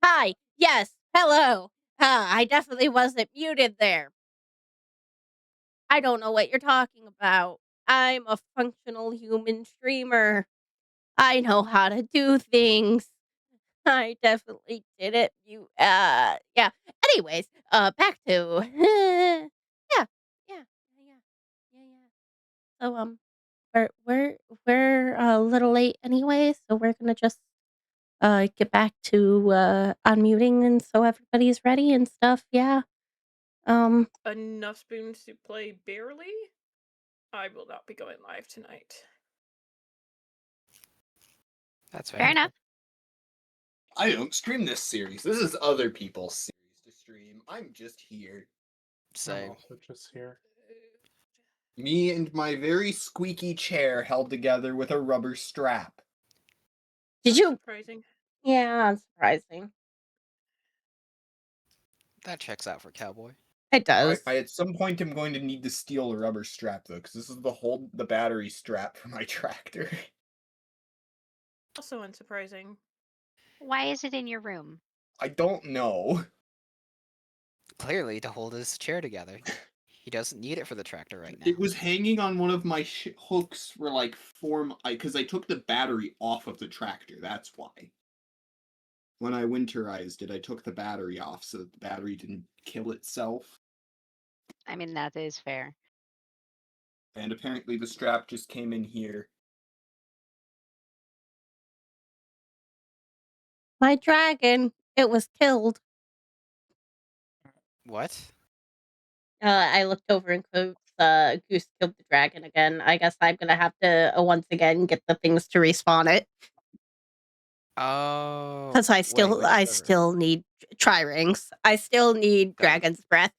Hi. Yes. Hello. I definitely wasn't muted there. I don't know what you're talking about. I'm a functional human streamer. I know how to do things. I definitely didn't mute. Yeah. Anyways, back to yeah, yeah, yeah, yeah, yeah. So we're a little late anyway, so we're gonna just get back to unmuting and so everybody's ready and stuff. Yeah. Enough spoons to play barely? I will not be going live tonight. That's Fair enough. I don't stream this series. This is other people's series to stream. I'm just here. I'm Same. also just here. Me and my very squeaky chair held together with a rubber strap. Did you? Surprising. Yeah, surprising. That checks out for Cowboy. It does. I at some point am going to need to steal a rubber strap though, because this is the battery strap for my tractor. Also unsurprising. Why is it in your room? I don't know. Clearly to hold his chair together. He doesn't need it for the tractor right now. It was hanging on one of my hooks for like because I took the battery off of the tractor. That's why. When I winterized it, I took the battery off so that the battery didn't kill itself. I mean, that is fair. And apparently the strap just came in here. My dragon. It was killed. What? I looked over and Goose killed the dragon again. I guess I'm gonna have to once again get the things to respawn it. Oh. Because I wait, still need tri-rings. I still need Got it. dragon's breath.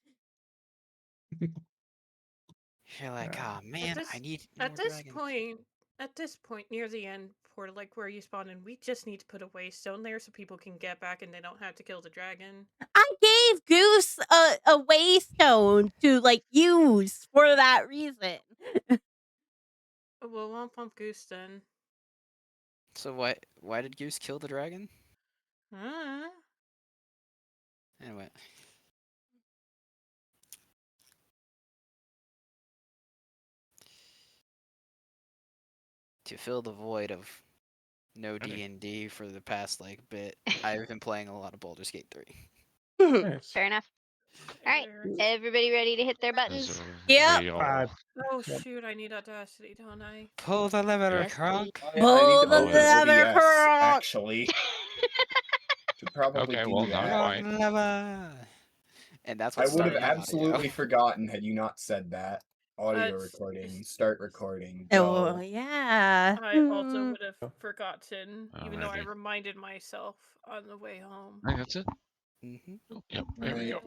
You're like, oh man, I need At more this dragons. point, near the end, for like where you spawn in, we just need to put a waystone there so people can get back and they don't have to kill the dragon. I gave Goose a waystone to like use for that reason. Well, won't pump Goose then. So why did Goose kill the dragon? Anyway. To fill the void of no D&D for the past bit, I've been playing a lot of Baldur's Gate 3. Nice. Fair enough. All right, everybody ready to hit their buttons? Yep. Oh shoot, I need Audacity, don't I? Pull the lever, Yes, Kronk. Pull the lever, Kronk. Actually. Should probably do that. Lever. And that's what I would have started my absolutely audio. forgotten had you not said that. Audio recording, start recording, Oh go. yeah. I also would have forgotten, even though I reminded myself on the way home. I think that's it. Mm-hmm. Oh, yep, there we go.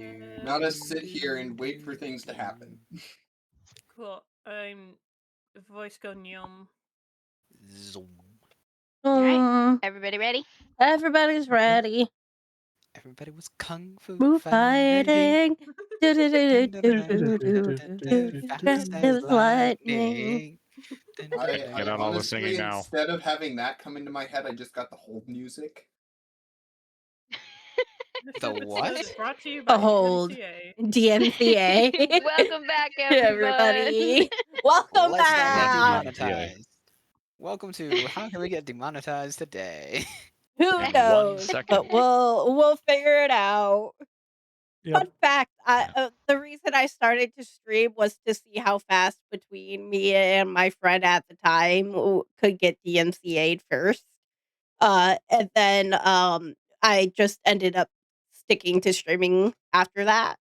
Now to sit here and wait for things to happen. Cool. I'm voice go Nyum. Zoom. All right, everybody ready? Everybody's ready. Everybody was kung fu Move fighting. fighting. Fast as lightning. Get on all the singing now. Instead of having that come into my head, I just got the hold music. The what? Brought to you by The hold. DMCA. Welcome back, everybody. Welcome Let's not get back. demonetized. Welcome to How Can We Get Demonetized Today? Who In knows? 1 second. But we'll figure it out. Yep. Fun fact: the reason I started to stream was to see how fast between me and my friend at the time could get DMCA'd first. And then I just ended up sticking to streaming after that.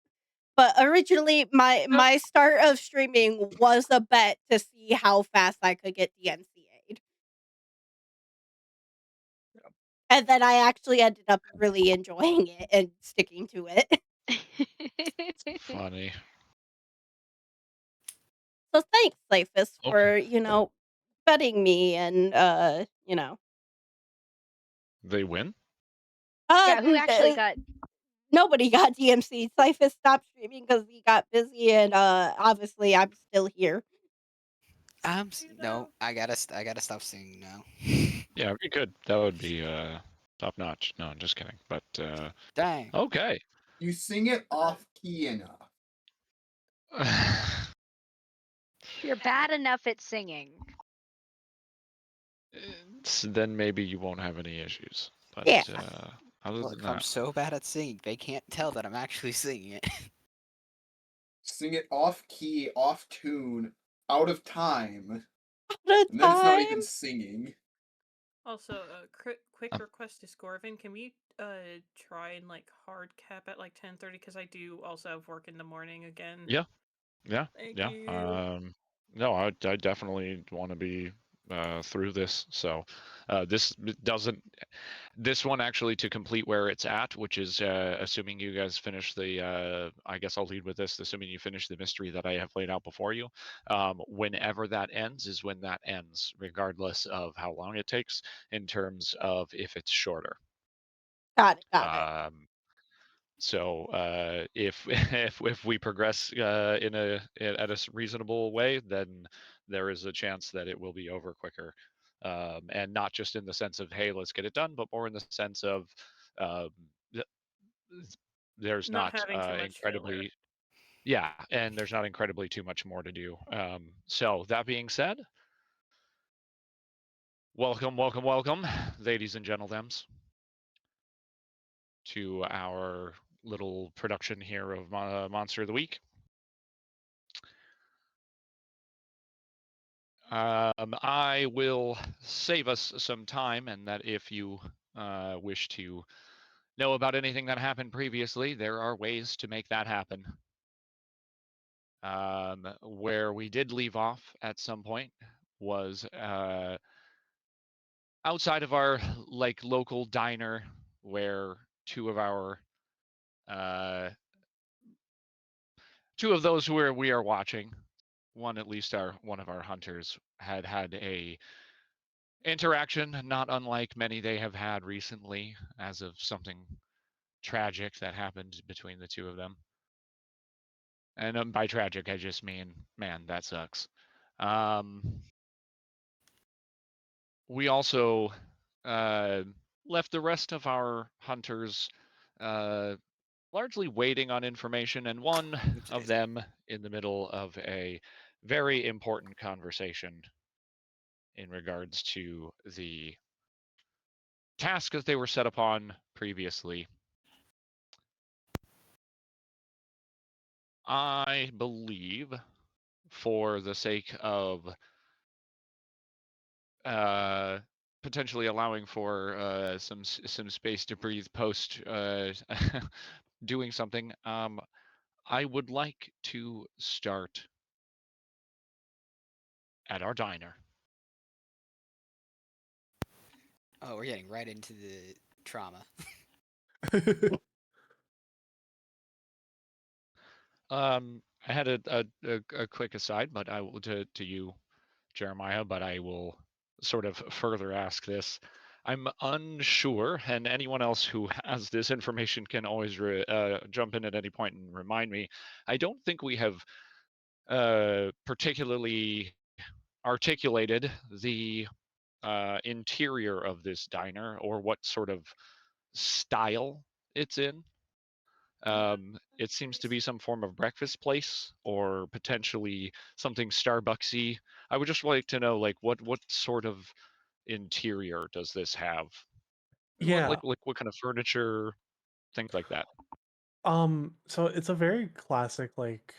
But originally, my start of streaming was a bet to see how fast I could get DMCA'd. And then I actually ended up really enjoying it and sticking to it. Funny. So thanks, Cyphus, for, betting me and, They win? Yeah, who actually got... Nobody got DMC. Cyphus stopped streaming because he got busy, and obviously I'm still here. No, I gotta stop singing now. Yeah, we could. That would be top notch. No, I'm just kidding. But Dang. okay. You sing it off key enough. You're bad enough at singing. Then maybe you won't have any issues. But Yeah. other Look, than I'm that, so bad at singing, they can't tell that I'm actually singing it. Sing it off key, off tune, out of time, The and then it's not even time. singing. Also, quick Um, request to Scorvin. Can we try and like hard cap at like 10:30? Because I do also have work in the morning again. yeah, yeah, Thank yeah. you. No, I definitely want to be through this. So this doesn't. This one actually to complete where it's at, which is assuming you guys finish the. I guess I'll lead with this. Assuming you finish the mystery that I have laid out before you, whenever that ends is when that ends, regardless of how long it takes. In terms of if it's shorter. Got it. Got it. So if if we progress at a reasonable way, then there is a chance that it will be over quicker, and not just in the sense of hey, let's get it done, but more in the sense of um, th- there's Not not having too much filler. incredibly yeah, and there's not incredibly too much more to do. So that being said, welcome, ladies and gentlemen, to our little production here of Monster of the Week. I will save us some time, and that if you wish to know about anything that happened previously, there are ways to make that happen. Where we did leave off at some point was outside of our like local diner, where uh, two of those who we are watching, one at least one of our hunters had a interaction not unlike many they have had recently as of something tragic that happened between the two of them. And by tragic, I just mean, man, that sucks. We also left the rest of our hunters largely waiting on information, and one of them in the middle of a very important conversation in regards to the task that they were set upon previously. I believe, for the sake of potentially allowing for some space to breathe post doing something, I would like to start at our diner. Oh, we're getting right into the trauma. I had a quick aside, but I will to you, Jeremiah, but I will sort of further ask this. I'm unsure, and anyone else who has this information can always jump in at any point and remind me. I don't think we have particularly articulated the interior of this diner or what sort of style it's in. It seems to be some form of breakfast place or potentially something Starbucksy. I would just like to know, like, what sort of interior does this have? Yeah. What kind of furniture, things like that. So it's a very classic, like,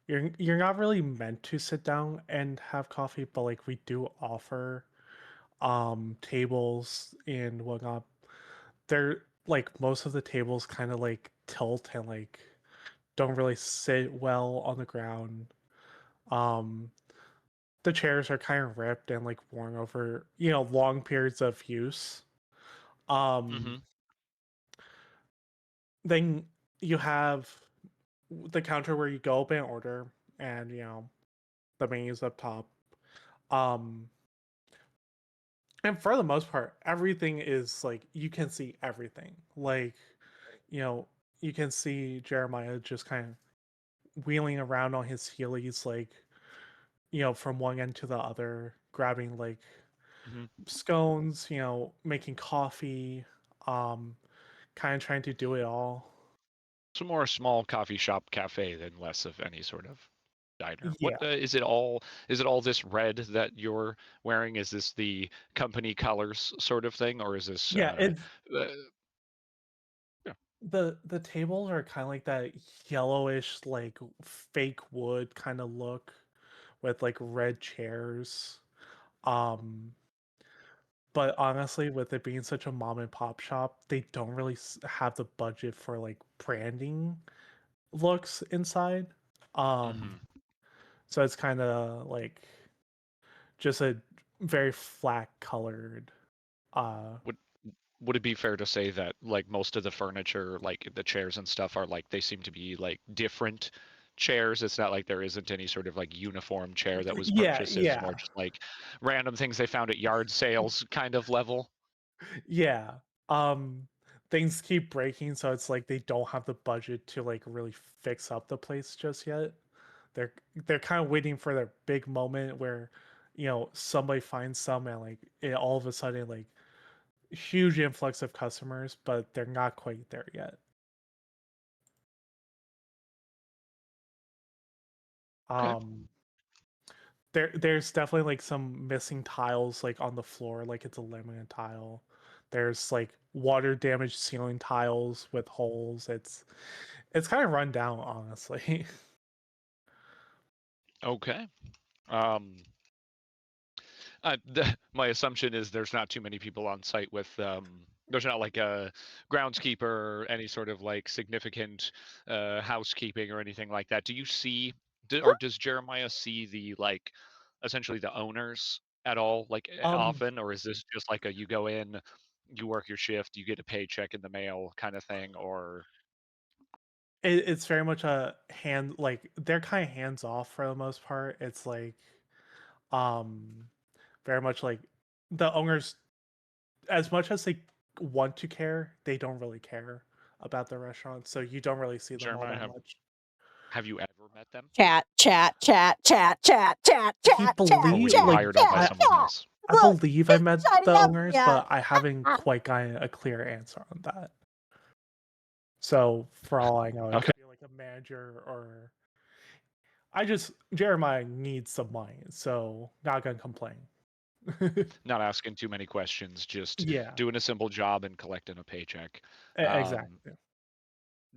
you're not really meant to sit down and have coffee, but like we do offer tables and whatnot. They're like most of the tables kind of like tilt and like don't really sit well on the ground. Um the chairs are kind of ripped and like worn over, long periods of use. Um Mm-hmm. then you have the counter where you go up and order, and the menu's up top. Um and for the most part, everything is like you can see everything. Like, you know, you can see Jeremiah just kind of wheeling around on his heelys, like, from one end to the other, grabbing like Mm-hmm. scones, making coffee. Kind of trying to do it all. It's more a small coffee shop cafe than less of any sort of diner. Yeah. What is it all? Is it all this red that you're wearing? Is this the company colors sort of thing, or is this? Yeah, it's Uh, yeah. the tables are kind of like that yellowish, like fake wood kind of look with like red chairs. Um, but honestly, with it being such a mom and pop shop, they don't really have the budget for like branding looks inside. Mhm. So it's kind of like just a very flat colored. Would would it be fair to say that like most of the furniture, like the chairs and stuff, are like they seem to be like different chairs? It's not like there isn't any sort of like uniform chair that was Yeah, purchased. It's more yeah, just like random things they found at yard sales kind of level. yeah. Um, Things keep breaking, so it's like they don't have the budget to like really fix up the place just yet. They're they're kind of waiting for their big moment where, somebody finds some and like it all of a sudden like huge influx of customers, but they're not quite there yet. Okay. Um, there's definitely like some missing tiles like on the floor, like it's a laminate tile. There's like water damaged ceiling tiles with holes. It's kind of run down, honestly. Okay. My assumption is there's not too many people on site with there's not like a groundskeeper or any sort of like significant housekeeping or anything like that. Do you see or does Jeremiah see the like essentially the owners at all like um, often, or is this just like a you go in, you work your shift, you get a paycheck in the mail kind of thing, or it's very much a hand like they're kind of hands off for the most part. It's like um very much like the owners, as much as they want to care, they don't really care about the restaurant, so you don't really see them all Jeremiah, that much. have you ever met them? Chat, chat, chat, chat, chat, chat, I chat, chat, Or were believe you chat, like hired on by chat, I someone chat. else? I Look, believe I he's met shutting the up. owners, Yeah. but I haven't quite gotten a clear answer on that. So for all I know, it Okay. could be like a manager or Jeremiah needs some money, so not gonna complain. Not asking too many questions, just Yeah, doing a simple job and collecting a paycheck. Um, exactly.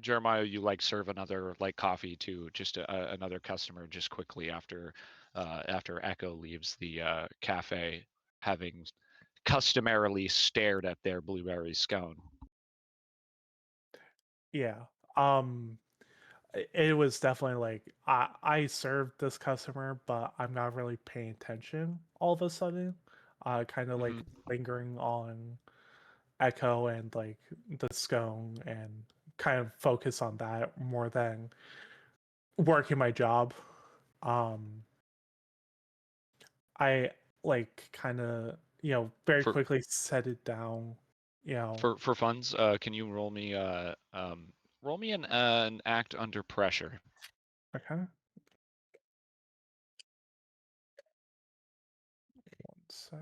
Jeremiah, you like serve another like coffee to just another customer just quickly after Echo leaves the cafe, having customarily stared at their blueberry scone. Yeah. It was definitely like I served this customer, but I'm not really paying attention all of a sudden. Kind of like Hmm. lingering on Echo and like the scone and kind of focus on that more than working my job. Um, I like kind of, very For quickly set it down, you know. for funds, can you roll me an act under pressure? Okay. One sec.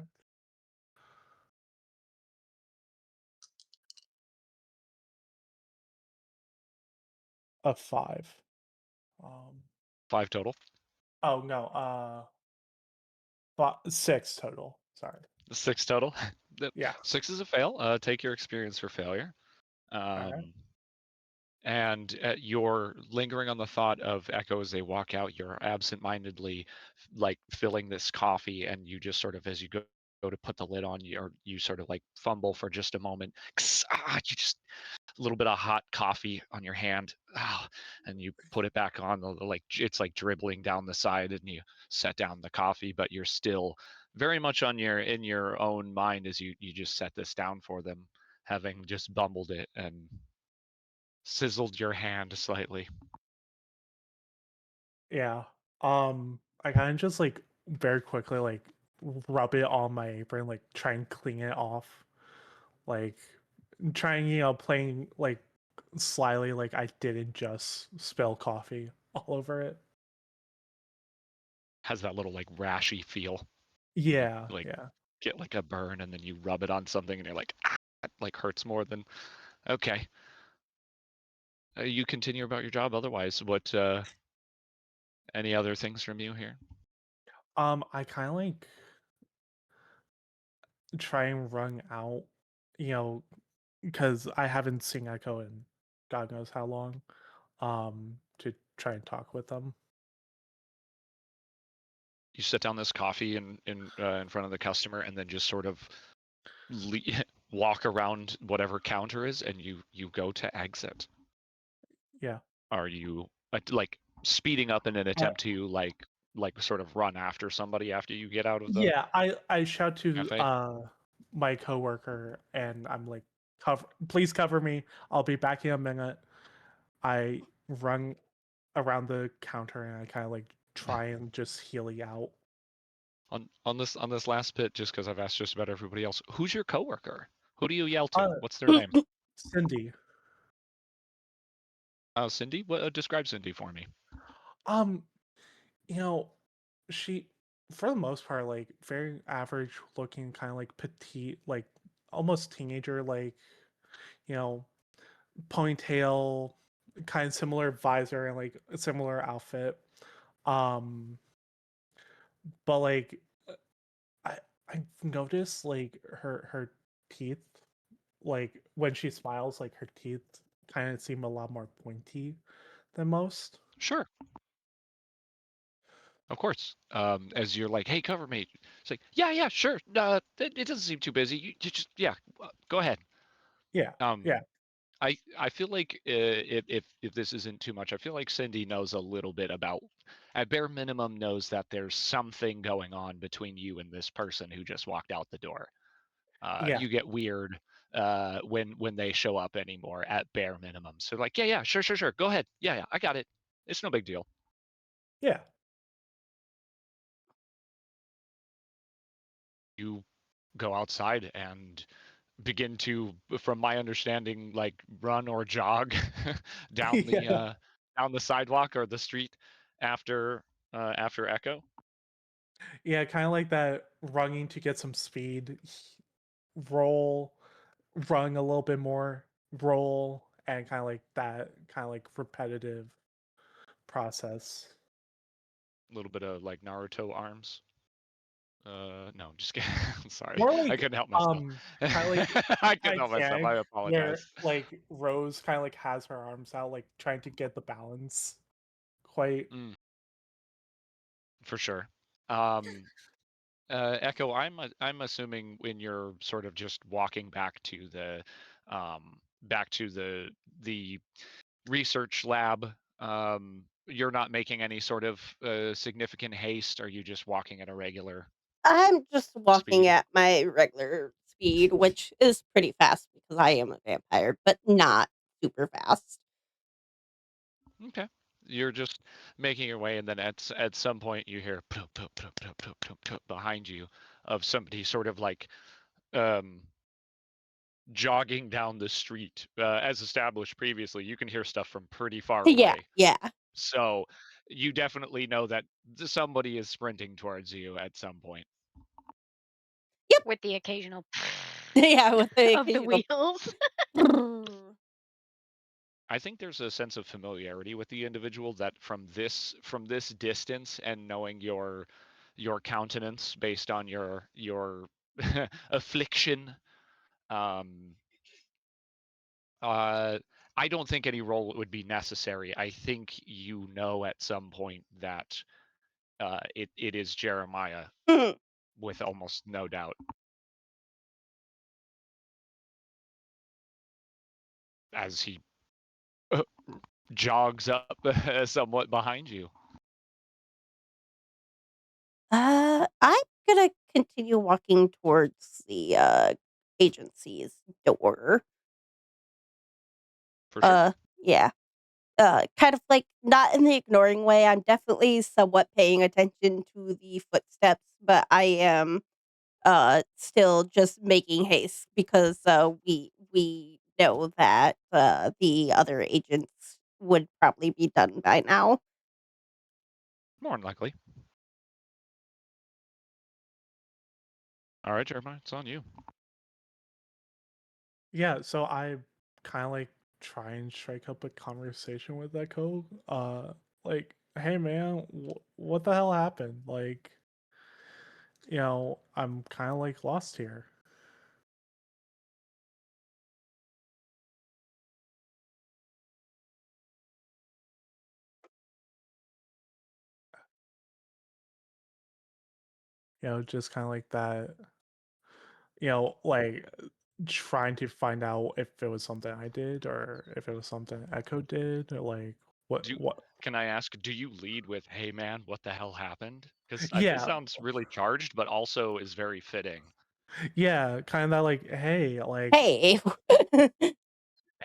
A five. Um, 5 total. oh no, six total. Sorry. 6 total. Yep. Yeah. 6 is a fail. Take your experience for failure. All right. Um, and you're lingering on the thought of Echo as they walk out. You're absentmindedly like filling this coffee, and you just sort of as you go to put the lid on, you sort of like fumble for just a moment. You just a little bit of hot coffee on your hand, and you put it back on. Like it's like dribbling down the side, and you set down the coffee, but you're still very much on your in your own mind as you just set this down for them, having just bumbled it and sizzled your hand slightly. Yeah. I kind of just like very quickly like rub it on my apron, like try and clean it off. Like trying, playing like slyly like I didn't just spill coffee all over it. Has that little like rashy feel. Yeah, Like yeah. get like a burn and then you rub it on something and you're like, that like hurts more than okay. You continue about your job. Otherwise, what? Any other things from you here? I kind of like try and run out, because I haven't seen Echo in God knows how long. To try and talk with them. You sit down this coffee in front of the customer, and then just sort of walk around whatever counter is, and you go to exit. Yeah. Are you like speeding up in an attempt to like sort of run after somebody after you get out of the Yeah, I shout to cafe? my coworker and I'm like, please cover me. I'll be back in a minute. I run around the counter and I kind of like try and just heal you out. On this last bit, just because I've asked just about everybody else, who's your coworker? Who do you yell to? Uh, What's their name? Cindy. Cindy. What describe Cindy for me? Um, you know, she, for the most part, like very average looking, kind of like petite, like almost teenager, like, you know, ponytail, kind of similar visor and like a similar outfit. Um, but like I I noticed like her teeth, like when she smiles, like her teeth kind of seem a lot more pointy than most. Sure, of course. As you're like, hey, cover me. It's like, yeah, sure. It doesn't seem too busy. You just, yeah, go ahead. Yeah, Um, yeah, I feel like if this isn't too much, I feel like Cindy knows a little bit about, at bare minimum, knows that there's something going on between you and this person who just walked out the door. yeah, You get weird when they show up anymore at bare minimum. So like, yeah, sure, go ahead. Yeah, I got it. It's no big deal. yeah. You go outside and begin to, from my understanding, like run or jog Yeah, down the sidewalk or the street after Echo. yeah, kind of like that running to get some speed, roll, run a little bit more, roll, and kind of like that, kind of like repetitive process. A little bit of like Naruto arms. No, I'm just kidding. Sorry, More I like couldn't help myself. kind of like I couldn't help myself. Titanic, I where apologize. like Rose kind of like has her arms out, like trying to get the balance. Quite. Mm, for sure. Um, Echo, I'm assuming when you're sort of just walking back to the research lab, you're not making any sort of significant haste. Are you just walking at a regular I'm just walking speed? at my regular speed, which is pretty fast because I am a vampire, but not super fast. Okay. You're just making your way, and then at some point you hear plop, plop, plop, plop, plop, plop, plop behind you of somebody sort of like um, jogging down the street. As established previously, you can hear stuff from pretty far Yeah, away. yeah. So you definitely know that somebody is sprinting towards you at some point. With the occasional Yeah, with the of the occasional wheels. I think there's a sense of familiarity with the individual that from this distance and knowing your countenance based on your affliction. Um, uh, I don't think any role would be necessary. I think you know at some point that it is Jeremiah with almost no doubt as he uh, jogs up somewhat behind you. I'm gonna continue walking towards the agency's door. For sure. Yeah. Kind of like not in the ignoring way. I'm definitely somewhat paying attention to the footsteps, but I am still just making haste because we know that the other agents would probably be done by now. More than likely. All right, Jeremiah, it's on you. Yeah, so I kind of like try and strike up a conversation with Echo. Like, hey man, what the hell happened? Like, I'm kind of like lost here. Just kind of like that. Like trying to find out if it was something I did or if it was something Echo did, or like what Do what. Can I ask? Do you lead with "Hey man, what the hell happened"? Because this Yeah, sounds really charged, but also is very fitting. yeah, kind of that like, hey, like, Hey.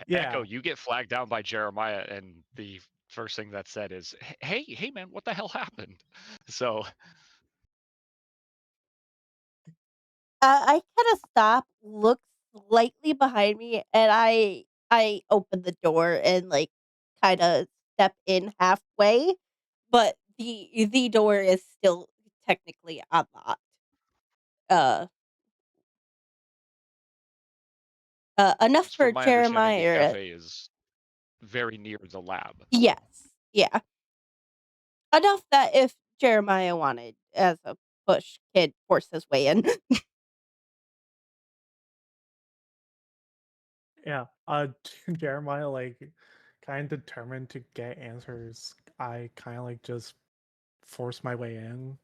yeah, Echo, you get flagged down by Jeremiah, and the first thing that's said is, hey man, what the hell happened?" So I kind of stop, look slightly behind me, and I open the door and like kind of step in halfway, but the door is still technically unlocked. Uh, enough from for my understanding, the Jeremiah. cafe is very near the lab. Yes, yeah, enough that if Jeremiah wanted as a push, kid force his way in. yeah. Jeremiah, like, kind of determined to get answers. I kind of like just force my way in.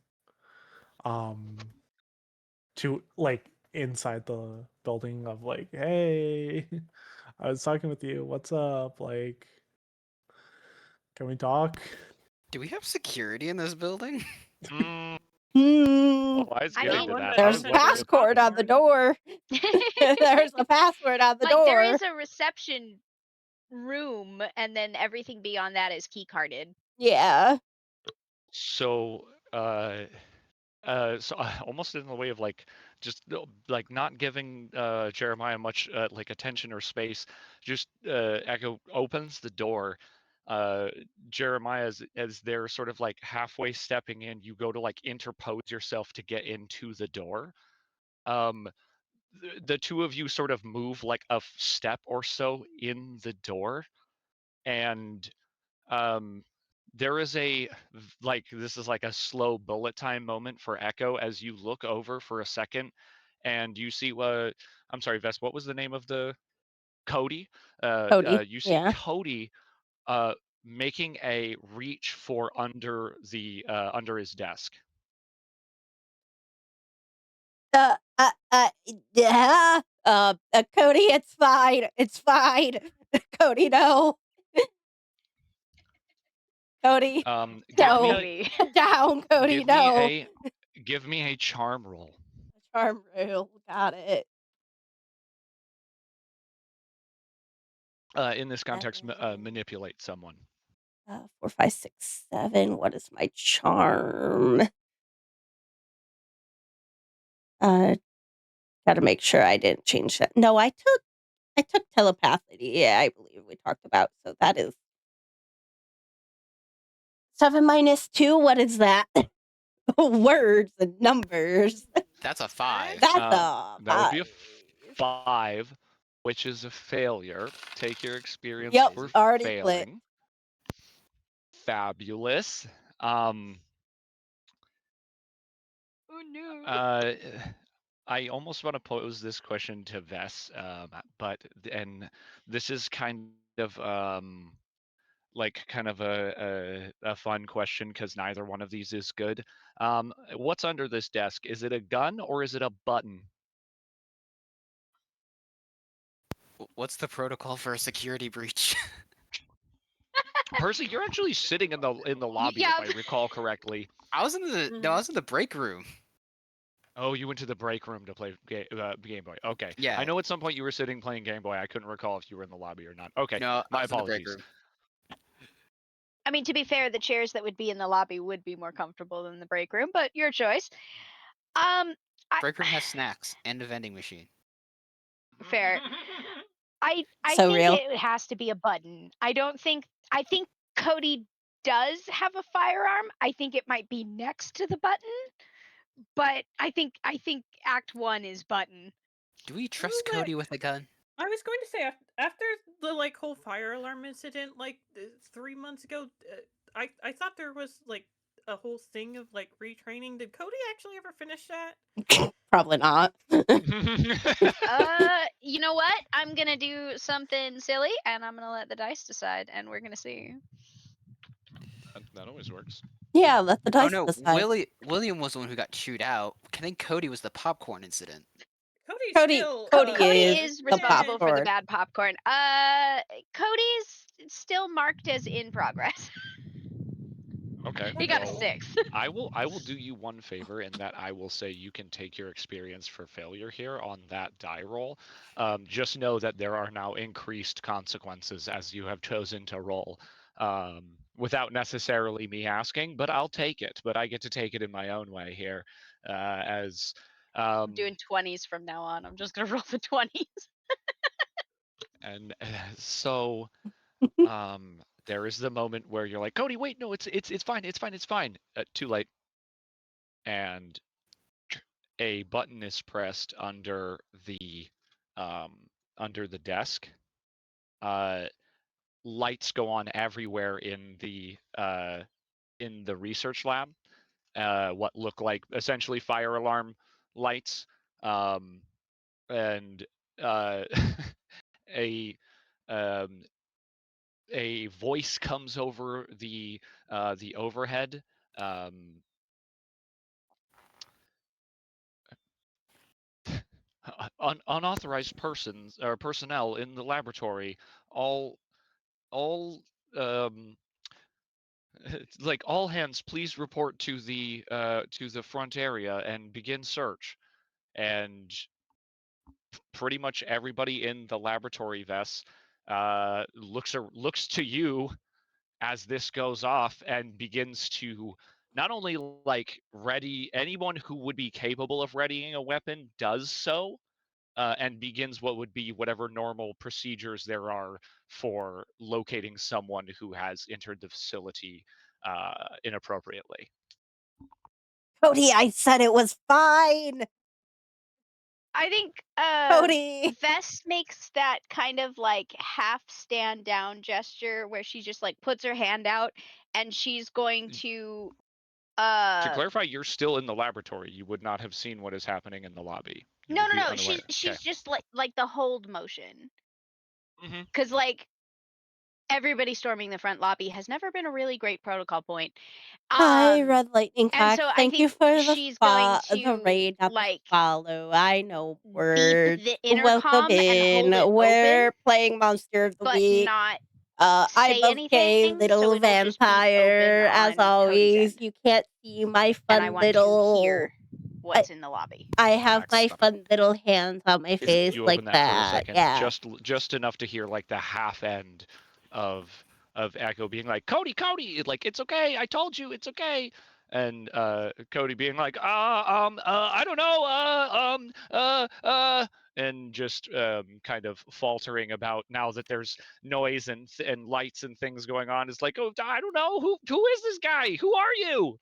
To like inside the building of like, hey, I was talking with you. What's up? Like, can we talk? Do we have security in this building? Mm, Hmm. I was I getting Not to mean, one that. that I There's was hasn't wondering heard if passcord on the popcorn. door. There's a password on the like there door. is a reception room, and then everything beyond that is key carded. Yeah. so. Almost in the way of like just like not giving Jeremiah much like attention or space. Just Echo opens the door. Uh, Jeremiah, as they're sort of like halfway stepping in, you go to like interpose yourself to get into the door. Um, the two of you sort of move like a step or so in the door, and um, there is like this is like a slow bullet time moment for Echo as you look over for a second, and you see what I'm sorry, Vest. What was the name of the Cody? Cody. You see Yeah. Cody making a reach for under his desk. Yeah. Cody, it's fine. It's fine. Cody, no. Cody, Give Down, no. me Cody. Down, Cody, give me no. a give me a charm roll. Charm rule. Got it. In this context, 7, manipulate someone. 4, 5, 6, 7. What is my charm? Uh, gotta make sure I didn't change that. No, I took telepathy. Yeah, I believe we talked about. So that is 7 minus 2. What is that? Words and numbers. That's a 5. That's a That would 5. be a 5, which is a failure. Take your experience Yep, for already clicked. failing. Fabulous. Um, Oh no. I almost want to pose this question to Vess, and this is kind of like kind of a fun question because neither one of these is good. What's under this desk? Is it a gun or is it a button? What's the protocol for a security breach? Percy, you're actually sitting in the lobby, Yeah. if I recall correctly. I was in the no, I was in the break room. Oh, you went to the break room to play Game Boy. Okay. I Yeah, know at some point you were sitting playing Game Boy. I couldn't recall if you were in the lobby or not. Okay. no, I My was in the break apologies. room. I mean, to be fair, the chairs that would be in the lobby would be more comfortable than the break room, but your choice. I Break room has snacks and a vending machine. fair. I So think real. it has to be a button. I think Cody does have a firearm. I think it might be next to the button, but I think Act 1 is button. Do we trust Who let Cody with a gun? I was going to say after the like whole fire alarm incident, like 3 months ago, I thought there was like a whole thing of like retraining. Did Cody actually ever finish that? Probably not. You know what? I'm gonna do something silly, and I'm gonna let the dice decide, and we're gonna see. That always works. Yeah, let the Oh dice no, decide. William was the one who got chewed out. I think Cody was the popcorn incident. Cody's Cody- still Cody Cody is is the responsible for the popcorn. bad popcorn. Cody's still marked as in progress. Okay. He got a well, 6. I will do you one favor in that I will say you can take your experience for failure here on that die roll. Just know that there are now increased consequences as you have chosen to roll. Without necessarily me asking, but I'll take it. But I get to take it in my own way here, as I'm doing 20s from now on. I'm just gonna roll the 20s. and so there is the moment where you're like, Cody, wait, no, it's fine, it's fine. Too late, and a button is pressed um, under the desk. Lights go on everywhere in the research lab. What look like essentially fire alarm lights, and uh, a um, a voice comes over the overhead. Um, Unauthorized persons or personnel in the laboratory, all um, like all hands, please report to the front area and begin search. And pretty much everybody in the laboratory vests looks to you as this goes off and begins to not only like ready anyone who would be capable of readying a weapon does so, and begins what would be whatever normal procedures there are for locating someone who has entered the facility inappropriately. Cody, I said it was fine. I think Cody. Vess makes that kind of like half stand down gesture where she just like puts her hand out and she's going to To clarify, you're still in the laboratory. You would not have seen what is happening in the lobby. You no would no be no unaware. she's Okay. just like the hold motion Mm-hmm. because like everybody storming the front lobby has never been a really great protocol point. Hi, Red Lightning And Tack. so I Thank you think for she's going the to raid, not the like follow. I know beep words. the Welcome intercom and in. hold it open We're playing Monster of the but Week. not I'm say okay, anything, so little it'll just beep open vampire. As on Cody's always, end. you can't see my And I fun want to little. hear what's in the lobby. I have Max, my stop it. fun little hands on my face You like open that for a that. second, Yeah. just enough to hear like the half end of Echo being like, Cody, like it's okay, I told you it's okay, and Cody being like, I don't know, and just kind of faltering about now that there's noise and lights and things going on. Is like, oh, I don't know who is this guy? Who are you?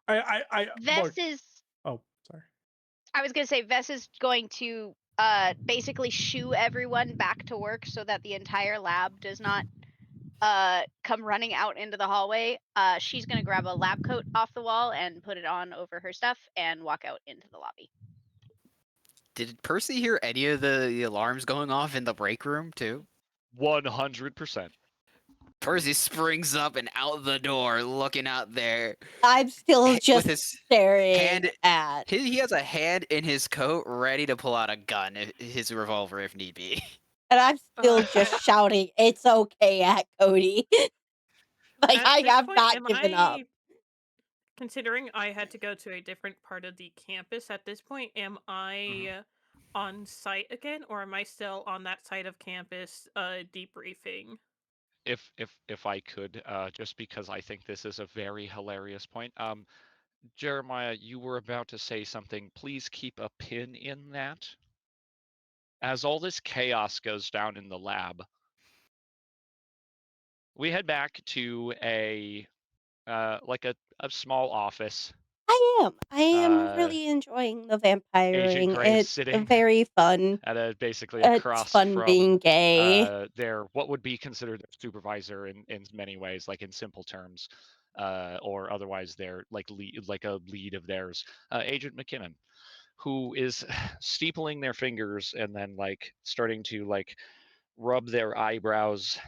Vess is. Oh, sorry. I was gonna say Vess is going to basically shoo everyone back to work so that the entire lab does not come running out into the hallway. She's gonna grab a lab coat off the wall and put it on over her stuff and walk out into the lobby. Did Percy hear any of the alarms going off in the break room too? 100%. Percy springs up and out the door, looking out there. I'm still With just his staring hand, at. he has a hand in his coat, ready to pull out a gun, his revolver if need be. And I'm still just shouting, "It's okay," at Cody. Like At I this have point, not am given up. considering I had to go to a different part of the campus at this point, am I on site again, or am I still on that side of campus debriefing? If I could, just because I think this is a very hilarious point. Jeremiah, you were about to say something. Please keep a pin in that. As all this chaos goes down in the lab, we head back to a like a small office. I am Uh, really enjoying the Agent vampiring. Graves It's sitting very fun. basically It's across fun being from gay. their what would be considered their supervisor in many ways, like in simple terms, or otherwise they're like like a lead of theirs, Agent McKinnon, who is steepling their fingers and then like starting to like rub their eyebrows.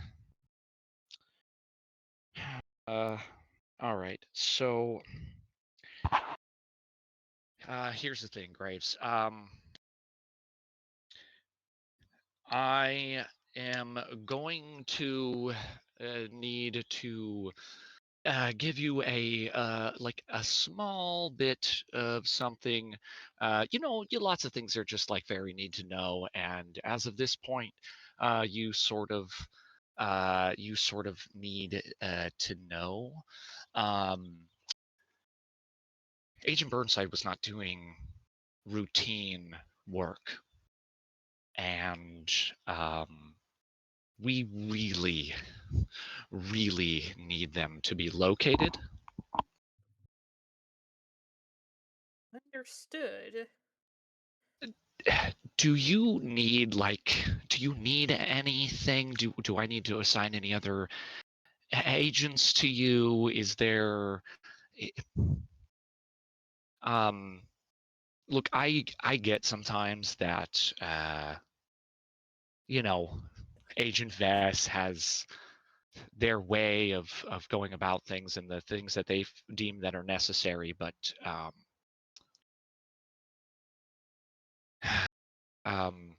All right, so here's the thing, Graves. I am going to need to give you a like a small bit of something. Lots of things are just like very need to know, and as of this point, you sort of need to know. Um, Agent Burnside was not doing routine work, and we really, really need them to be located. Understood. Do you need anything? Do I need to assign any other agents to you? Is there um look, I get sometimes that you know, Agent Vess has their way of going about things and the things that they deem that are necessary, but um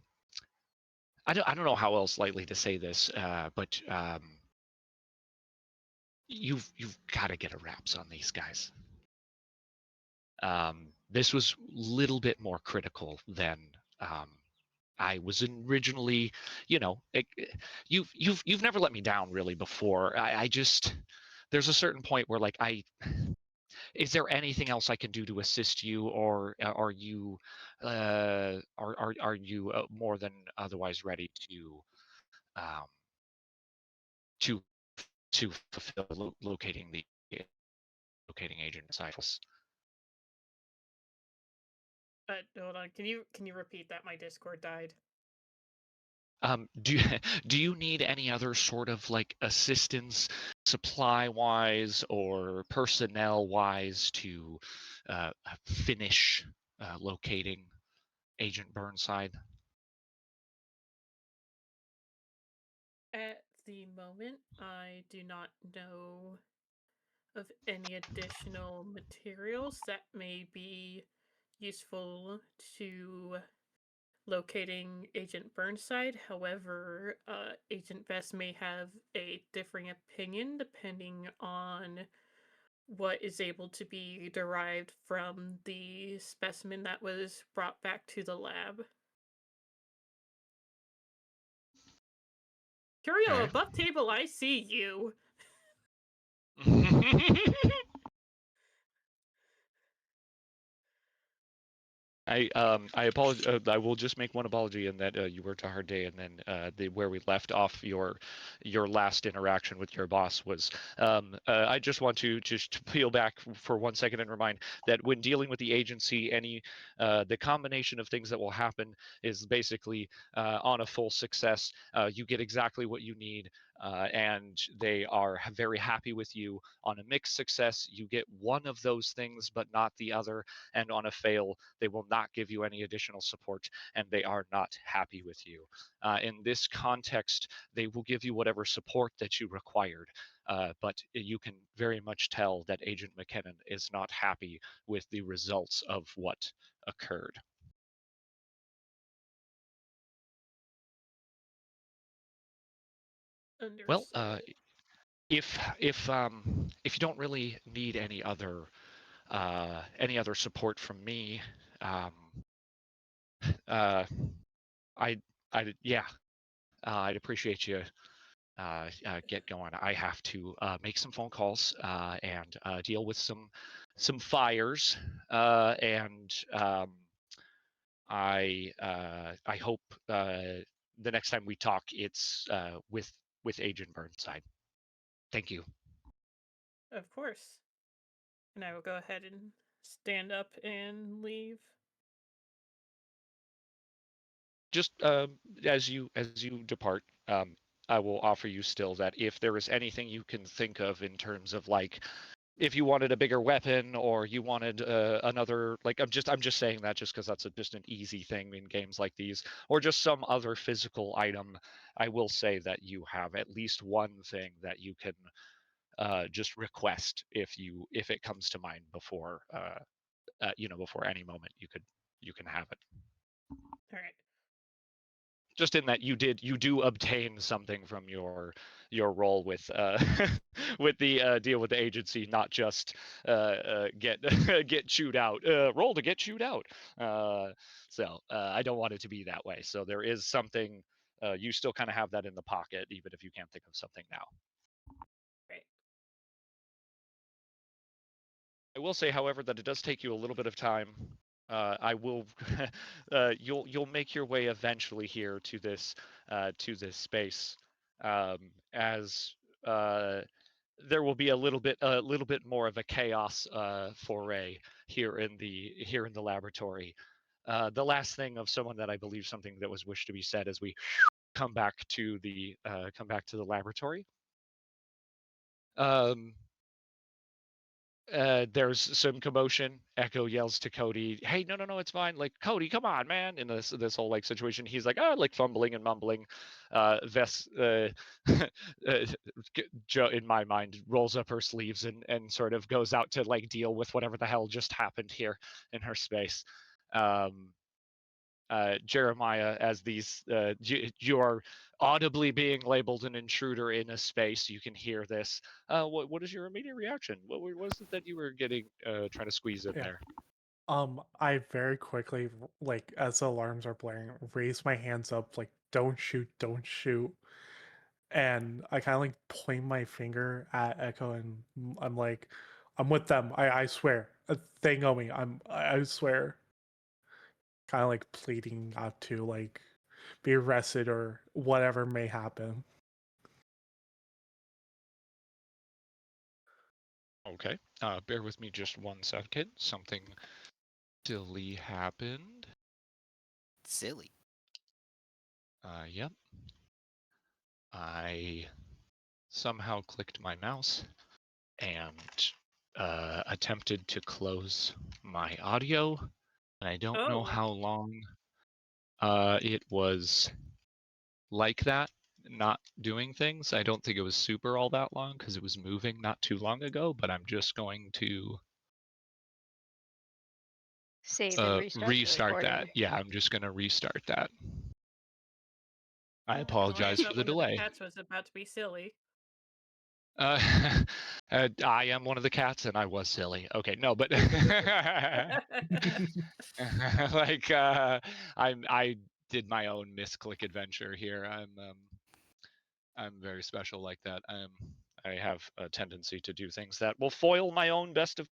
I don't know how else lightly to say this, but you've got to get a wraps on these guys. This was a little bit more critical than I was originally. You've never let me down really before. I just there's a certain point where like is there anything else I can do to assist you, or are you more than otherwise ready um, to fulfill locating agent cycles? Hold on. Can you repeat that? My Discord died. Do do you need any other sort of like assistance, supply wise or personnel wise, to finish locating Agent Burnside? At the moment, I do not know of any additional materials that may be useful to locating Agent Burnside. However, Agent Vess may have a differing opinion depending on what is able to be derived from the specimen that was brought back to the lab. Curio, Okay. above table, I see you. I apologize. I will just make one apology in that you worked a hard day, and then where we left off your last interaction with your boss was. I just want to just peel back for 1 second and remind that when dealing with the agency, the combination of things that will happen is basically on a full success, you get exactly what you need. And they are very happy with you. On a mixed success, you get one of those things, but not the other. And on a fail, they will not give you any additional support, and they are not happy with you. In this context, they will give you whatever support that you required, but you can very much tell that Agent McKinnon is not happy with the results of what occurred. Well, Understood. if you don't really need any other support from me, um, uh, I yeah, I'd appreciate you get going. I have to make some phone calls and deal with some fires, and I hope the next time we talk, it's with Agent Burnside. Thank you. Of course. And I will go ahead and stand up and leave. Just as you depart, I will offer you still that if there is anything you can think of in terms of like if you wanted a bigger weapon or you wanted another, like I'm just saying that just because that's just an easy thing in games like these, or just some other physical item, I will say that you have at least one thing that you can just request if it comes to mind before before any moment you can have it. All right. Just in that you do obtain something from your role with with the deal with the agency, not just get get chewed out. Roll to get chewed out. So I don't want it to be that way. So there is something. You still kind of have that in the pocket, even if you can't think of something now. Right. I will say, however, that it does take you a little bit of time. I will. You'll make your way eventually here to this space, as there will be a little bit more of a chaos foray here in the laboratory. The last thing of someone that I believe something that was wished to be said as we come back to the laboratory. Um, there's some commotion. Echo yells to Cody, "Hey, no, no, no, it's fine. Like, Cody, come on, man!" In this whole like situation, he's like, like fumbling and mumbling. Vess, Joe, in my mind, rolls up her sleeves and sort of goes out to like deal with whatever the hell just happened here in her space. Um, Jeremiah, as you are audibly being labeled an intruder in a space. You can hear this. What is your immediate reaction? What was it that you were getting trying to squeeze in Yeah. there? I very quickly, like, as the alarms are blaring, raise my hands up, like, don't shoot, don't shoot. And I kind of like point my finger at Echo, and I'm like, I'm with them. I swear. They know me. I swear. Kind of like pleading not to like be arrested or whatever may happen. Okay. Bear with me just 1 second. Something silly happened. Silly. Yep. I somehow clicked my mouse and attempted to close my audio, and I don't know Oh. how long it was like that, not doing things. I don't think it was super all that long because it was moving not too long ago, but I'm just going to Save and restart the restart that. recording. Yeah, I'm just going to restart that. I Well, apologize I for thought the one of the delay. cats was about to be silly. Uh, I am one of the cats, and I was silly. Okay, no, but like I did my own misclick adventure here. I'm very special like that. I have a tendency to do things that will foil my own best of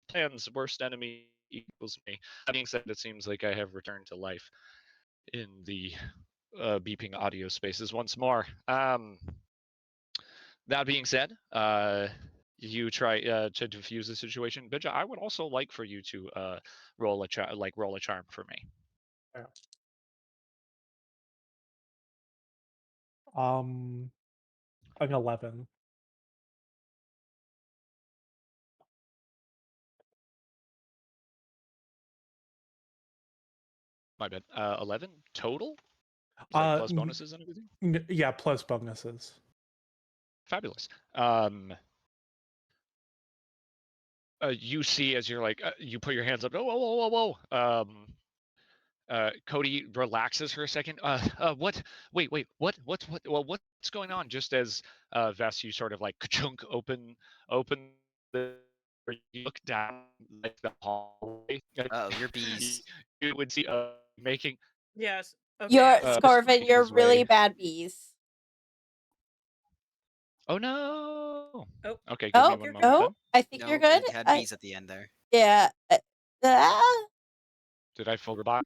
plans. Worst enemy equals me. That being said, it seems like I have returned to life in the beeping audio spaces once more. That being said, you try to defuse the situation. Bija, I would also like for you to roll a charm for me. Yeah. An 11. My bad. 11 total. Is that plus bonuses and everything? Yeah, plus bonuses. Fabulous. You see as you're like you put your hands up. Oh, whoa, whoa, whoa, whoa. Cody relaxes for a second. What? Wait, what? Well, what's going on? Just as Vess, you sort of like ka-chunk open the. You look down like the hallway. Oh, your bees. You would see making. Yes. Okay. You're Just Scorvin, make you're his really way. bad bees. Oh no. Oh. Okay, I give me Oh, think one you're moment good. oh, then. I think you're Nope, good. it had bees at the end there. Yeah. Did I full robot?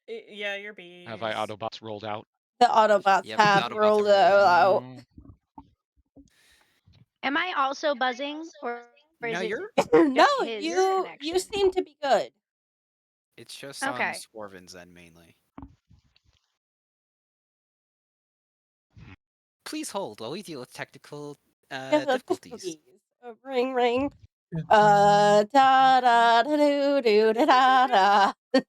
Yeah, your Have I bees. Autobots rolled out? The Autobots Yep, the have Autobots rolled have rolled out. out. Am I also buzzing or Or is No, it you're. No, just his you connection? seem to be good. It's just on Okay. Scorvin's end mainly. Please hold while we deal with technical difficulties. Ring ring. Da da da do do da da da.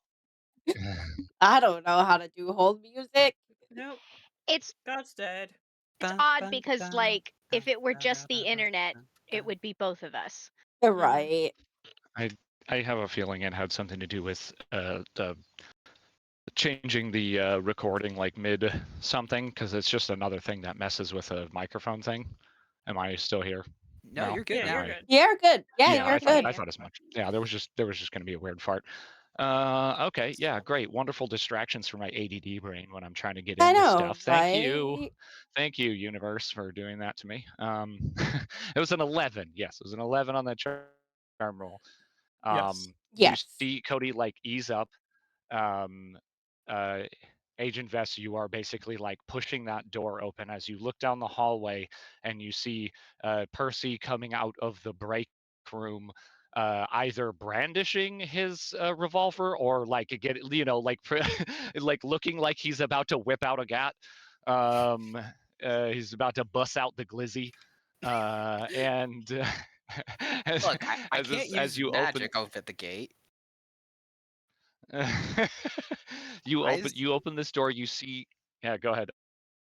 I don't know how to do hold music. Nope. It's God's dead. Bum, odd bum, because, bum, like, if bum, it were ba, just the ba, ba, internet, bum, it bum. would be both of us. Right. I have a feeling it had something to do with the changing the recording like mid something, because it's just another thing that messes with a microphone thing. Am I still here? No, you're good Yeah, now. you're Am I- good. You're good. Yeah, Yeah, you're I thought good. I thought as much. Yeah, there was just going to be a weird fart. Okay, yeah, great, wonderful distractions for my ADD brain when I'm trying to get I into know, stuff. Thank you, right? universe, for doing that to me. It was an 11. Yes, it was an 11 on that charm roll. Yes. You Yes. see Cody like ease up. Um, uh, Agent Vess, you are basically like pushing that door open as you look down the hallway and you see Percy coming out of the break room, either brandishing his revolver or like like like looking like he's about to whip out a gat. Um, he's about to bust out the glizzy, and Look, I can't as use you open. magic over the gate. You Is open this door, you see. Yeah, go ahead.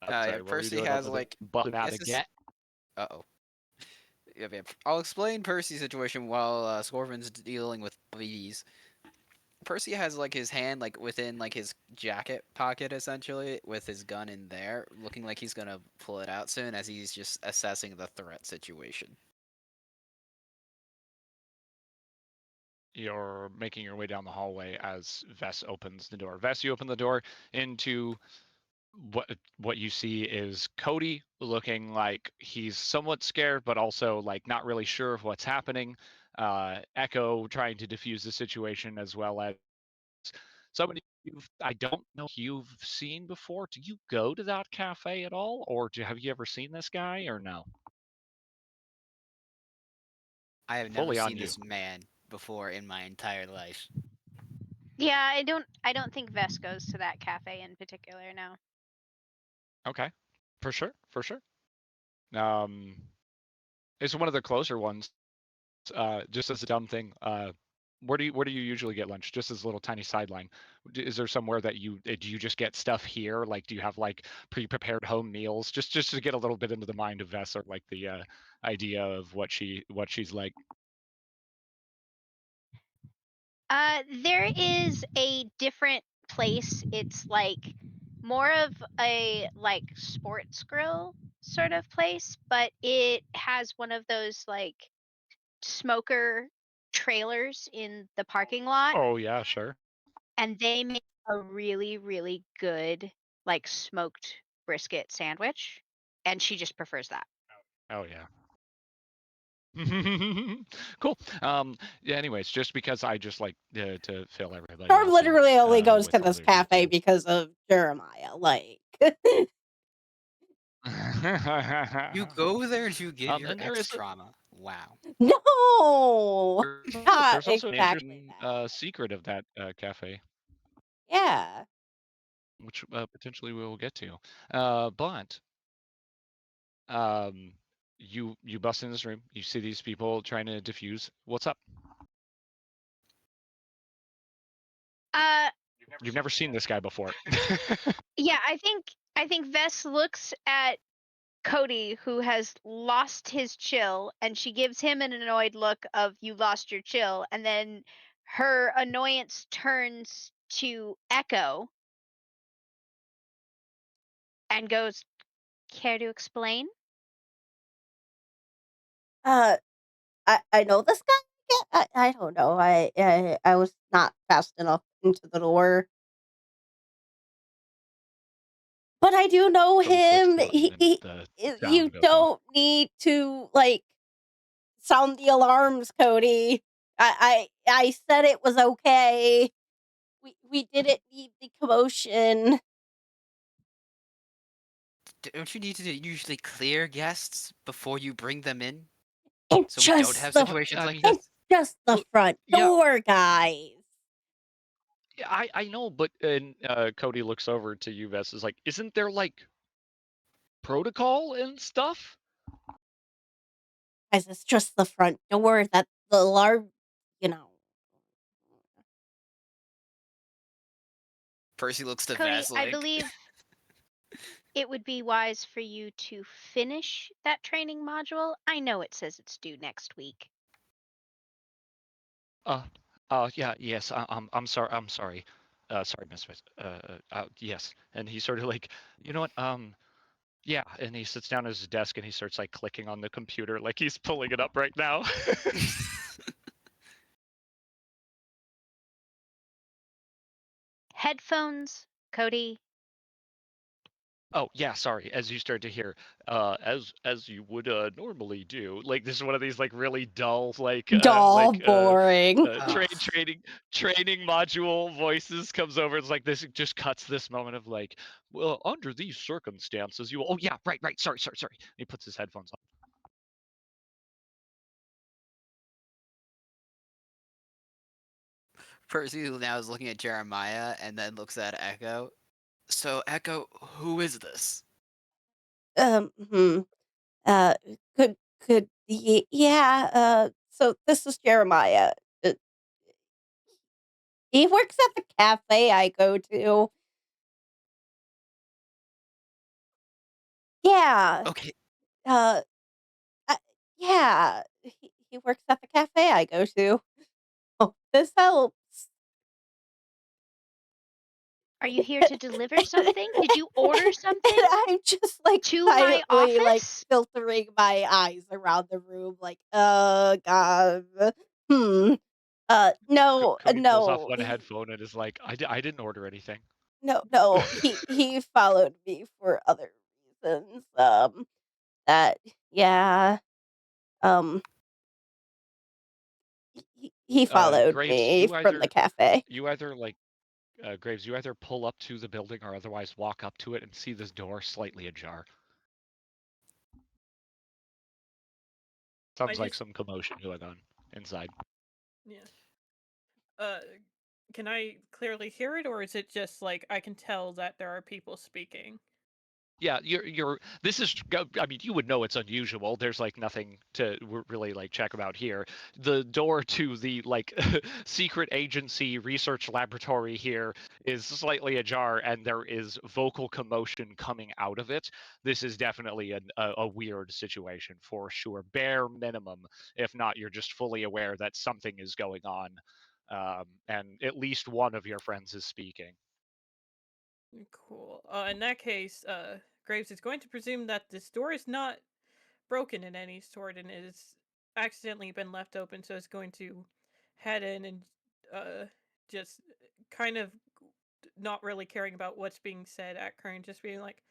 I'm yeah, sorry, what were you Percy doing has over the like button out this is again? uh-oh. Yeah, I'll explain Percy's situation while Scorvin's dealing with bees. Percy has like his hand like within like his jacket pocket essentially with his gun in there, looking like he's gonna pull it out soon as he's just assessing the threat situation. You're making your way down the hallway as Vess opens the door. Vess, you open the door into what you see is Cody looking like he's somewhat scared, but also like not really sure of what's happening. Echo trying to defuse the situation, as well as somebody I don't know if you've seen before. Do you go to that cafe at all, or have you ever seen this guy, or no? I have never Fully on seen you. this man before in my entire life. Yeah, I don't think Vess goes to that cafe in particular, no. Okay, for sure, for sure. Um, it's one of the closer ones. Just as a dumb thing, where do you usually get lunch? Just as a little tiny sideline, is there somewhere that do you just get stuff here? Like, do you have like pre-prepared home meals? Just to get a little bit into the mind of Vess, or like the idea of what she's like. There is a different place. It's like more of a like sports grill sort of place, but it has one of those like smoker trailers in the parking lot, Oh yeah, sure. and they make a really, really good like smoked brisket sandwich, and she just prefers that. Oh yeah. Cool. Yeah. Anyways, just because I just like to fill everybody Storm else in literally only goes with to all this their cafe details. because of Jeremiah. Like, You go there to get your And ex trauma. Wow. no, not there's also an exactly interesting that. secret of that cafe, Yeah. which potentially we will get to. But um, you bust in this room, you see these people trying to defuse. What's up? Uh, You've never seen this guy before. yeah, I think Vess looks at Cody, who has lost his chill, and she gives him an annoyed look of "you lost your chill," and then her annoyance turns to Echo and goes, "Care to explain?" Uh, I know this guy. Yeah, I don't know. I was not fast enough into the door, but I do know Somebody clicks the him. button and the You sound goes off. don't need to like sound the alarms, Cody. I said it was okay. We didn't need the commotion. Don't you need to usually clear guests before you bring them in? It's So we don't just have the situations I like mean, it's this? just the well, front yeah, door, guys. yeah, I know, but and Cody looks over to you, Vess, is like, isn't there like protocol and stuff? Guys, it's just the front door that the large, you know. Percy looks to Cody, Vess I like, believe it would be wise for you to finish that training module. I know it says it's due next week. Uh, yeah, yes, I'm sorry, sorry, Miss, yes, and he sort of like, you know what, yeah, and he sits down at his desk and he starts like clicking on the computer, like he's pulling it up right now. Headphones, Cody. Oh yeah, sorry. As you start to hear, as you would normally do, like this is one of these like really dull, Dull, boring. train ugh. training module voices comes over. It's like this, it just cuts this moment of like, well, under these circumstances, you. Oh yeah, right. Sorry. He puts his headphones on. Percy now is looking at Jeremiah and then looks at Echo. So Echo, who is this? Hmm. Uh, yeah. So this is Jeremiah. Uh, he works at the cafe I go to. Yeah. Okay, Uh, uh yeah. He works at the cafe I go to. Oh, this helps. Are you here to deliver something? Did you order something I'm just like to my quietly like office? filtering my eyes around the room, like, God. Hmm. No, Cody pulls off no, one headphone and is like, I didn't order anything. no. He followed me for other reasons. That yeah. Um, he followed Graves, me from the cafe. you either like Graves, you either pull up to the building or otherwise walk up to it and see this door slightly ajar. I Sounds like just some commotion going on inside. yeah. Uh, can I clearly hear it, or is it just like I can tell that there are people speaking? Yeah, this is, I mean, you would know it's unusual. There's like nothing to really like check about here. The door to the like secret agency research laboratory here is slightly ajar and there is vocal commotion coming out of it. This is definitely a weird situation for sure. Bare minimum, if not, you're just fully aware that something is going on. And at least one of your friends is speaking. Cool. In that case, Graves is going to presume that this door is not broken in any sort and it has accidentally been left open, so it's going to head in and uh, just kind of not really caring about what's being said at current, just being like,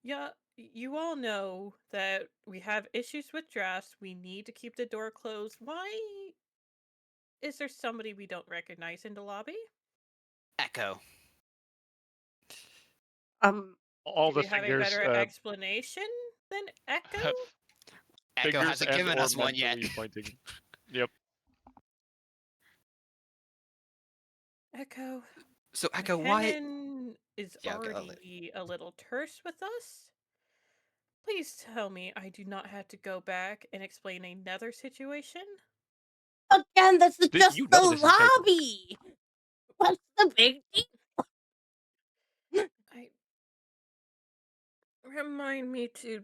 yeah, you all know that we have issues with drafts. We need to keep the door closed. Why is there somebody we don't recognize in the lobby? Echo. Um, All Do the we have a fingers, better explanation than Echo? Echo fingers hasn't and given or us one yet. mentally pointing. Yep. Echo, So Echo, why? McKinnon is Yeah, okay, already a little terse with us. Please tell me I do not have to go back and explain another situation. again, this is This, just you the know, this is paperwork. lobby. What's the big deal? I remind me to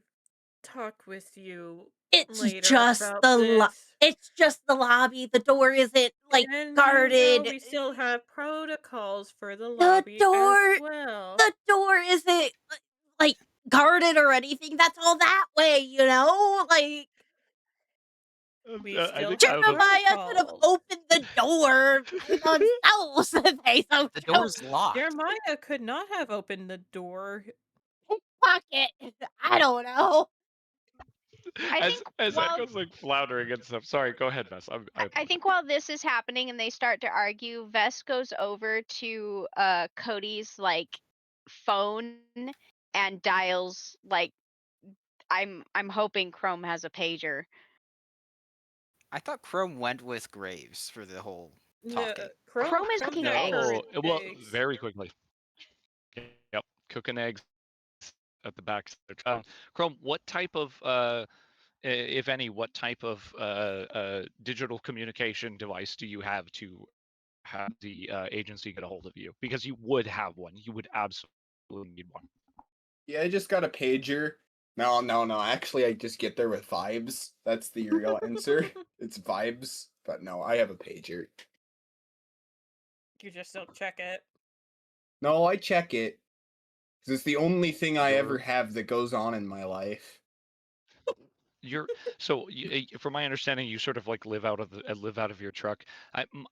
talk with you It's later just about the this. it's just the lobby. The door isn't like And you know guarded. we still have protocols for the The lobby as door well. the door isn't like guarded or anything. That's all that way, you know? Like We I still think have out of Jeremiah could have protocols. opened the door by themselves if they so The chose. door's locked. Jeremiah could not have opened the door. Pickpocket. I don't know. I think as that while goes like floundering and stuff. Sorry, go ahead, Vess. I I think while this is happening and they start to argue, Vess goes over to Cody's like phone and dials like I'm hoping Chrome has a pager. I thought Chrome went with Graves for the whole No, talking. Chrome is Chrome cooking does eggs. current No, well, eggs. very quickly. Yep, cooking eggs at the back. Chrome, what type of, if any, what type of digital communication device do you have to have the agency get a hold of you? Because you would have one. You would absolutely need one. Yeah, I just got a pager. No. Actually, I just get there with vibes. That's the real answer. It's vibes. But no, I have a pager. You just don't check it. No, I check it. 'Cause it's the only thing I ever You're have that goes on in my life. You're so from my understanding, you sort of like live out of your truck.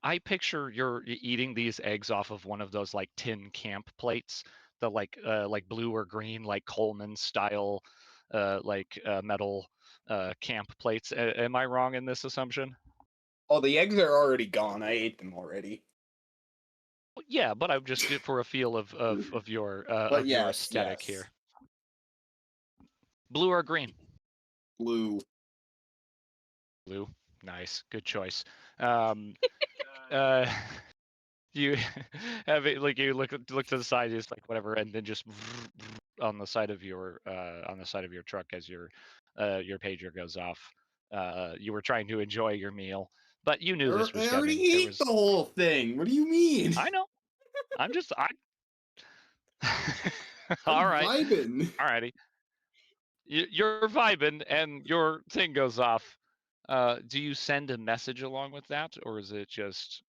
I picture you're eating these eggs off of one of those like tin camp plates, the like blue or green like Coleman style, metal camp plates. Am I wrong in this assumption? Oh, the eggs are already gone. I ate them already. Well, yeah, but I'm just good for a feel But of your yes, aesthetic here. yes. Blue or green? Blue. Blue. Nice, good choice. Um, uh, you have it like you look to the side, just like whatever, and then just on the side of your truck as your pager goes off. You were trying to enjoy your meal, but you knew this was I already coming. There ate the was. whole thing. What do you mean? I know. I'm just I. I'm All right. vibing. Alrighty. You're vibing, and your thing goes off. Do you send a message along with that, or is it just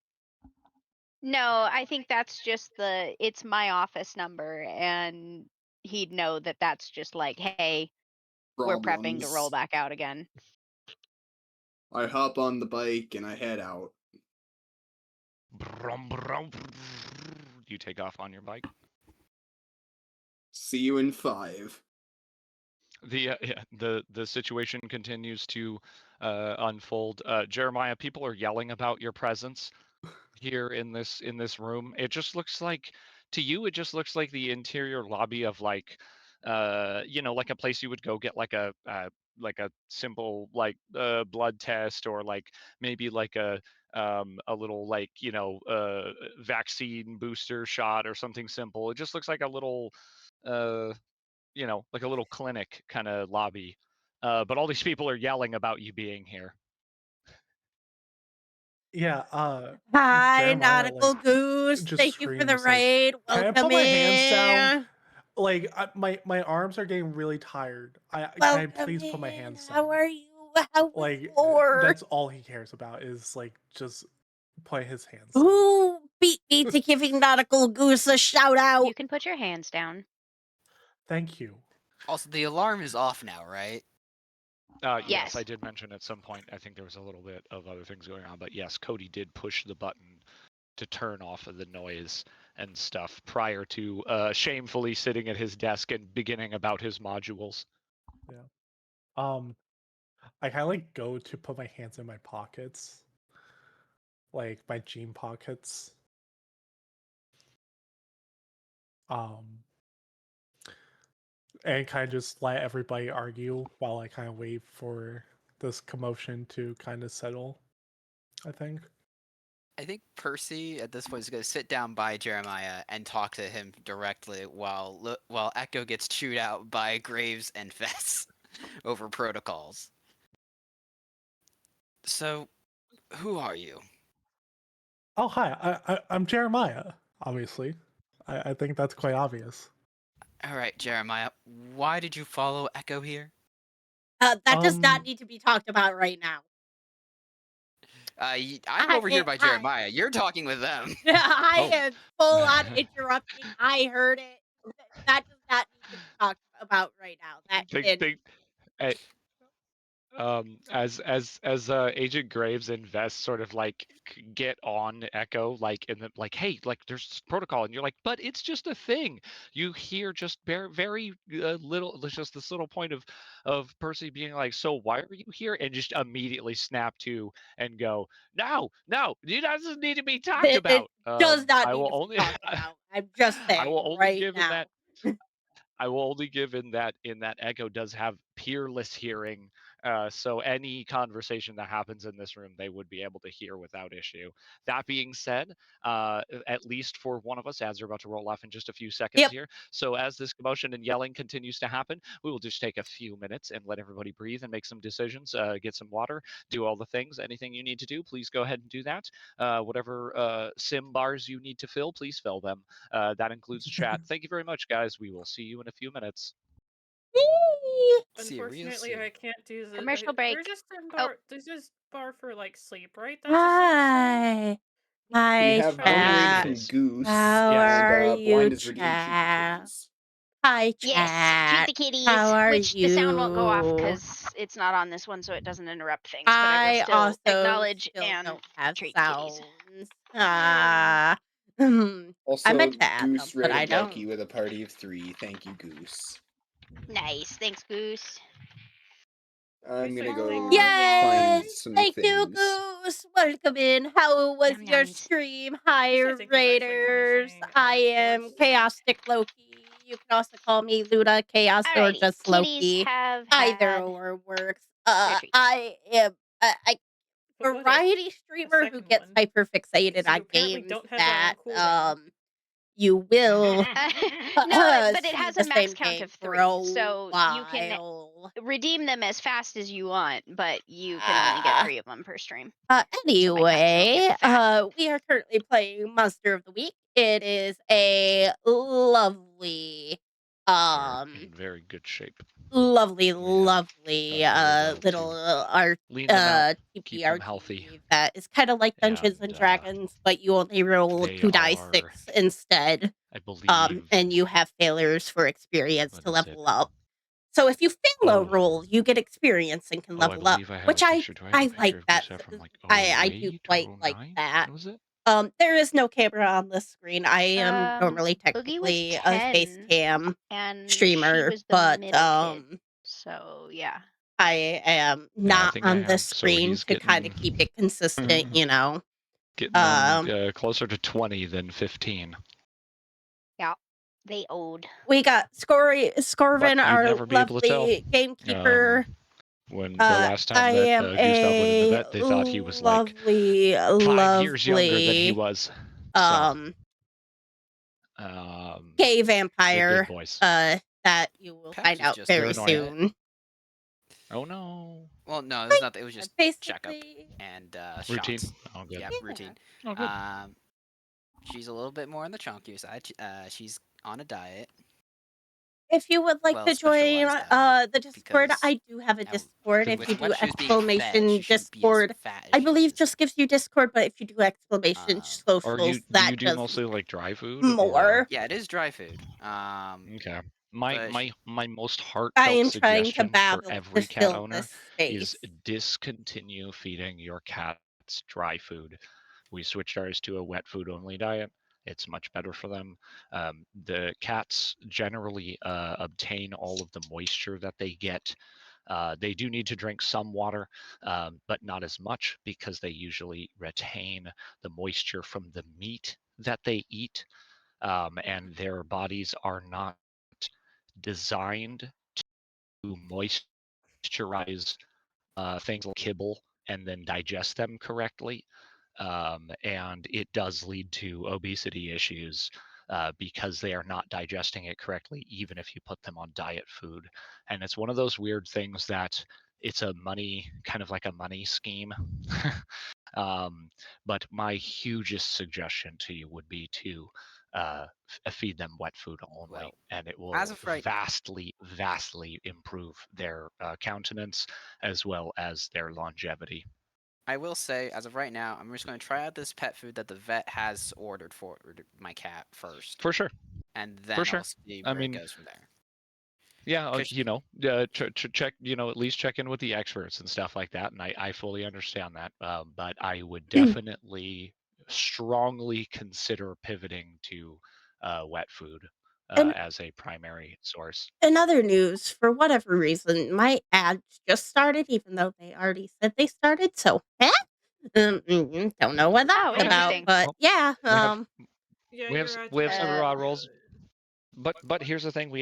No, I think that's just it's my office number, and he'd know that that's just like, hey, we're prepping to roll Problems. back out again. I hop on the bike and I head out. brum, brum, you take off on your bike? See you in 5. The situation continues to unfold. Jeremiah, people are yelling about your presence here in this room. It just looks like to you, it just looks like the interior lobby of like like a place you would go get like a simple blood test, or like maybe like a little like vaccine booster shot or something simple. It just looks like a little uh like a little clinic kind of lobby. But all these people are yelling about you being here. Yeah, Hi, Jeremiah nautical like goose. just Thank you for the screams like, raid. "Can I Welcome put my hands down?" in. Like my arms are getting really tired. Can I Welcome please put my in. hands How down? are you? How was Like war? that's all he cares about is like just putting his hands down. Who beat me to giving nautical goose a shout out? You can put your hands down. Thank you. Also, the alarm is off now, right? Yes, I Yes. did mention at some point. I think there was a little bit of other things going on, but yes, Cody did push the button to turn off of the noise and stuff prior to shamefully sitting at his desk and beginning about his modules. Yeah. I kind of like go to put my hands in my pockets, like my jean pockets. Um, and kind of just let everybody argue while I kind of wait for this commotion to kind of settle, I think. I think Percy at this point is going to sit down by Jeremiah and talk to him directly while Echo gets chewed out by Graves and Fess over protocols. So, who are you? Oh, hi. I'm Jeremiah, obviously. I think that's quite obvious. All right, Jeremiah, why did you follow Echo here? That does not need to be talked about right now. I'm over here by I Jeremiah. You're talking with them. I Oh. am full on interrupting. I heard it. That does not need to be talked about right now. That kid. Hey, as Agent Graves and Vest sort of like get on Echo, like in the like, hey, like there's protocol, and you're like, but it's just a thing. You hear just very little, there's just this little point of Percy being like, so why are you here? And just immediately snap to and go, no, it doesn't need to be talked It about. does not I need will to be only talked about. I'm just I saying will only right give in now. that I will only give in that Echo does have peerless hearing So any conversation that happens in this room, they would be able to hear without issue. That being said, at least for one of us, ads are about to roll off in just a few seconds Yep. here. So as this commotion and yelling continues to happen, we will just take a few minutes and let everybody breathe and make some decisions, get some water, do all the things. Anything you need to do, please go ahead and do that. Whatever sim bars you need to fill, please fill them. That includes chat. Thank you very much, guys. We will see you in a few minutes. Whee! See you real Unfortunately, soon. I can't do the. Commercial break. There's a sim Oh. bar. There's this bar for like sleep, right? That's a sim sim. Hi. Hi, We have Try burn that. rate It chat. from is. Goose, How Yes. and are Blind you, is ready to treat the chat? kitties. Hi, Yes, treat chat. the kitties. How are Which the sound won't go off you? because it's not on this one, so it doesn't interrupt things. But I will I still also acknowledge still and don't have treat kitties. sounds. Ah. I Also, meant to add Goose them, but I rated Lucky don't. with a party of 3. Thank you, Goose. Nice, thanks, Goose. I'm Goose gonna like go playing Yes, find some thank you, things. Goose. Welcome in. How was Yum your yums. stream? Hi, Goose, I think, is actually Raiders. finishing I am chores. Chaostic Loki. You can also call me Luna Chaos or Alrighty, just kitties Loki. have Either had or works. their treats. I am a But what if variety a streamer who second gets one? hyper fixated Because you on apparently games don't have that on that cooldown. you will No, but it see has a the max same count game of for 3, a so you can while. redeem them as fast as you want, but you can only get 3 of them per stream. So my cats don't Anyway, get fat. we are currently playing Monster of the Week. It is a lovely, Are in very good shape. lovely, We have lovely, done very well little to art, lean them out, keep them TPRG healthy, that is kind of like Dungeons and and Dragons, but you only roll they 2 die 6 are, instead. I believe, And you have failures for experience what to is it? level up. So if you fail a Oh, roll, you get experience and can oh, I level up, believe I have which a picture. Do I have a I picture like of that. Gusev from like I do 08 quite or like 09? that. Was it? There is no camera on the screen. I am normally Boogie was technically a face 10, cam and she streamer, was the but middle kid. So yeah. I am Yeah, I not think I on the have. So screen he's to kind of keep it consistent, you know. getting on closer to 20 than 15. Yeah. They owed. We got But Scorvin, you'd our never be able to tell. lovely gamekeeper. When the last I time that am Gustav went in the a vet, they thought he was like lovely, 5 years younger than he lovely, was. So, gay they're good vampire, boys. that you will Patch find is out just very doing it. soon. Oh no. Well, no, there's nothing. It was just checkup Basically, and Routine. shots. Oh, good. Yep, yeah. routine. Oh, good. She's a little bit more on the chunkier side. She's on a diet. If you would like Well, to join specialized diet, the Discord, because I do have a Discord. If with you do what she was being fed, exclamation she shouldn't be as Discord, fat as I she believe is. just gives you Discord, but if you do exclamation Or socials, do that you do does mostly like dry food or? more. Yeah, it is dry food. Okay. My but my most I heartfelt am trying to suggestion for babble to every cat fill owner this is space. discontinue feeding your cats dry food. We switched ours to a wet food only diet. It's much better for them. The cats generally obtain all of the moisture that they get. They do need to drink some water, but not as much because they usually retain the moisture from the meat that they eat, and their bodies are not designed to moisturize things like kibble and then digest them correctly. And it does lead to obesity issues because they are not digesting it correctly, even if you put them on diet food. And it's one of those weird things that it's a money, kind of like a money scheme. But my hugest suggestion to you would be to feed them wet food only, well, and it will as of right, vastly improve their countenance as well as their longevity. I will say, as of right now, I'm just going to try out this pet food that the vet has ordered for my cat first, For sure. and For then sure. I'll see I where it mean, goes from there. yeah, 'Cause check, at least check in with the experts and stuff like that. And I fully understand that. But I would definitely strongly consider pivoting to wet food And as a primary source. in other news, for whatever reason, my ads just started, even though they already said they started. So, don't know what Oh, that's about, interesting. but Well, yeah. we have Yeah, we have your ads we are have some very raw rolls. good. but here's the thing: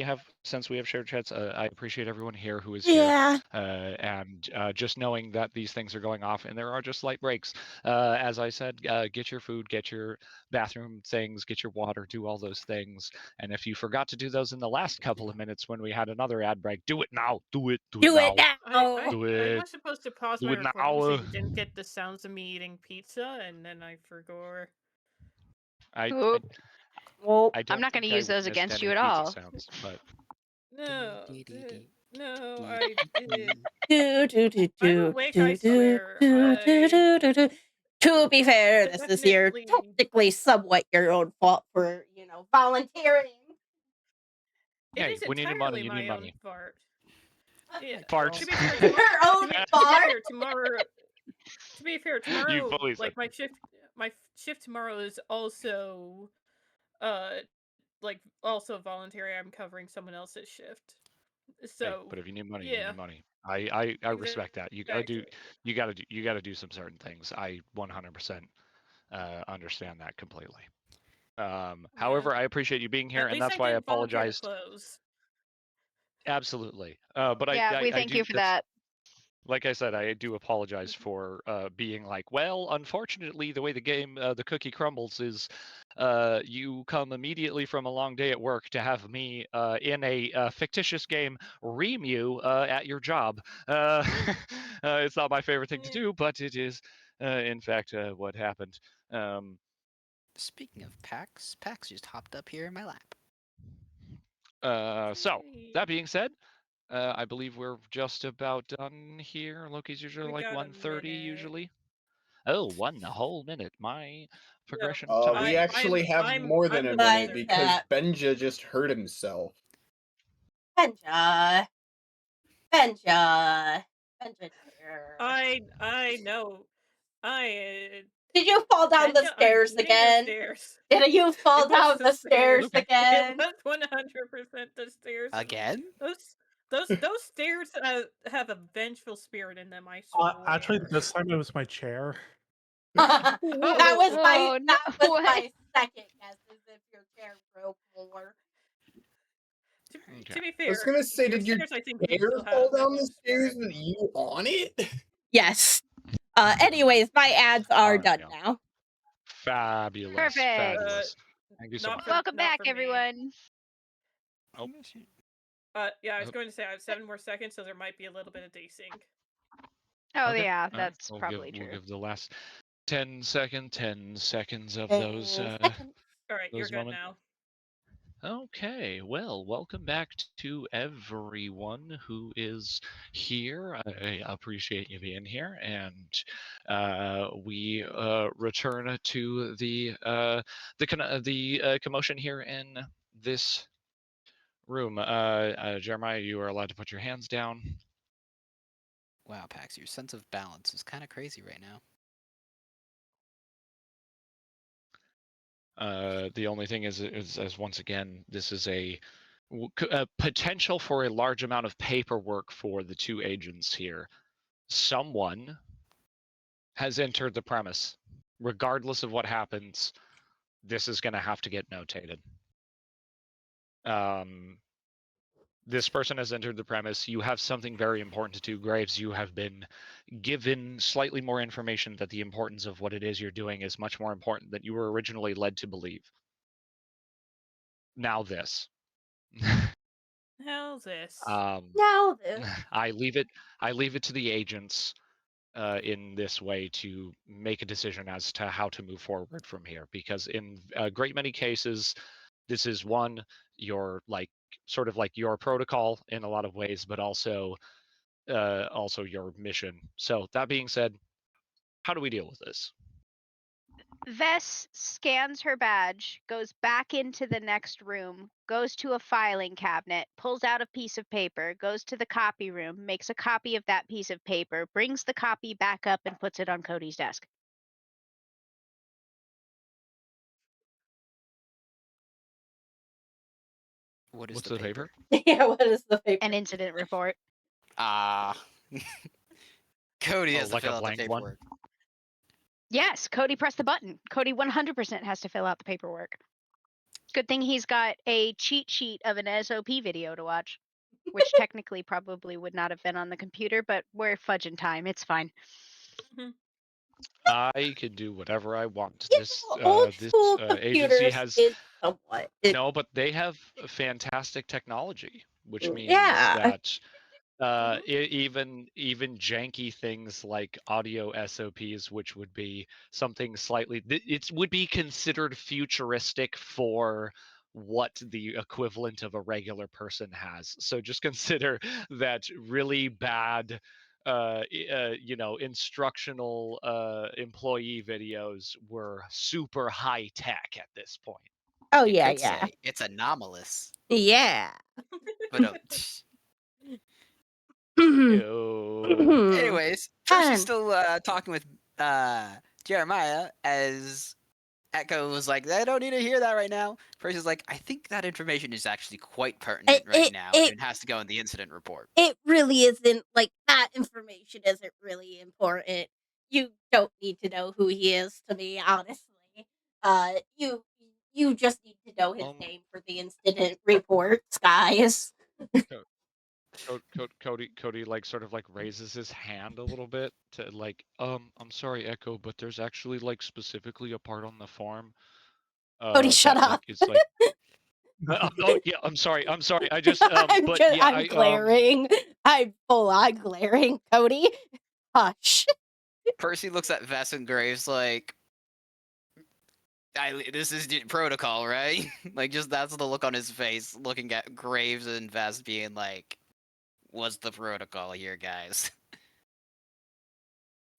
since we have shared chats, I appreciate everyone here who is Yeah. here, and just knowing that these things are going off and there are just slight breaks. As I said, get your food, get your bathroom things, get your water, do all those things. And if you forgot to do those in the last couple of minutes when we had another ad break, do it now. Do it Do it now. now. Do I it. was supposed to pause Do my it recording so now. you didn't get the sounds of me eating pizza, and then I forgot. I Oop. Well, I I'm don't not going to think I use those witnessed against you any at pizza all. sounds, but No, no, I did. do do do I'm do awake, I do do swear. do do do do do. To be fair, this is your Definitely. technically somewhat your own fault for volunteering. It hey, is when you need money, entirely you need my own money. fault. Yeah. Farts. To be fair, Your own to be fault. fair, tomorrow. To be fair, You tomorrow, fully said. like my shift tomorrow is also, also voluntary. I'm covering someone else's shift. Hey, So, but if you need money, you yeah, need money. I respect that. You exactly. got to do some certain things. I 100% understand that completely. Yeah. However, I appreciate you being here, At and least that's I why I didn't volunteer to apologized. close. Absolutely. But Yeah, we I thank do you for that. like I said, I do apologize for being like, well, unfortunately, the way the game, the cookie crumbles is you come immediately from a long day at work to have me in a fictitious game ream you at your job. It's not my favorite thing to Yeah. do, but it is, in fact, what happened. Speaking of Pax just hopped up here in my lap. So, Yay. that being said, I believe we're just about done here. Loki's usually We like got a 1:30 minute. usually. Oh, one whole minute. My No, progression of time. We actually have more than I'm a the minute But, wizard. because Benja just hurt himself. Benja. Benja. Benja dear. I know. Did you fall down the Benja, I'm stairs hitting the again? stairs. Did you fall It was down the stairs Okay. It again? was 100% the stairs. Again? Those stairs have a vengeful spirit in them. I swear. Actually, this time it was my chair. that was my Oh, no. that was What? my second guess, is if your chair broke more. Okay. To be I was fair, gonna say, did your stairs, I think, do chair still fall have down the vengeful stairs spirit. with you on it? Yes. Anyways, my ads All are right, done yeah. now. Fabulous. Perfect. Fabulous. Thank you so Not much. for Welcome not back, for me. everyone. Oh, Yeah, I was Oh. going to say I have 7 more seconds, so there might be a little bit of desync. Oh, okay. yeah, All right. that's probably We'll true. give the last 10 seconds of 10 those seconds. All right, you're those good moments. now. Okay, well, welcome back to everyone who is here. I appreciate you being here, and we return to the commotion here in this room. Jeremiah, you are allowed to put your hands down. Wow, Pax, your sense of balance is kind of crazy right now. The only thing is once again, this is a potential for a large amount of paperwork for the two agents here. Someone has entered the premise. Regardless of what happens, this is going to have to get notated. This person has entered the premise. You have something very important to do, Graves. You have been given slightly more information that the importance of what it is you're doing is much more important than you were originally led to believe. Now this. Hell's this? Now this. I leave it to the agents in this way to make a decision as to how to move forward from here, because in a great many cases this is one, your like sort of like your protocol in a lot of ways, but also your mission. So that being said, how do we deal with this? Vess scans her badge, goes back into the next room, goes to a filing cabinet, pulls out a piece of paper, goes to the copy room, makes a copy of that piece of paper, brings the copy back up, and puts it on Cody's desk. What is What's the the paper? Yeah, what is the paper? An incident report. Ah. Cody Oh, has to like a fill out the blank one? paperwork. Yes, Cody pressed the button. Cody 100% has to fill out the paperwork. Good thing he's got a cheat sheet of an SOP video to watch, which technically probably would not have been on the computer, but we're fudging time. It's fine. Mhm. I can do whatever I want. You This know, old school agency computers has is somewhat. no, but they have fantastic technology, which means Yeah. that Mhm. even janky things like audio SOPs, which would be something slightly, it would be considered futuristic for what the equivalent of a regular person has. So just consider that really bad, instructional employee videos were super high tech at this point. Oh, You yeah, could yeah. say it's anomalous, Yeah. but Ew. anyways, Percy's And still talking with Jeremiah as Echo was like, I don't need to hear that right now. Percy's like, I think that information is actually quite pertinent right now, and it has to go in the incident report. it really isn't, like, that information isn't really important. You don't need to know who he is to me, honestly. You just need to know his Um, name for the incident reports, guys. Cody like sort of like raises his hand a little bit to like, I'm sorry, Echo, but there's actually like specifically a part on the farm Cody, shut that like up. it's like oh yeah, I'm sorry. I just but yeah, I'm glaring. I'm full on glaring, Cody. Hush. Percy looks at Vess and Graves like, this is protocol, right? Like, just that's the look on his face, looking at Graves and Vess, being like, what's the protocol here, guys?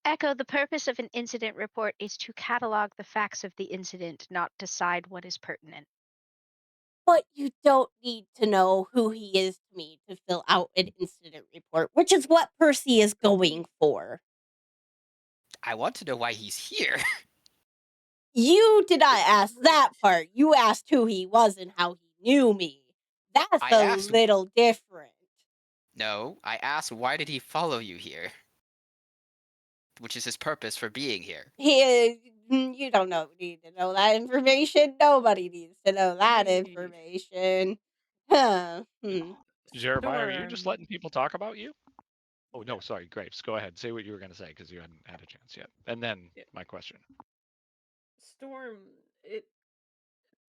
Echo, the purpose of an incident report is to catalog the facts of the incident, not decide what is pertinent. But you don't need to know who he is to me to fill out an incident report, which is what Percy is going for. I want to know why he's here. You did not ask that part. You asked who he was and how he knew me. That's I a asked. little different. No, I asked, why did he follow you here? Which is his purpose for being here. You don't need to know that information. Nobody needs to know that information. Huh. Jeremiah, are you just Storm. letting people talk about you? Oh no, sorry, Graves. Go ahead. Say what you were gonna say because you hadn't had a chance yet. And then Yeah. my question. Storm.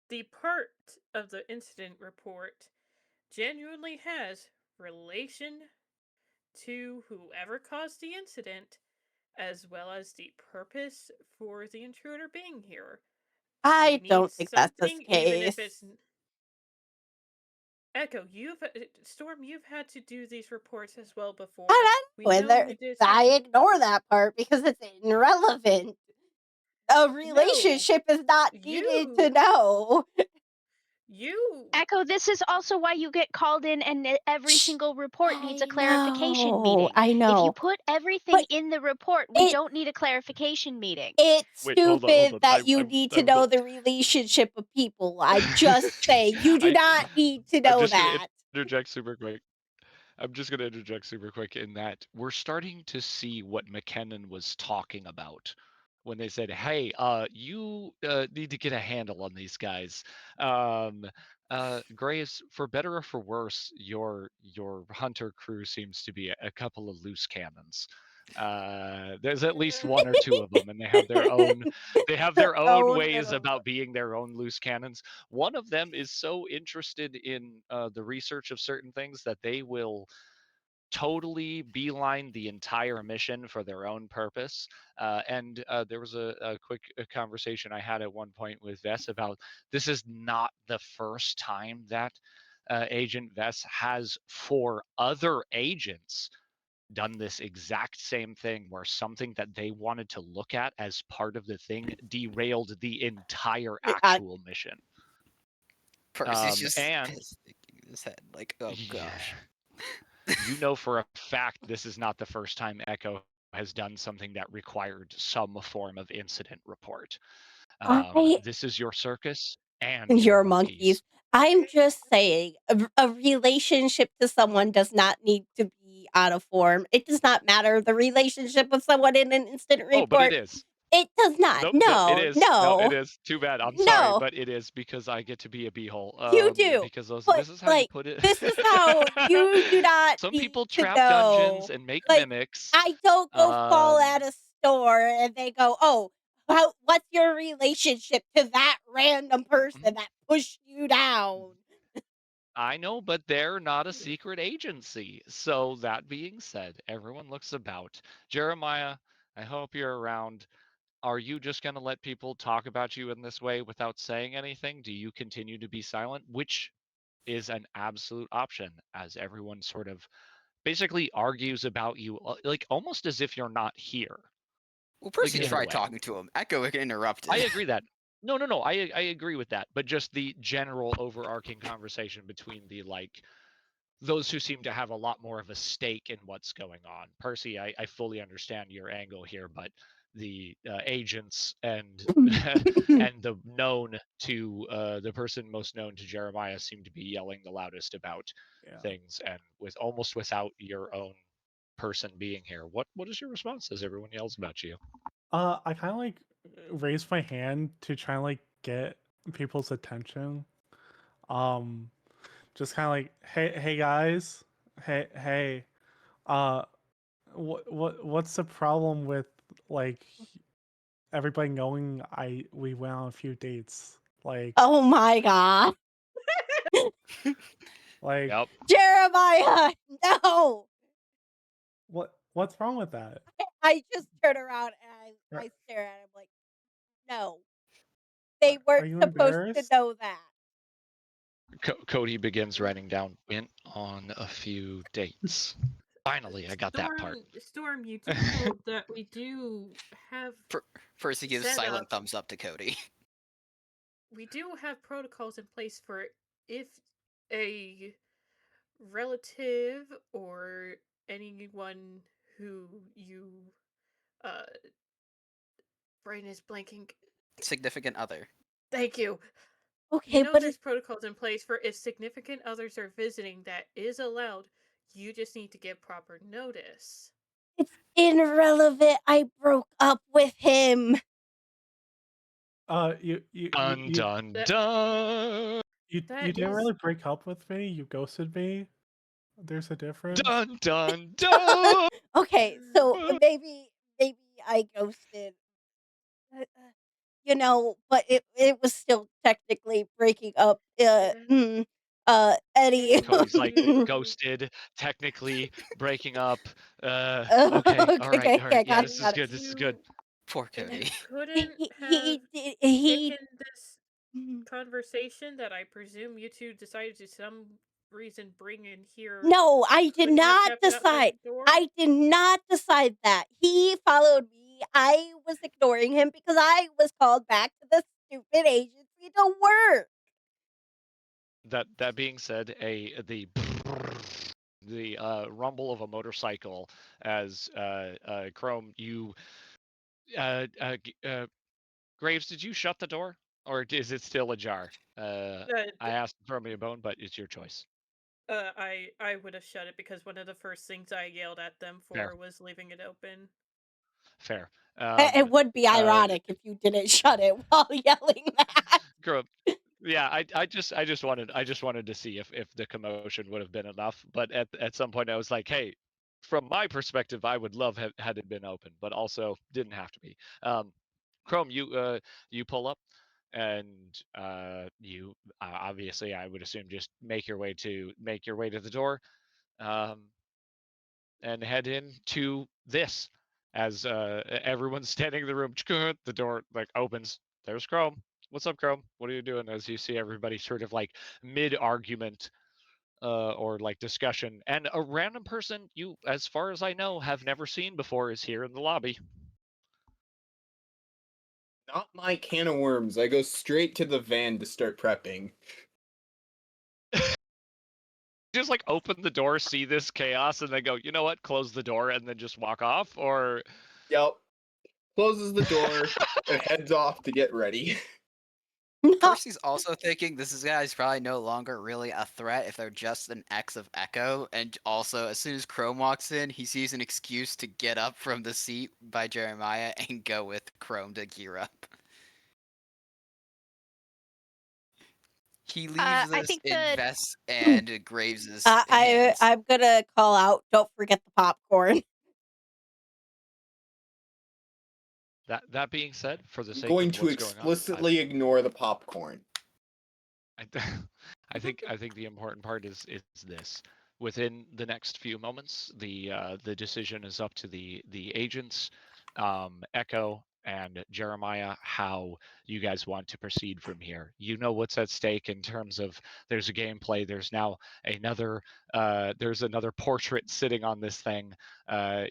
The part of the incident report genuinely has relation to whoever caused the incident, as well as the purpose for the intruder being here. We I need don't think that's the something, even if case. it's Echo. Storm. You've had to do these reports as well before. I We know, know you did I certain. ignore that part because it's irrelevant. A No, relationship is not needed to you. know. You. Echo, this is also why you get called in and every Shh. single report needs a I clarification know, meeting. I If you know. put everything But in the report, we it don't need a clarification meeting. it's Wait, hold on, hold stupid on. that you need to know the relationship of people. I'm just saying, you do not need to I'm know just gonna that. interject super quick. I'm just going to interject super quick in that we're starting to see what McKinnon was talking about when they said, "Hey, you need to get a handle on these guys." Graves, for better or for worse, your hunter crew seems to be a couple of loose cannons. There's at least one or two of them, and they have their own Oh ways no. about being their own loose cannons. One of them is so interested in the research of certain things that they will totally beeline the entire mission for their own purpose. And there was a quick conversation I had at one point with Vess about this is not the first time that Agent Vess has, for other agents, done this exact same thing where something that they wanted to look at as part of the thing derailed the entire actual mission. Percy's just And pissed, thinking in his head, like, oh gosh. you know for a fact this is not the first time Echo has done something that required some form of incident report. I This is your circus and your your monkeys. monkeys. I'm just saying, a relationship to someone does not need to be out of form. It does not matter the relationship of someone in an incident Oh, but it report. is. It does not. Nope, nope, it No, is. No, it no, is. Too bad. I'm sorry, no. but it is because I get to be a beehole. You do. Because But, this is how you like, put it. this is how you do not Some need people to trap dungeons know. and make Like, mimics. I don't go fall Um, at a store and they go, "Oh, what's your relationship to that random person that pushed you down?" I know, but they're not a secret agency. So that being said, everyone looks about. Jeremiah, I hope you're around. Are you just going to let people talk about you in this way without saying anything? Do you continue to be silent? Which is an absolute option, as everyone sort of basically argues about you, like almost as if you're not here. Well, Like Percy in a tried way. talking to him. Echo interrupted. I agree that. No, I agree with that. But just the general overarching conversation between the like those who seem to have a lot more of a stake in what's going on. Percy, I fully understand your angle here, but the agents and and the known to the person most known to Jeremiah seem to be yelling the loudest about Yeah. things, and with almost without your own person being here. What is your response as everyone yells about you? I kind of like raise my hand to try and like get people's attention. Um, just kind of like, hey guys, hey, uh, what's the problem with like everybody knowing we went on a few dates? Like, Oh my god. like Yep. Jeremiah, no. what's wrong with that? I just turn around and Are, I stare at him like, no. They are weren't you supposed to embarrassed? know that. Cody begins writing down went on a few dates. Finally, I got that part. Storm, you do know that we do have Percy gives set silent up. thumbs up to Cody. We do have protocols in place for if a relative or anyone who you uh brain is blanking. Significant other. Thank you. Okay, You know but there's protocols in place for if significant others are visiting that is allowed. You just need to give proper notice. it's irrelevant. I broke up with him. Dun dun That dun. You that didn't is really break up with me. You ghosted me. There's a difference. Dun dun dun. Okay, so maybe I ghosted. You know, but it was still technically breaking up. Eddie. Cody's like Excuse me. ghosted, technically breaking up. Okay, Okay, all right. okay, Yeah, got it, this is got it. good. This is good. Poor You Cody. couldn't have He did. He. taken this conversation that I presume you two decided to some reason bring in here. No, You I did couldn't have not kept it outside decide. the door. I did not decide that. He followed me. I was ignoring him because I was called back to the stupid agency to work. That being said, the rumble of a motorcycle as Chrome, you Graves, did you shut the door or is it still ajar? I asked to throw me a bone, but it's your choice. I would have shut it because one of the first things I yelled at them Fair. for was leaving it open. Fair. It would be ironic if you didn't shut it while yelling that. Chrome, yeah, I just wanted to see if the commotion would have been enough, but at some point I was like, hey, from my perspective, I would love had it been open, but also didn't have to be. Chrome, you pull up, and you obviously I would assume just make your way to the door, um, and head into this as everyone's standing in the room. The door like opens. There's Chrome. What's up, Chrome? What are you doing? As you see everybody sort of like mid argument or like discussion, and a random person you, as far as I know, have never seen before is here in the lobby. Not my can of worms. I go straight to the van to start prepping. Just like open the door, see this chaos, and then go, you know what? Close the door, and then just walk off, or Yep. Closes the door and heads off to get ready. Percy's also thinking this guy's probably no longer really a threat if they're just an X of Echo, and also as soon as Chrome walks in, he sees an excuse to get up from the seat by Jeremiah and go with Chrome to gear up. He leaves I this think in the Vess and Graves' hands. I'm gonna call out, don't forget the popcorn. That being said, for the I'm sake going of to what's going on, explicitly ignore the popcorn. I, I think the important part is this. Within the next few moments, the decision is up to the agents, Echo and Jeremiah, how you guys want to proceed from here. You know what's at stake in terms of there's a gameplay. There's now there's another portrait sitting on this thing.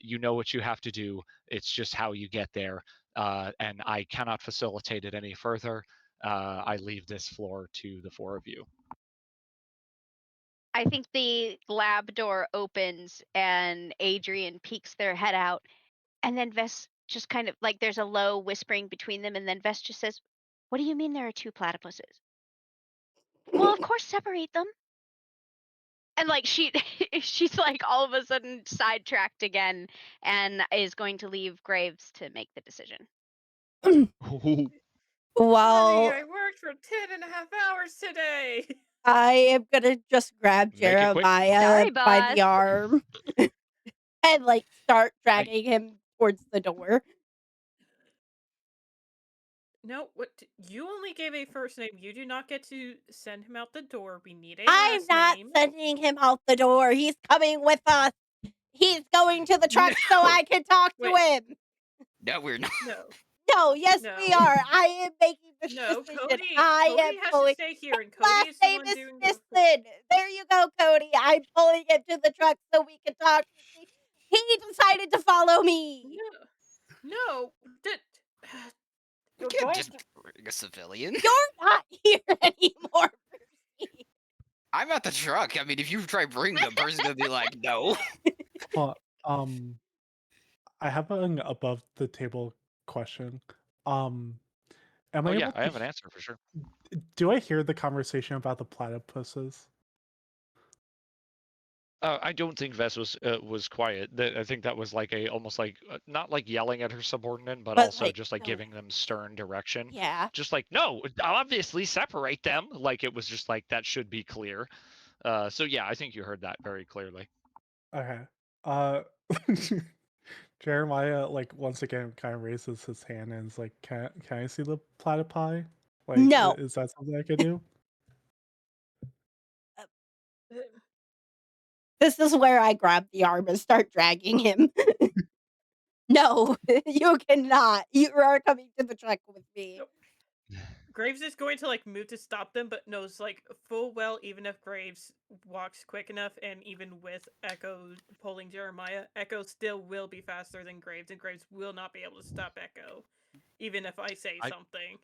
You know what you have to do. It's just how you get there. And I cannot facilitate it any further. I leave this floor to the four of you. I think the lab door opens and Adrian peeks their head out, and then Vess just kind of like there's a low whispering between them, and then Vess just says, "What do you mean there are two platypuses?" Well, of course, separate them. And like she's like all of a sudden sidetracked again and is going to leave Graves to make the decision. Honey, Well, I worked for 10.5 hours today. I am gonna just grab Make it quick. Jeremiah Sorry, by the boss. arm and like start I, dragging him towards the door. No, what? You only gave a first name. You do not get to send him out the door. We need a I'm last not name. sending him out the door. He's coming with us. He's going to the truck so No! I can talk to Wait. him. No, we're not. No, No, yes, no, we are. I am making this no. decision. Cody I am has to going. stay here, and His Cody last is the name one is doing the report. Smithson. There you go, Cody. I'm pulling him to the truck so we can talk. He decided to follow me. No. You You're can't going just to. bring a civilian. You're not here anymore, Percy. I'm at the truck. I mean, if you try bringing a person, gonna be like, no. Well, I have an above the table question. Am oh I yeah, able I to? have an answer for sure. Do I hear the conversation about the platypuses? I don't think Vess was quiet. I think that was like almost like not like yelling at her subordinate, but But also like, just like no. giving them stern direction. Yeah. Just like no, obviously separate them. Like it was just like that should be clear. So yeah, I think you heard that very clearly. Okay. Uh, Jeremiah, like once again, kind of raises his hand and is like, "Can I see the platypi? Like, No. is that something I could do?" This is where I grab the arm and start dragging him. No, you cannot. You are coming to the truck with me. Nope. Graves is going to like move to stop them, but knows like full well even if Graves walks quick enough, and even with Echo pulling Jeremiah, Echo still will be faster than Graves, and Graves will not be able to stop Echo, even if I say something.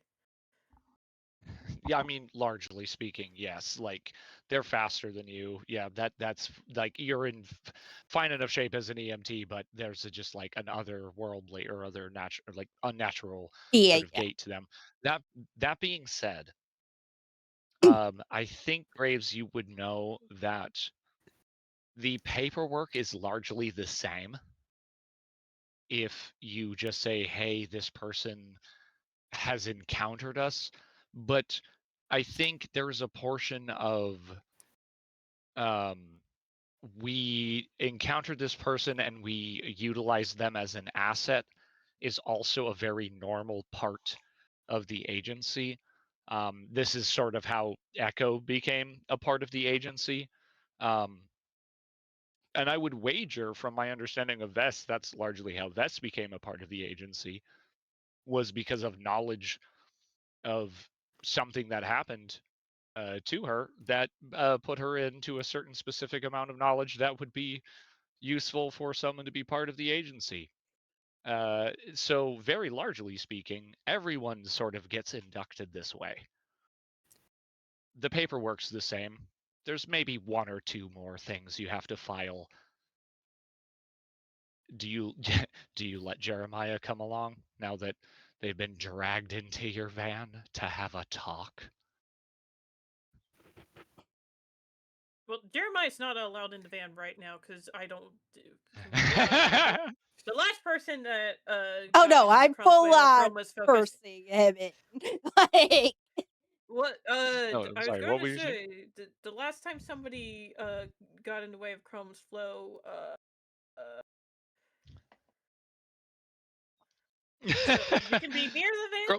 Yeah, I mean, largely speaking, yes. Like they're faster than you. Yeah, that's like you're in fine enough shape as an EMT, but there's just like an otherworldly or other natural, like unnatural Yeah, sort of yeah. gait to them. That being said, Mm. I think Graves, you would know that the paperwork is largely the same. If you just say, "Hey, this person has encountered us," but I think there's a portion of um, we encountered this person and we utilized them as an asset is also a very normal part of the agency. This is sort of how Echo became a part of the agency. Um, and I would wager, from my understanding of Vess, that's largely how Vess became a part of the agency, was because of knowledge of something that happened to her that put her into a certain specific amount of knowledge that would be useful for someone to be part of the agency. So, very largely speaking, everyone sort of gets inducted this way. The paperwork's the same. There's maybe one or two more things you have to file. Do you do you let Jeremiah come along now that they've been dragged into your van to have a talk. Well, Jeremiah's not allowed in the van right now because I don't do. The last person that Oh got no, in I'm Chrome's full way while on Chrome was focused. cursing him. Like, What? Oh, I was sorry, going what to were you saying? say the last time somebody got in the way of Chrome's flow, so you can be near the van,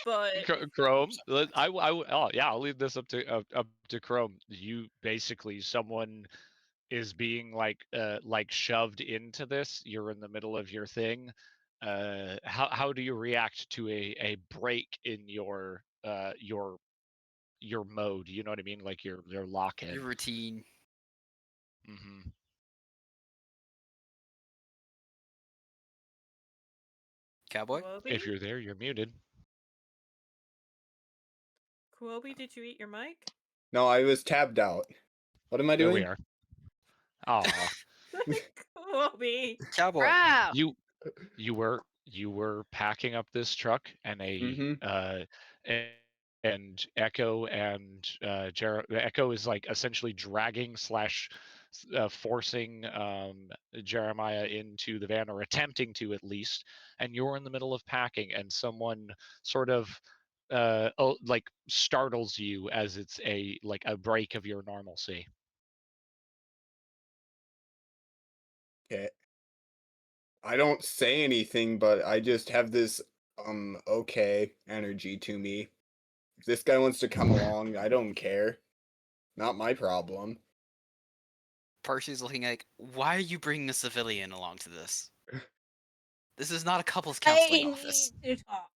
but Chrome. Oh yeah, I'll leave this up to Chrome. You basically someone is being like shoved into this. You're in the middle of your thing. How do you react to a break in your mode? You know what I mean? Like your lock in. Your routine. Mm-hmm. Cowboy? Kuobi, If you're there, you're muted. Kuobi, did you eat your mic? No, I was tabbed out. What am I There we doing? are. Oh, Kuobi. Cowboy. Wow. you were packing up this truck and Mm-hmm. and Echo and Echo is like essentially dragging slash forcing Jeremiah into the van, or attempting to at least, and you're in the middle of packing and someone sort of like startles you as it's a break of your normalcy. Okay. I don't say anything, but I just have this okay energy to me. If this guy wants to come along, I don't care. Not my problem. Percy's looking like, why are you bringing a civilian along to this? This is not a couples I counseling need office. to talk.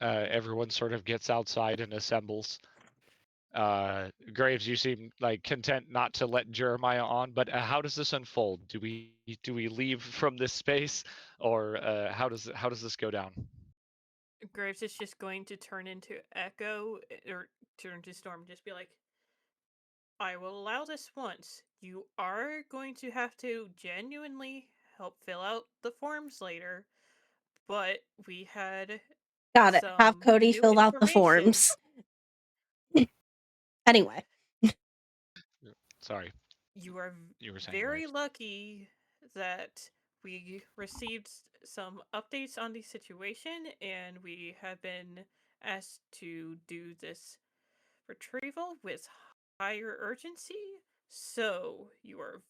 Everyone sort of gets outside and assembles. Graves, you seem like content not to let Jeremiah on, but how does this unfold? Do we leave from this space, or how does this go down? Graves is just going to turn into Echo, or turn to Storm and just be like, I will allow this once. You are going to have to genuinely help fill out the forms later, but we had Got it. Have some Cody new fill out the information. forms. Anyway. Sorry, You are you were saying, very Graves. lucky that we received some updates on the situation, and we have been asked to do this retrieval with higher urgency. So you are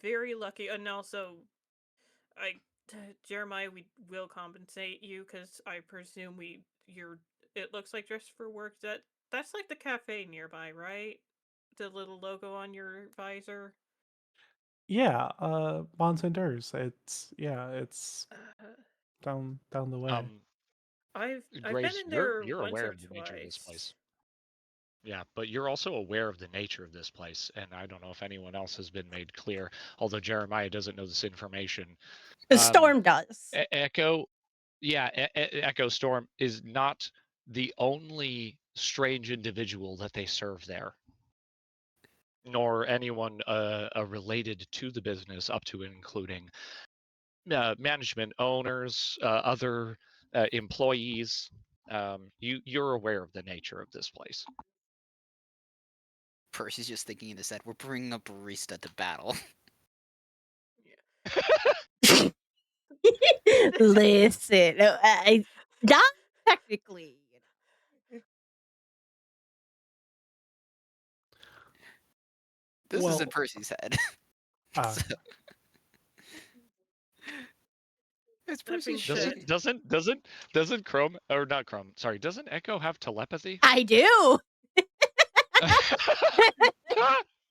very lucky, and also, I, Jeremiah, we will compensate you because I presume you're. It looks like dressed for work. That's like the cafe nearby, right? The little logo on your visor. Yeah, Monsander's. It's Uh, down the way. I've been Graves, in there you're once aware or of the nature of this place. twice. Yeah, but you're also aware of the nature of this place, and I don't know if anyone else has been made clear, although Jeremiah doesn't know this information. Um, Storm does. Echo, yeah, Echo Storm is not the only strange individual that they serve there, nor anyone related to the business, up to and including management, owners, other employees. You're aware of the nature of this place. Percy's just thinking in his head, we're bringing a barista to battle. Listen, not technically. This is in Well, Percy's head. uh, So, it's That being Percy's shit. said, Doesn't Chrome, or not Chrome, sorry, doesn't Echo have telepathy? I do.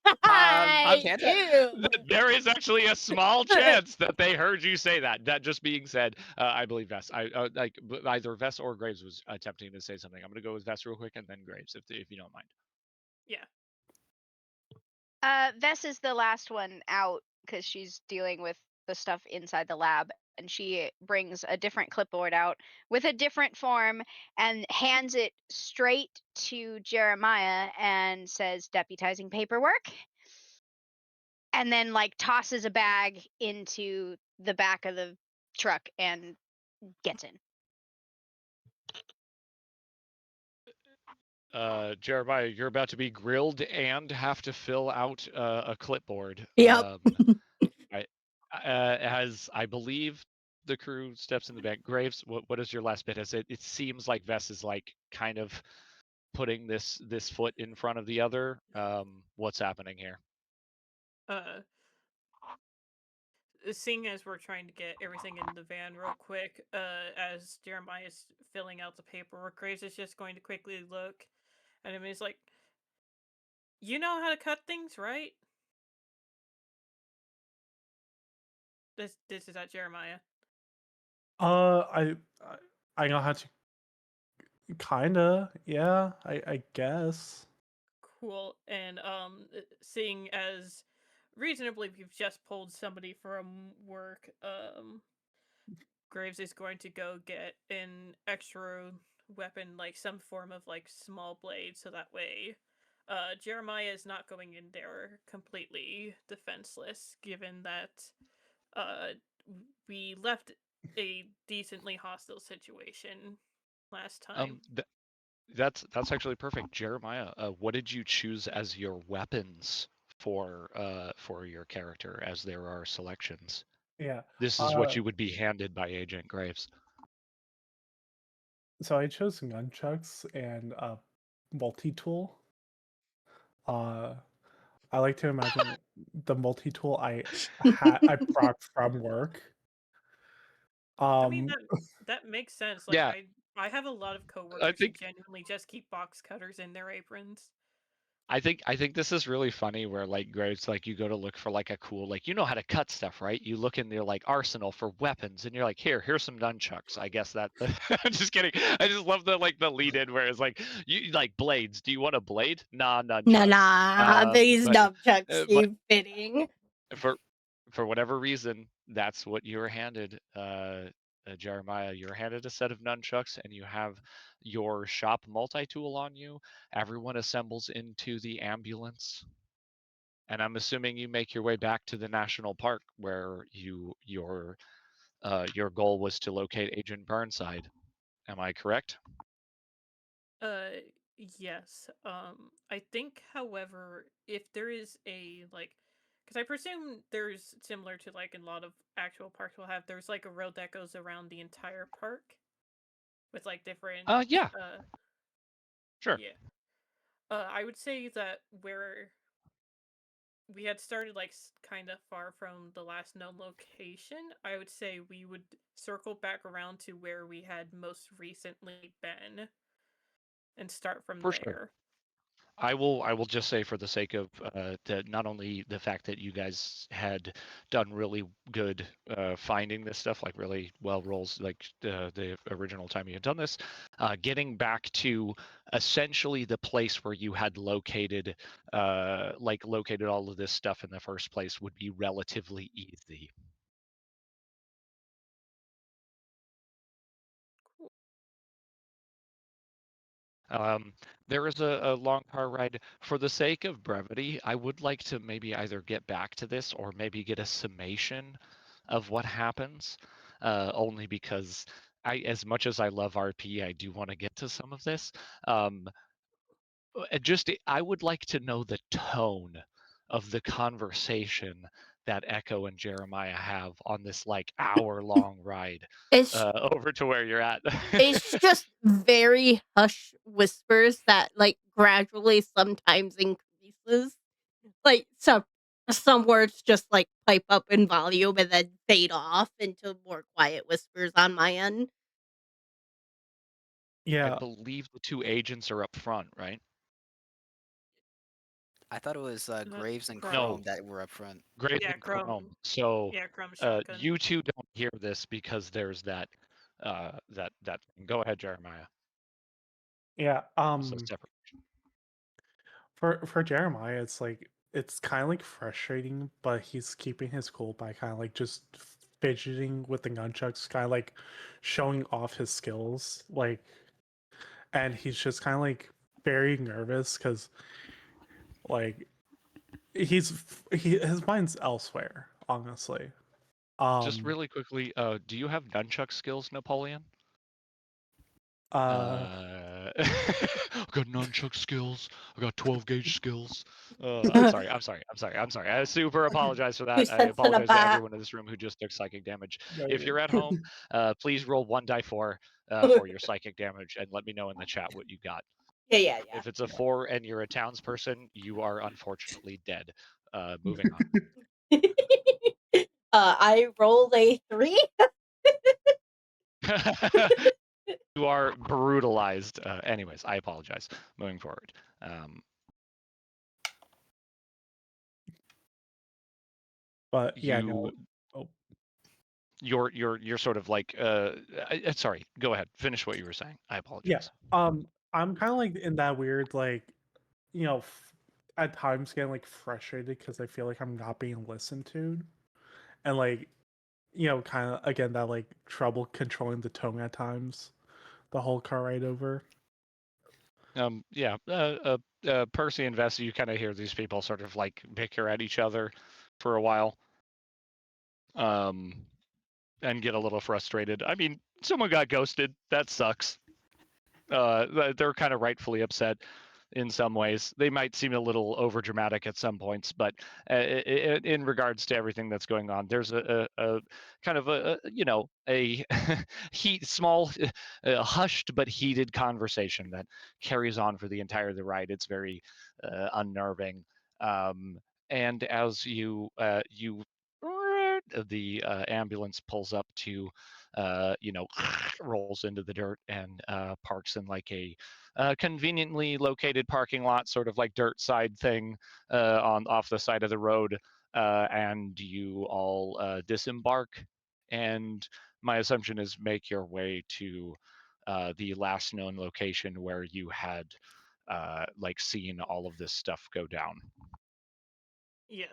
You I can't. do. There is actually a small chance that they heard you say that. That just being said, I believe Vess. Either Vess or Graves was attempting to say something. I'm gonna go with Vess real quick and then Graves, if you don't mind. yeah. Vess is the last one out because she's dealing with the stuff inside the lab, and she brings a different clipboard out with a different form and hands it straight to Jeremiah and says, "Deputizing paperwork," and then like tosses a bag into the back of the truck and gets in. Jeremiah, you're about to be grilled and have to fill out a clipboard. Yep. As I believe the crew steps in the back. Graves, what is your last bit? As it seems like Vess is like kind of putting this foot in front of the other. What's happening here? Seeing as we're trying to get everything in the van real quick, as Jeremiah's filling out the paperwork, Graves is just going to quickly look at him and he's like, "You know how to cut things, right?" This is at Jeremiah. I I know how to. Kinda, yeah. I guess. Cool. And seeing as reasonably you've just pulled somebody from work, Graves is going to go get an extra weapon, like some form of like small blade, so that way Jeremiah is not going in there completely defenseless, given that we left a decently hostile situation last time. That's actually perfect. Jeremiah, what did you choose as your weapons for your character, as there are selections? Yeah. This is what you would be handed by Agent Graves. So I chose nunchucks and a multi-tool. I like to imagine the multi-tool I brought from work. I mean Um, that makes sense. Like Yeah, I have a lot of I coworkers who think genuinely just keep box cutters in their aprons. I think this is really funny where like Graves, like you go to look for like a cool, like you know how to cut stuff, right? You look in their like arsenal for weapons and you're like, here's some nunchucks. I guess that I'm just kidding. I just love the like the lead in where it's like you like blades. Do you want a blade? Nah, Nah, nunchucks. nah, these nunchucks But seem fitting. for whatever reason, that's what you were handed. Jeremiah, you're handed a set of nunchucks and you have your shop multi-tool on you. Everyone assembles into the ambulance. And I'm assuming you make your way back to the national park where your goal was to locate Agent Burnside. Am I correct? Uh yes. I think however, if there is a like because I presume there's similar to like in a lot of actual parks will have there's like a road that goes around the entire park with like different Yeah, uh sure. yeah. I would say that where we had started like kind of far from the last known location, I would say we would circle back around to where we had most recently been and start from For sure. there. I will just say for the sake of not only the fact that you guys had done really good finding this stuff, like really well rolls, like the original time you had done this, getting back to essentially the place where you had located located all of this stuff in the first place would be relatively easy. Um, there is a long car ride. For the sake of brevity, I would like to maybe either get back to this or maybe get a summation of what happens. Only because as much as I love RP, I do want to get to some of this. Um, I would like to know the tone of the conversation that Echo and Jeremiah have on this like hour-long ride It's over to where you're at. it's just very hush whispers that like gradually sometimes increases. Like some words just like pipe up in volume and then fade off into more quiet whispers on my end. I yeah. believe the two agents are up front, right? I thought it was Graves and Chrome. No, Chrome that were up front. Graves Yeah, and Chrome. Chrome. So Yeah, Chrome shotgun. you two don't hear this because there's that that. Go ahead, Jeremiah. Yeah. So separate. For Jeremiah, it's kind of like frustrating, but he's keeping his cool by kind of like just fidgeting with the nunchucks, kind of like showing off his skills, like, and he's just kind of like very nervous because like his mind's elsewhere, honestly. Just really quickly, do you have nunchuck skills, Napoleon? Uh, I got nunchuck skills. I got 12 gauge skills. I'm 2 sorry. I super apologize for that. I cents in a apologize to box. everyone in this room who just took psychic damage. no, If you're at you're- home, please roll 1d4 for your psychic damage and let me know in the chat what you got. Yeah. If it's a 4 and you're a townsperson, you are unfortunately dead. Moving on. I rolled a 3. You are brutalized. Anyways, I apologize. Moving forward. but yeah, You no. Oh, you're sort of like sorry, go ahead, finish what you were saying. I yeah. apologize. I'm kind of like in that weird, like, you know, at times getting like frustrated because I feel like I'm not being listened to, and like, you know, kind of again that like trouble controlling the tone at times. The whole car ride over. Yeah, Percy and Vesta, you kind of hear these people sort of like bicker at each other for a while, and get a little frustrated. I mean, someone got ghosted. That sucks. They're kind of rightfully upset in some ways. They might seem a little overdramatic at some points, but in regards to everything that's going on, there's a kind of a small, hushed but heated conversation that carries on for the entire of the ride. It's very unnerving. Um, and as you the ambulance pulls up to rolls into the dirt and parks in like a conveniently located parking lot, sort of like dirt side thing on off the side of the road, and you all disembark. And my assumption is make your way to the last known location where you had like seen all of this stuff go down. Yeah.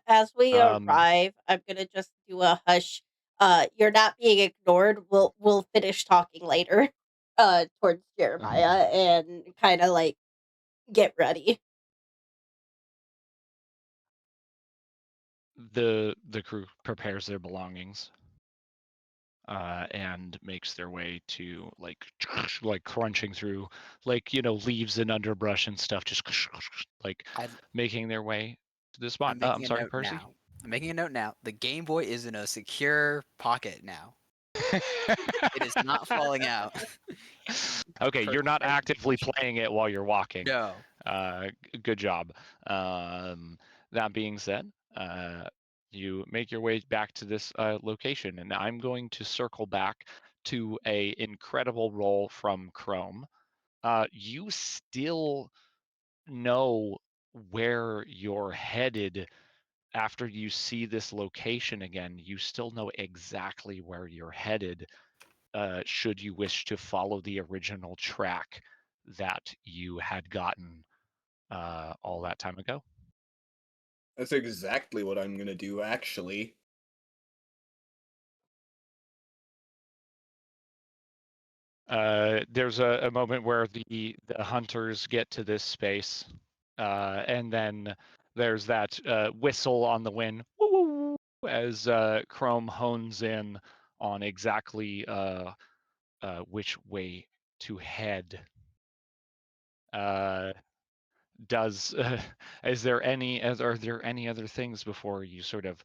As we Um, arrive, I'm gonna just do a hush. You're not being ignored. We'll finish talking later. Towards Jeremiah and kind of like get ready. the crew prepares their belongings and makes their way to like like crunching through like leaves and underbrush and stuff, just like I, making their way to the spot. I'm I'm making a sorry, note Percy. now. I'm making a note now. The Game Boy is in a secure pocket now. It is not falling out. Okay, For you're not actively clarification. playing it while you're walking. No. Good job. That being said, you make your way back to this location, and I'm going to circle back to a incredible roll from Chrome. You still know where you're headed after you see this location again. You still know exactly where you're headed, should you wish to follow the original track that you had gotten all that time ago. That's exactly what I'm gonna do, actually. There's a moment where the hunters get to this space, and then there's that whistle on the wind as Chrome hones in on exactly which way to head. Does is there any are there any other things before you sort of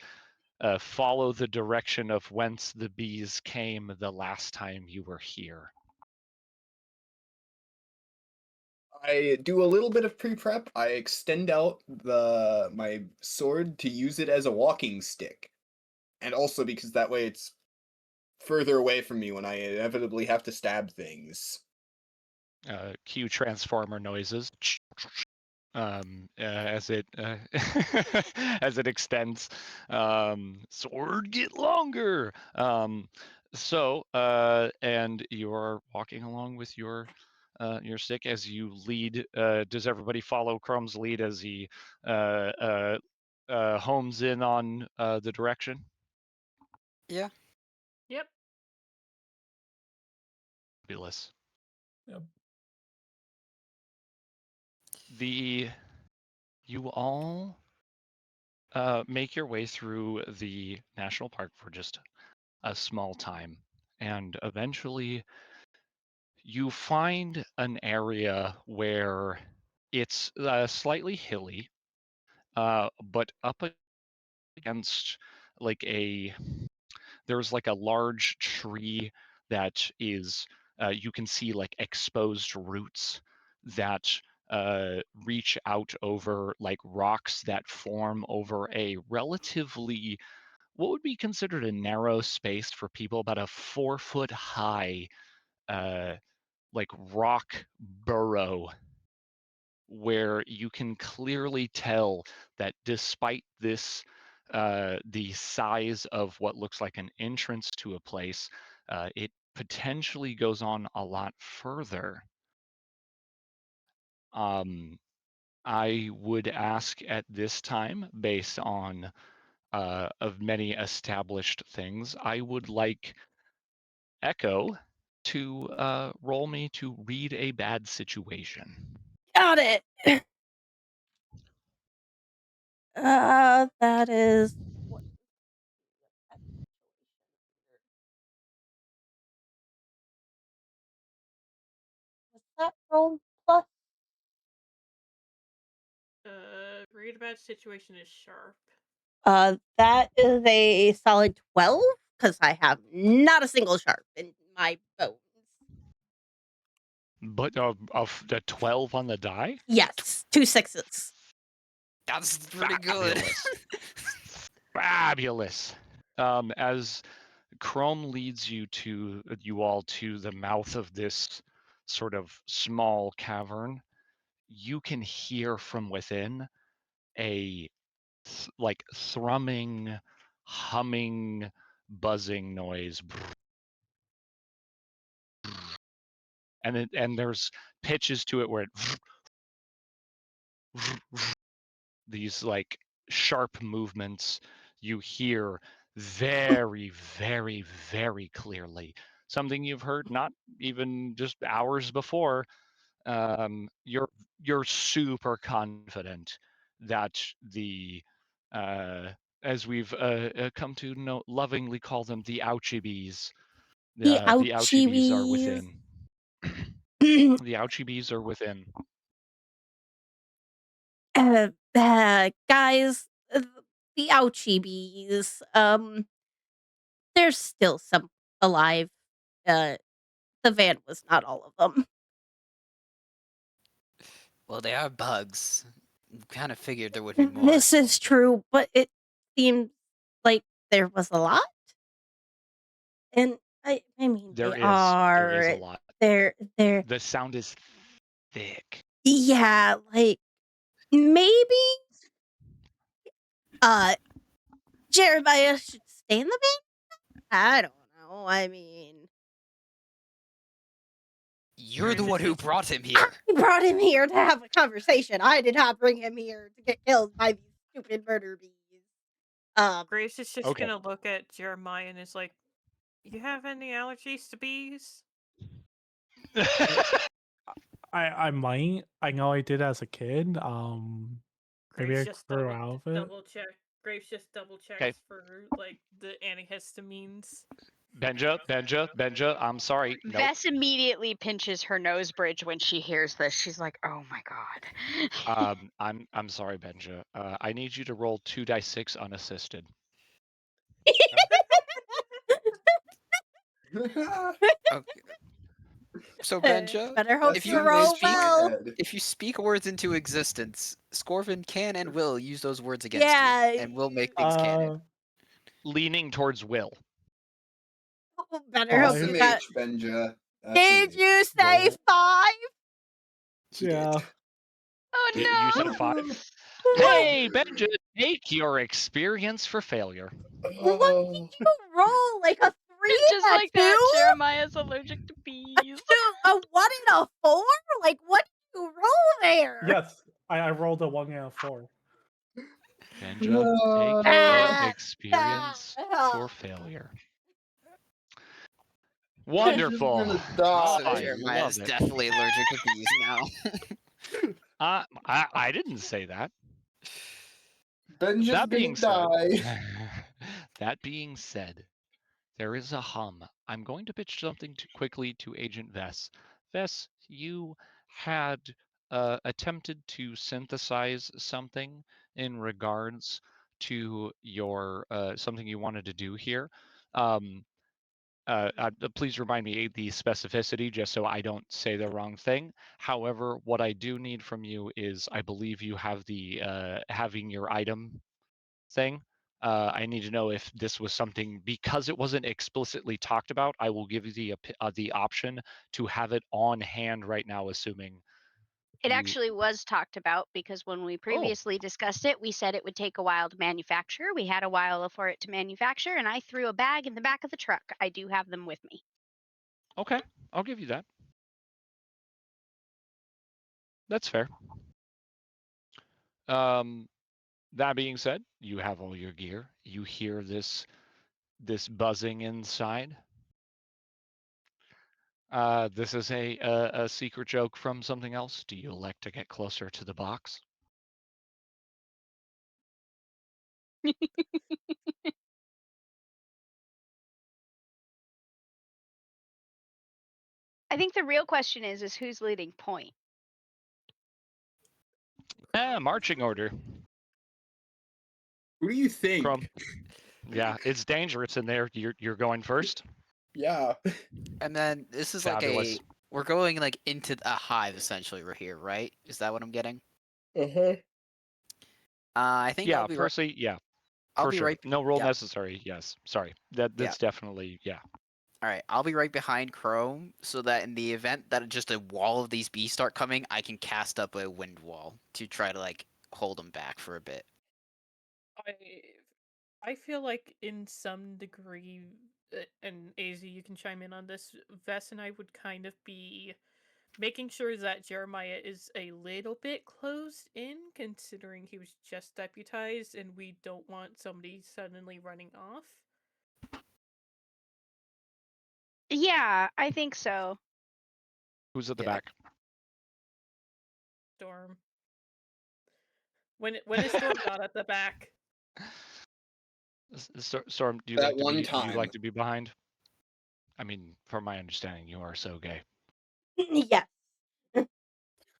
follow the direction of whence the bees came the last time you were here? I do a little bit of pre-prep. I extend out my sword to use it as a walking stick. And also because that way it's further away from me when I inevitably have to stab things. Cue transformer noises as it as it extends. Sword get longer. And you're walking along with your stick as you lead. Does everybody follow Chrome's lead as he homes in on the direction? Yeah. Yep. Fabulous. Yep. The you all make your way through the national park for just a small time, and eventually you find an area where it's slightly hilly, but up against like there's like a large tree that is you can see like exposed roots that reach out over like rocks that form over a relatively what would be considered a narrow space for people, about a 4 foot high uh, like rock burrow where you can clearly tell that despite this the size of what looks like an entrance to a place, it potentially goes on a lot further. I would ask at this time, based on of many established things, I would like Echo to roll me to read a bad situation. Got it. That is what was that roll plus? Read about situation is sharp. That is a solid 12 because I have not a single sharp in my bones. But of the 12 on the die? Yes, 2 6s. That's pretty good. Fabulous. Fabulous. As Chrome leads you all to the mouth of this sort of small cavern, you can hear from within a like thrumming, humming, buzzing noise. And there's pitches to it where it these like sharp movements you hear very, very, very clearly. Something you've heard not even just hours before. You're super confident that the as we've come to know lovingly call them the ouchie bees. The The ouchie bees are ouchie within. The ouchie bees are within. guys, the ouchie bees. There's still some alive. Uh, the van was not all of them. Well, they are bugs. Kind of figured there would be more. This is true, but it seems like there was a lot. And I mean, There they is a are. lot. They're. The sound is thick. Yeah, like maybe. Jeremiah should stay in the van. I don't know. I mean, You're the Graves one is who just brought him here. I brought him here to have a conversation. I did not bring him here to get killed by these stupid murder bees. Graves is just Okay. gonna look at Jeremiah and is like, "You have any allergies to bees?" I might. I know I did as a kid. Maybe Graves I just grew out of it. double check. Graves just double checks 'Kay. for like the antihistamines. Benja, I'm sorry. Nope. Vess immediately pinches her nose bridge when she hears this. She's like, "Oh my god." I'm sorry, Benja. I need you to roll 2d6 unassisted. Okay. So Benja, Better hope if you you roll speak, well. if you speak words into existence, Scorvin can and will use those words against Yeah, you, and will make things canon. Leaning towards will. better hope you got. SMH, Benja. Did you say Roll. 5? He Yeah. did. Oh no. You said 5? Hey, Benja, take your experience for failure. What did you roll? Like a 3 Just and a like 2? that, Jeremiah's allergic to bees. A 1 and a 4? Like, what did you roll there? Yes, I rolled a 1 and a 4. Benja, take Ah, your experience ah. for failure. Wonderful. Gonna die. So I Jeremiah love is it. definitely allergic to bees now. I didn't say that. Benja's That being gonna said, die. that being said, there is a hum. I'm going to pitch something quickly to Agent Vess. Vess, you had attempted to synthesize something in regards to your something you wanted to do here. Please remind me the specificity just so I don't say the wrong thing. However, what I do need from you is I believe you have the having your item thing. I need to know if this was something because it wasn't explicitly talked about. I will give you the option to have it on hand right now, assuming It you. actually was talked about because when we Oh, previously discussed it, we said it would take a while to manufacture. We had a while for it to manufacture, and I threw a bag in the back of the truck. I do have them with me. okay. I'll give you that. That's fair. That being said, you have all your gear. You hear this buzzing inside. This is a secret joke from something else. Do you elect to get closer to the box? I think the real question is who's leading point? Marching order. Who do you think? Chrome. Yeah, it's dangerous in there. You're going first. Yeah. And then this is like Fabulous. we're going like into a hive essentially. We're here, right? Is that what I'm getting? Uh-huh. I think Yeah, Percy. Yeah, I'll for be sure. right. No roll Yeah. necessary. Yes. Sorry. Yeah. That's definitely yeah. All right. I'll be right behind Chrome, so that in the event that just a wall of these bees start coming, I can cast up a wind wall to try to like hold them back for a bit. I I feel like in some degree, and AZ, you can chime in on this. Vess and I would kind of be making sure that Jeremiah is a little bit closed in, considering he was just deputized, and we don't want somebody suddenly running off. Yeah, I think so. Who's at the Yeah. back? Storm. When is Storm not at the back? Storm, do you That like to one be? Do you like time. to be behind? I mean, from my understanding, you are so gay. Yes.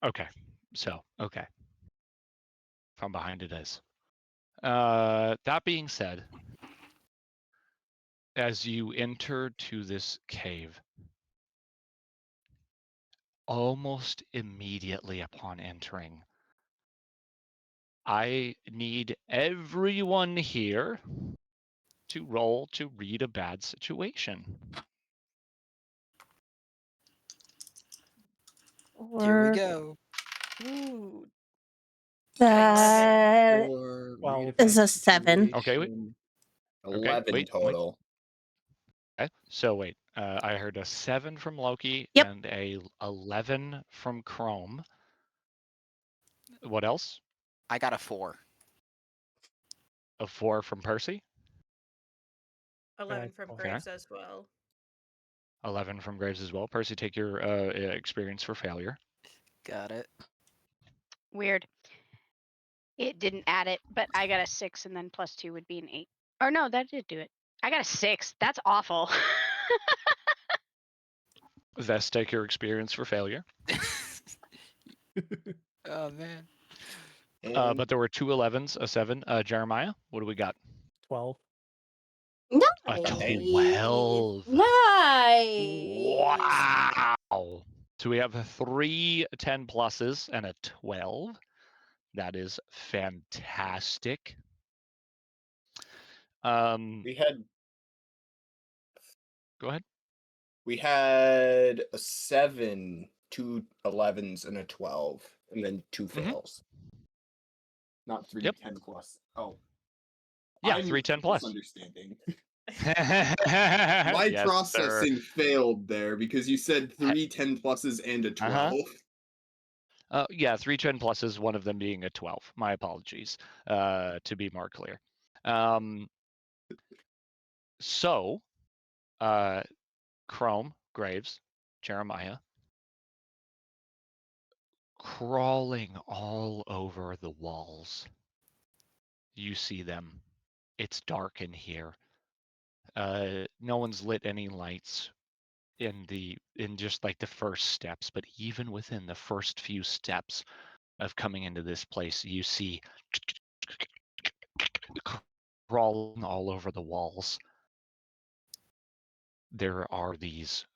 Okay. So okay. From behind it is. That being said, as you enter to this cave, almost immediately upon entering, I need everyone here to roll to read a bad situation. Here we Or go. Ooh, 11. that Or read Well, a is bad a 7. Okay, wait. situation. Okay, 11 wait. total. Okay, so wait. I heard a 7 from Loki Yep. and a 11 from Chrome. What else? I got a 4. A 4 from Percy. 11 from Okay. Graves as well. 11 from Graves as well. Percy, take your experience for failure. Got it. Weird. It didn't add it, but I got a 6, and then +2 would be an 8. Or no, that did do it. I got a 6. That's awful. Vest, take your experience for failure. Oh man. And But there were 2 11s, a 7. Jeremiah, what do we got? 12. A Nice. 12. Nice. Wow. So we have 3 10 pluses and a 12. That is fantastic. we had Go ahead. a 7, 2 11s, and a 12, and then 2 fails. Not 3 Yep. 10 plus. Oh. Yeah, I'm 3 10 plus. misunderstanding. My My processing failed there because you said 3 10 pluses and a 12. Yeah, 3 10 pluses, one of them being a 12. My apologies, to be more clear. So, Chrome, Graves, Jeremiah, crawling all over the walls You see them. It's dark in here. No one's lit any lights in just like the first steps, but even within the first few steps of coming into this place, you see crawling all over the walls. There are these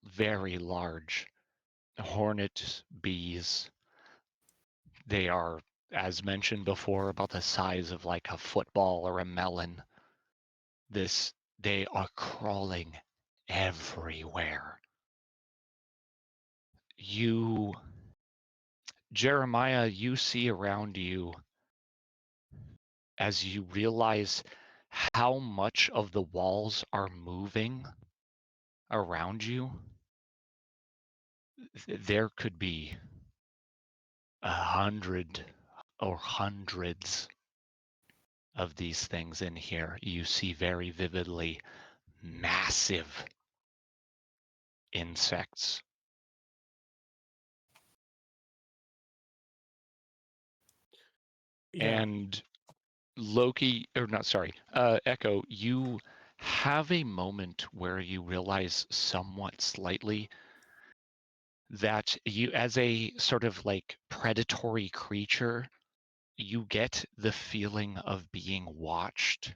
very large hornet bees. They are, as mentioned before, about the size of like a football or a melon. They are crawling everywhere. You, Jeremiah, you see around you as you realize how much of the walls are moving around you. There could be 100 or hundreds of these things in here. You see very vividly massive insects. Yeah. And Loki, or not, sorry, Echo, you have a moment where you realize somewhat slightly that you, as a sort of like predatory creature, you get the feeling of being watched.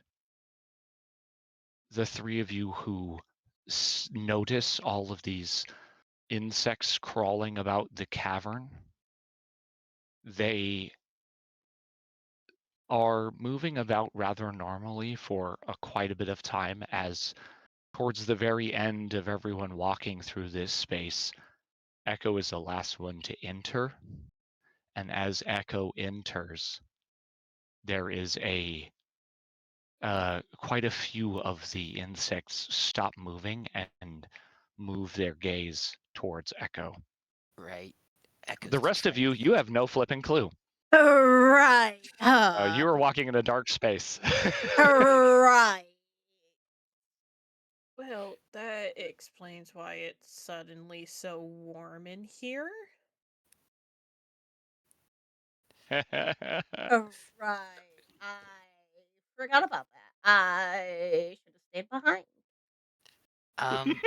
The three of you who notice all of these insects crawling about the cavern, they are moving about rather normally for quite a bit of time, as towards the very end of everyone walking through this space, Echo is the last one to enter. And as Echo enters, there is quite a few of the insects stop moving and move their gaze towards Echo. Right. Echo's The rest of you, distracted. you have no flipping clue. Right. You are walking in a dark space. Right. Well, that explains why it's suddenly so warm in here. Right. I forgot about that. I should have stayed behind. Um,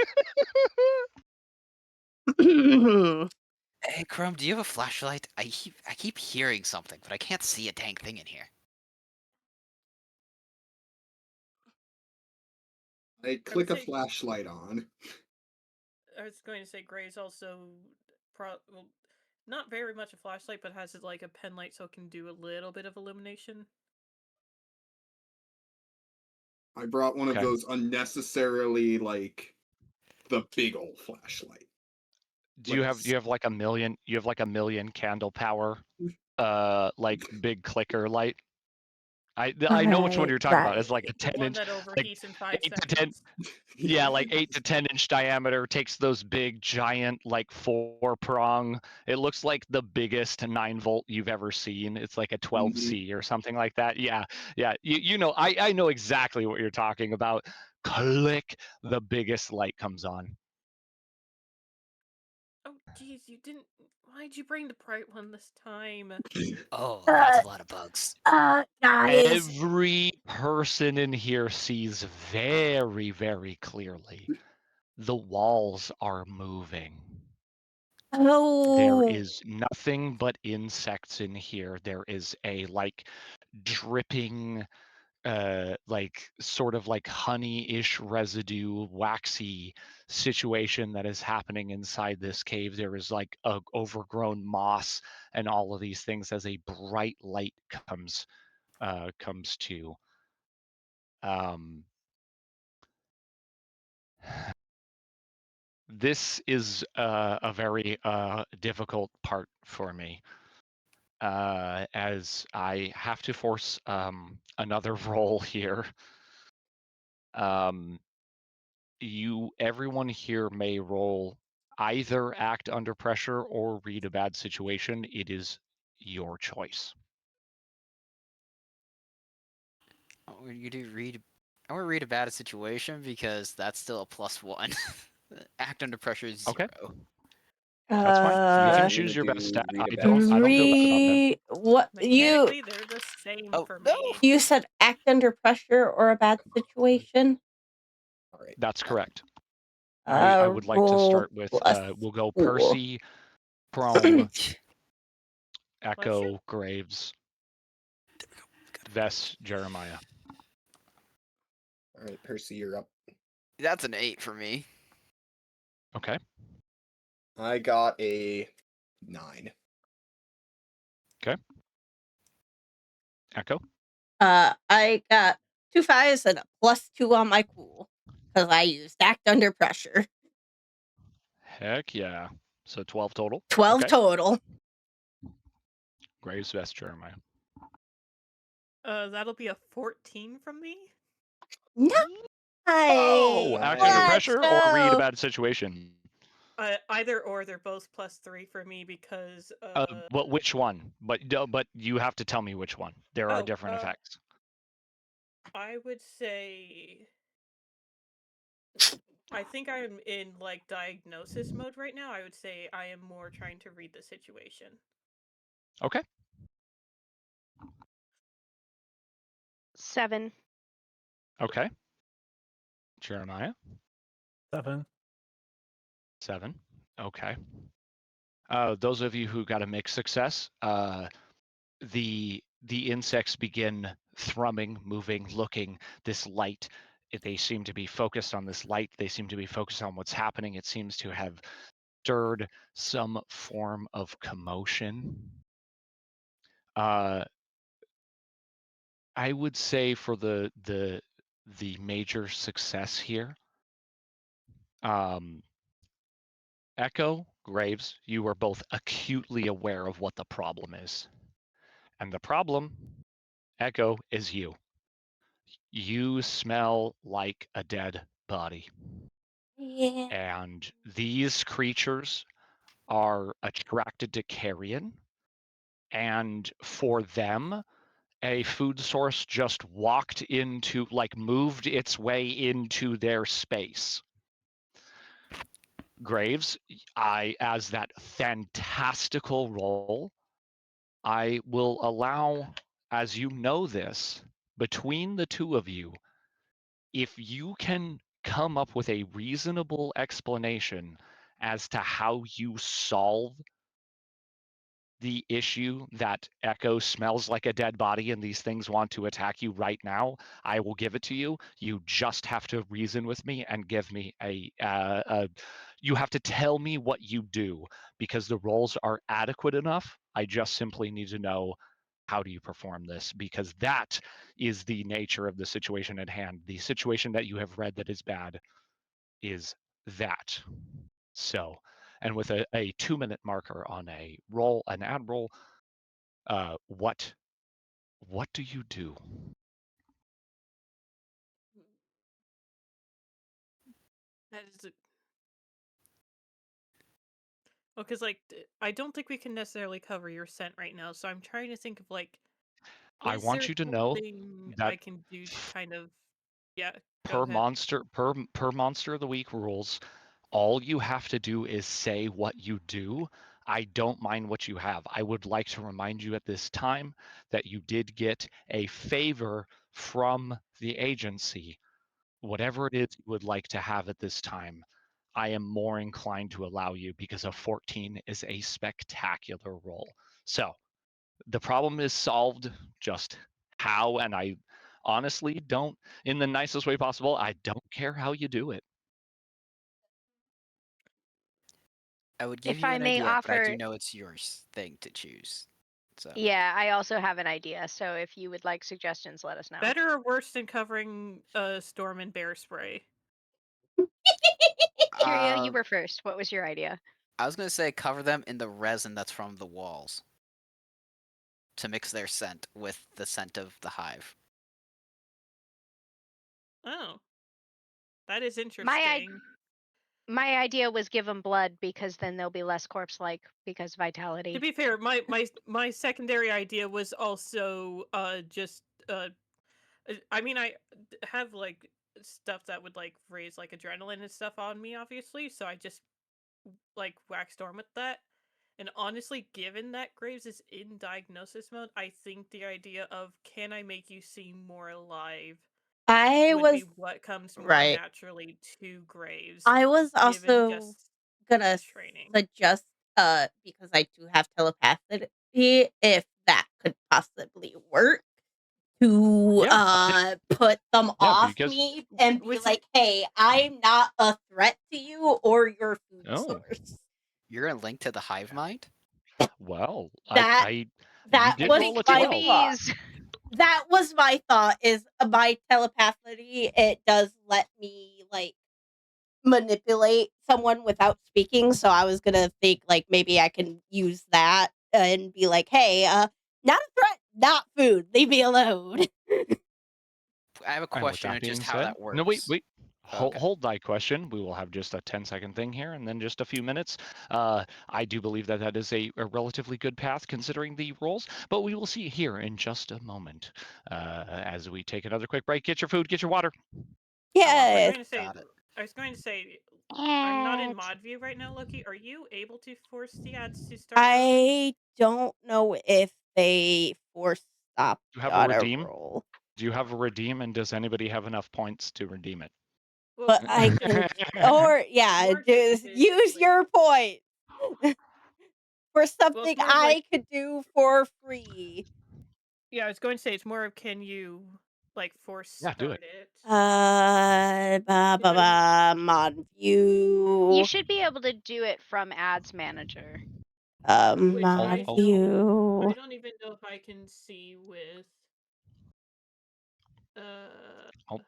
hey Crumb, do you have a flashlight? I keep hearing something, but I can't see a dang thing in here. I I would click a say flashlight on. I was going to say Gray's also well, not very much a flashlight, but has it like a pen light so it can do a little bit of illumination. I brought one of Okay. those unnecessarily like the big old flashlight. Do Like you have like a million? You have like a million candle power, like big clicker light. I know which one Right. you're talking about. It's like Right. a The 10 one inch, that like overheats in 5 8 to 10. seconds. Yeah, like 8 to 10 inch diameter. Takes those big giant like 4-prong. It looks like the biggest 9-volt you've ever seen. It's like a Mhm. 12C or something like that. Yeah, yeah. You know, I know exactly what you're talking about. Click, the biggest light comes on. Oh, geez, you didn't. Why'd you bring the bright one this time? Oh, that's Uh, a lot of bugs. guys. Every person in here sees very, very clearly. The walls are moving. There Oh. is nothing but insects in here. There is a like dripping, like sort of like honey-ish residue, waxy situation that is happening inside this cave. There is like a overgrown moss and all of these things as a bright light comes to. Um, this is a very difficult part for me, as I have to force another roll here. Um, everyone here may roll either act under pressure or read a bad situation. It is your choice. You do read. I want to read about a situation because that's still a +1. Act under pressure is Okay. 0. That's fine. You Yeah, can I'm choose gonna your best do stat. read a I bad don't feel bad about that. What you Mechanically, they're the same Oh, for no! me. you said act under pressure or a bad situation? All right. That's correct. I would like to Roll start with plus we'll go 4. Percy, Prome, Bless you. Echo, Graves, Vess, Jeremiah. All right, Percy, you're up. That's an 8 for me. Okay. I got a 9. Echo. I got 2 5s and a +2 on my cool because I used act under pressure. Heck yeah. So 12 total. 12 Okay. total. Graves, Vess, Jeremiah. That'll be a 14 from me. Nice. Oh, act under Nice. pressure or read a bad situation. Either or, they're both +3 for me because Well, which one? But you have to tell me which one. There are different effects. I would say I think I'm in like diagnosis mode right now. I would say I am more trying to read the situation. Okay. 7. Okay. Jeremiah. 7. 7. Okay. Those of you who got a mixed success, the insects begin thrumming, moving, looking. This light, they seem to be focused on this light. They seem to be focused on what's happening. It seems to have stirred some form of commotion. I would say for the major success here, Echo, Graves, you are both acutely aware of what the problem is. And the problem, Echo, is you. You smell like a dead body. Yeah. And these creatures are attracted to carrion. And for them, a food source just walked into, like, moved its way into their space. Graves, as that fantastical roll, I will allow, as you know this, between the two of you, if you can come up with a reasonable explanation as to how you solve the issue that Echo smells like a dead body and these things want to attack you right now, I will give it to you. You just have to reason with me and give me you have to tell me what you do, because the roles are adequate enough. I just simply need to know, how do you perform this? Because that is the nature of the situation at hand. The situation that you have read that is bad is that. So, and with a 2-minute marker on an ad roll, what do you do? That is well, because like I don't think we can necessarily cover your scent right now, so I'm trying to think of like, I is there want you to know something that I can do to kind of, yeah, go per ahead. monster of the week rules, all you have to do is say what you do. I don't mind what you have. I would like to remind you at this time that you did get a favor from the agency. Whatever it is you would like to have at this time, I am more inclined to allow you, because a 14 is a spectacular roll. So the problem is solved. Just how, and I honestly don't, in the nicest way possible, I don't care how you do it. I would give If you I an may idea, but I do offer, know it's your thing to choose. So yeah, I also have an idea. So if you would like suggestions, let us know. Better or worse than covering Storm and Bear Spray? Kiria, you uh, were first. What was your idea? I was gonna say cover them in the resin that's from the walls to mix their scent with the scent of the hive. Oh, that is My interesting. my idea was give them blood because then they'll be less corpse-like because To vitality. be fair, my secondary idea was also just I mean have like stuff that would like raise like adrenaline and stuff on me, obviously. So I just like waxed on with that. And honestly, given that Graves is in diagnosis mode, I think the idea of can I make you seem more alive I would be was what comes more right. naturally to Graves, I was given also just gonna training. suggest, because I do have telepathy, if that could possibly work to Yeah, put them yeah, off because me and be Was like, it? "Hey, I'm not a threat to you or your food oh source." You're a link to the hive mind? well, That you that did was Link roll a to the my 12. thought. bees. That was my thought. Is my telepathy? It does let me like manipulate someone without speaking. So I was gonna think like maybe I can use that and be like, "Hey, not a threat, not food. Leave me alone." I have a And with question that on just being how said, that no, wait, works. wait. Hold, Okay. hold thy question. We will have just a 10-second thing here and then just a few minutes. I do believe that that is a relatively good path considering the rolls, but we will see here in just a moment as we take another quick break. Get your food, get your water. I want I was Yes, going to say. got it. I was going to say. I'm not in What? mod view right now, Loki. Are you able to force the ads to start rolling? I don't know if they force stopped Do you have a on a redeem? roll, Do you have a redeem, and does anybody have enough points to redeem it? Well, but I can, or yeah, more just use specifically. your point for Well, something it's more of like. I could do for free. Yeah, I was going to say it's more of can you like force Yeah, do start it. it? Because Mod You view, should be able to do it from Ads Manager. which Hold, mod hold, I view. don't even know if I can see with hold.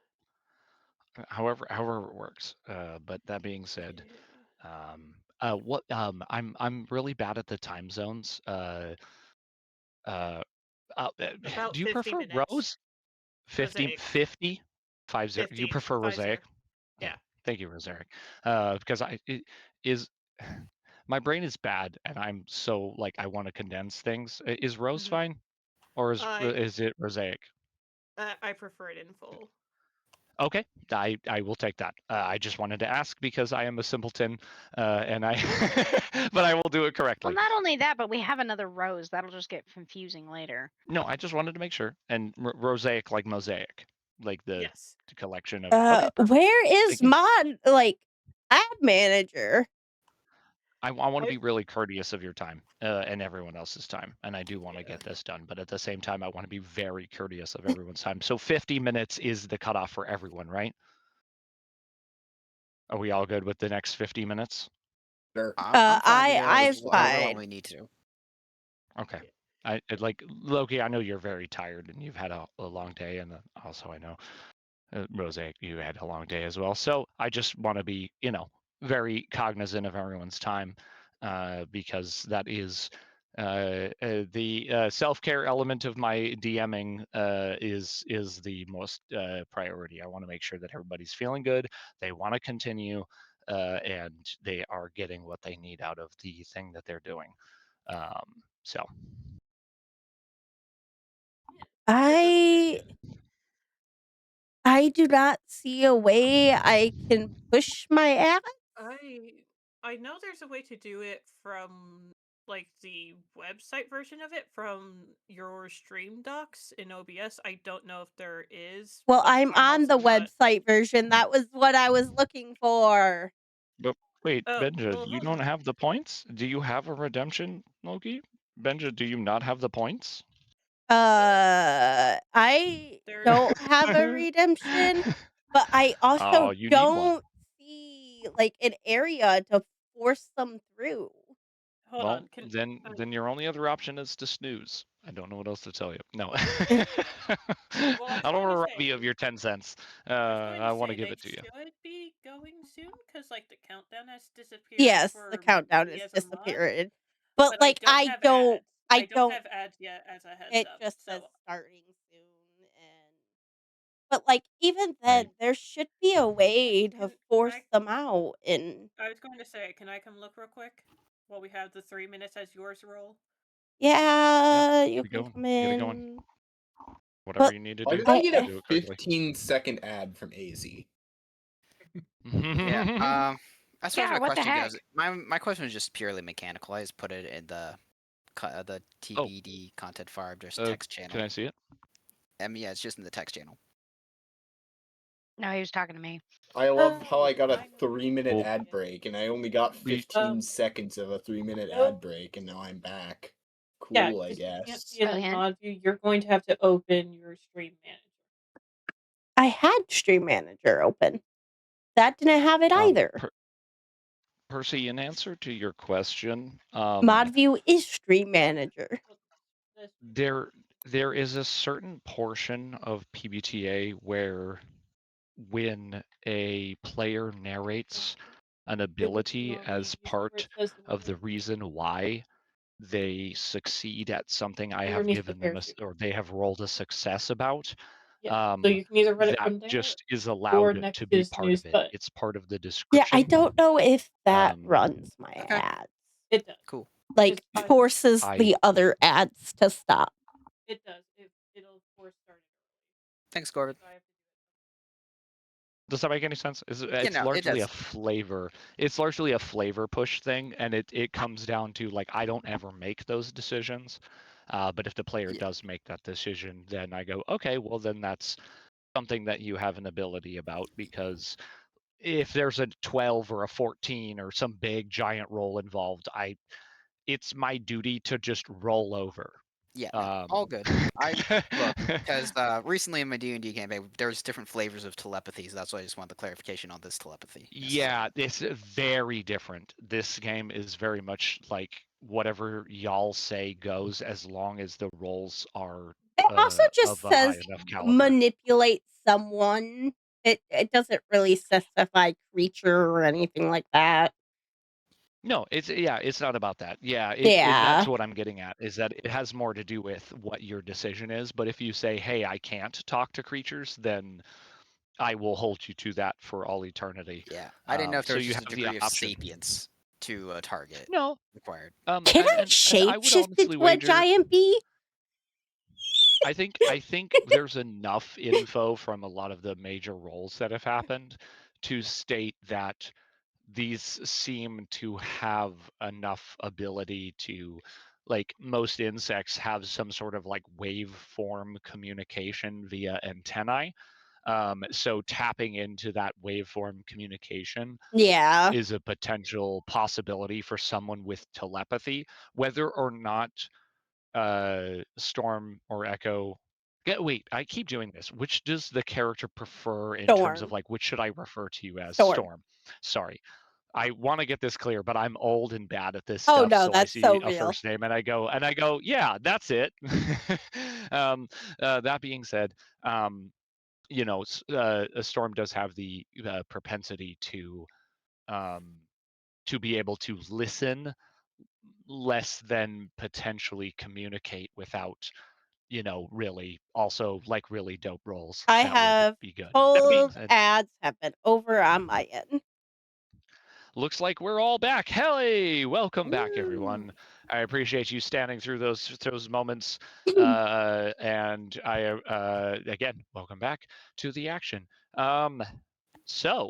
However it works. But that being said, yeah. I'm really bad at the time zones. Uh, About do you 50 prefer minutes. Rose? 50, Mosaic 50, 50. You 50 prefer 50. Rosaic? Yeah. Okay. Thank you, Rosaric. Because it is my brain is bad, and I'm so like I want to condense things. Is Rose hmm fine, or I is it Rosaic? I prefer it in full. Okay, I will take that. I just wanted to ask because I am a simpleton, and I but I will do it Well, correctly. not only that, but we have another rose. That'll just get confusing later. No, I just wanted to make sure. And Rosaic like mosaic, like the Yes. collection of. Okay, perfect. Where is Thank you. mod like ad manager? I want to I be really courteous of your time and everyone else's time, and I do want to yeah. get this done. But at the same time, I want to be very courteous of everyone's time. So 50 minutes is the cutoff for everyone, right? Are we all good with the next 50 minutes? Sure. I'm fine to go I'm however long fine. we need to. Okay. Yeah. Like Loki. I know you're very tired and you've had a long day, and also I know Mosaic, you had a long day as well. So I just want to be, very cognizant of everyone's time because that is the self-care element of my DMing is the most priority. I want to make sure that everybody's feeling good, they want to continue, and they are getting what they need out of the thing that they're doing. So For double check. I I do not see a way I can push my ad. I know there's a way to do it from like the website version of it from your stream docs in OBS. I don't know if there is, Well, but I'm I'm on also the not. website version. That was what I was looking for. But wait, Oh, Benja, well, you hold don't on. have the points? Do you have a redemption, Loki? Benja, do you not have the points? I There. don't have a redemption, but I also Oh, you need one. don't see like an area to force them through. Hold Well, on. Can then your only other option is to snooze. I don't know what else to tell you. No. well, I was I don't going to want to rob you of say. your 10 cents. I was going to I want to say give they it to you. should be going soon because like the countdown has disappeared Yes, the for countdown me is as a mod, disappeared. But but I like don't have ads. I I don't don't have ads yet as a heads it up. just says So starting soon and but like even I then there should be a way to can force them out and I was going to say, can I come look real quick while we have the 3 minutes as yours roll? yeah, yeah, you get can going. come Get it going. in. Whatever But you need to Why do, did I get a do it correctly. 15-second ad from AZ? Yeah. As far as Yeah, my what the question heck? goes, my question was just purely mechanical. I just put it in the Oh, TBD content file, just uh, text can channel. I see it? Yeah, it's just in the text channel. No, he was talking to me. I love how I got a I know 3-minute Well, ad break, and I only got we- 15 seconds of a 3-minute no, ad break, and now I'm back. yeah, Cool, I because you can't guess. see it in Brilliant. mod view. You're going to have to open your stream manager. I had Stream Manager open. That didn't have it either. Percy, in answer to your question, Mod view is Stream Manager. This there is a certain portion of PBTA where when a player narrates an it would ability normally as use where it part says the of the word reason why they succeed at something I have underneath the given them parachute. or they have rolled a success about, Yeah, so you can either read it that from there just is or allowed next to to be the part snooze of it. button. It's part of the Yeah, I description. don't know if that Um, runs my Okay. ads. It does. Cool. Like, Because forces I- the other ads to stop. it does. It'll force start it Thanks, Corbin. early. So I have to do Does that make any sense? It's no, it largely a does. flavor. It's largely a flavor push thing, and it comes down to like I don't ever make those decisions, but if the player Yeah. does make that decision, then I go, okay, well then that's something that you have an ability about because if there's a 12 or a 14 or some big giant roll involved, it's my duty to just roll over. Yeah, no, all good. I look because recently in my D&D campaign, there's different flavors of telepathy, so that's why I just want the clarification on this telepathy. Yeah, it's very different. This game is very much like whatever y'all say goes as long as the rolls are It also just of a high says enough caliber. manipulate someone. It doesn't really specify creature or anything like that. No, it's not about that. Yeah, and Yeah. that's what I'm getting at is that it has more to do with what your decision is. But if you say, "Hey, I can't talk to creatures," then I will hold you to that for all eternity. Yeah, I didn't know if there So was you just a have the degree of option. sapience to a target No, required. Can I and I would shapeshift honestly into a wager. giant bee? I think there's enough info from a lot of the major roles that have happened to state that these seem to have enough ability to like most insects have some sort of like waveform communication via antennae. So tapping into that waveform communication Yeah. is a potential possibility for someone with telepathy, whether or not Storm or Echo. Wait, I keep doing this. Which does the character prefer in terms of Storm. like which should I refer to you as? Storm. Storm. Sorry. I want to get this clear, but I'm old and bad at this Oh stuff. no, So I that's see so a real. first name and I go, yeah, that's it. That being said, a Storm does have the propensity to be able to listen less than potentially communicate without really also like really dope roles I that would have be good. That being told said, ads have been over on my end. looks like we're all back. Hey, welcome back, Woo. everyone. I appreciate you standing through those moments, and I again welcome back to the action. So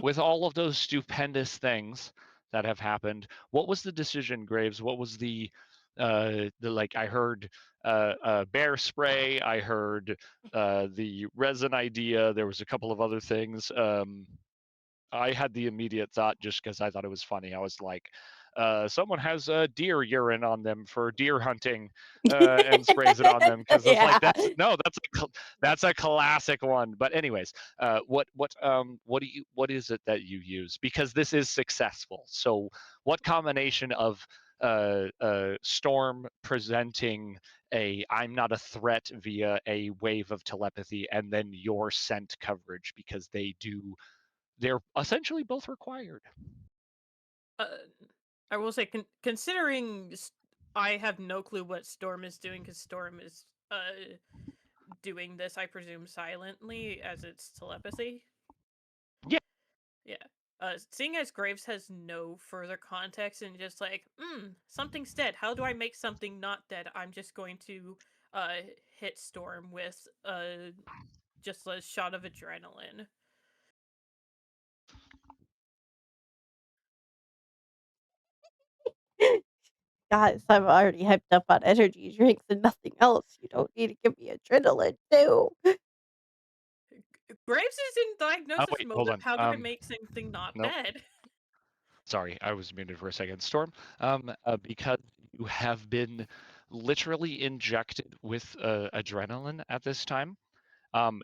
with all of those stupendous things that have happened, what was the decision, Graves? What was the like? I heard bear spray. I heard the resin idea. There was a couple of other things. I had the immediate thought just because I thought it was funny. I was like, someone has deer urine on them for deer hunting and sprays it on them because it's like Yeah. that's a classic one. But anyways, what is it that you use? Because this is successful. So what combination of Storm presenting a I'm not a threat via a wave of telepathy and then your scent coverage because they're essentially both required. I will say, considering I have no clue what Storm is doing because Storm is doing this, I presume, silently as it's telepathy. Yeah. Yeah. Seeing as Graves has no further context and just like, something's dead. How do I make something not dead? I'm just going to hit Storm with just a shot of adrenaline. guys, I'm already hyped up on energy drinks and nothing else. You don't need to give me adrenaline too. Graves is in diagnosis wait, mode hold of on. how to make something not Nope. bad. Sorry, I was muted for a second. Storm, because you have been literally injected with adrenaline at this time,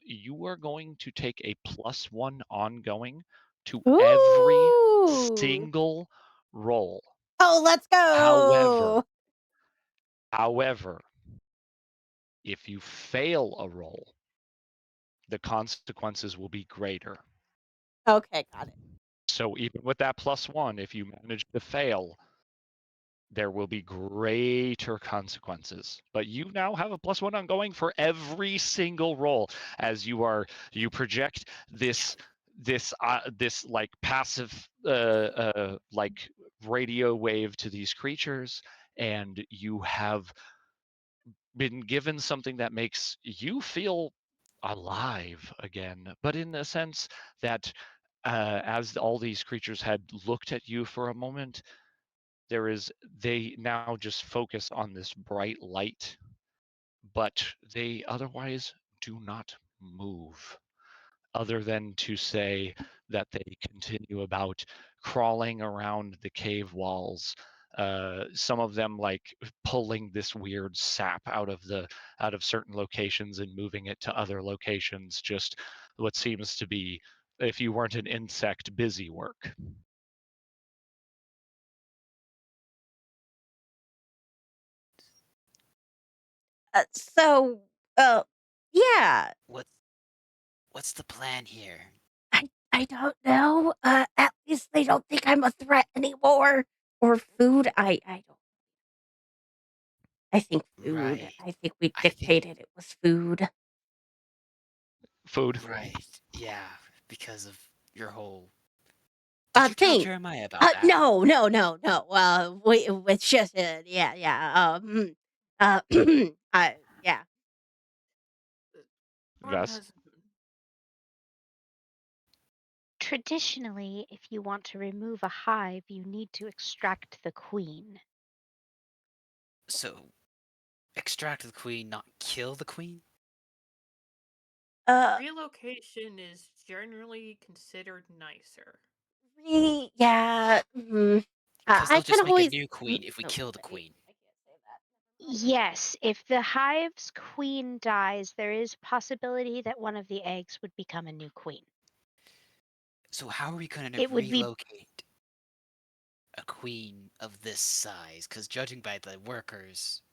you are going to take a +1 ongoing to every Ooh. single roll. Oh, let's go. However, if you fail a roll, the consequences will be greater. Okay, got it. So even with that +1, if you manage to fail, there will be greater consequences. But you now have a +1 ongoing for every single roll as you project this like passive like radio wave to these creatures, and you have been given something that makes you feel alive again, but in the sense that as all these creatures had looked at you for a moment, they now just focus on this bright light, but they otherwise do not move, other than to say that they continue about crawling around the cave walls. Some of them like pulling this weird sap out of certain locations and moving it to other locations. Just what seems to be, if you weren't an insect, busy work. So, yeah. What's the plan here? I don't know. At least they don't think I'm a threat anymore. Or food. I don't. I think food. Right. I think we I think dictated it was food. Food. right. Yeah, because of your whole. Did you tell Thing. Jeremiah about that? No. It's just, yeah. Yeah. Storm Gus? has Traditionally, if you want to remove a hive, you need to extract the queen. So, extract the queen, not kill the queen? relocation is generally considered nicer. Yeah. Because I they'll can just make a always. new queen if we No, kill the I can't queen. say that. Yes, if the hive's queen dies, there is possibility that one of the eggs would become a new queen. So how are we going to It would be relocate a queen of this size? Because judging by the workers,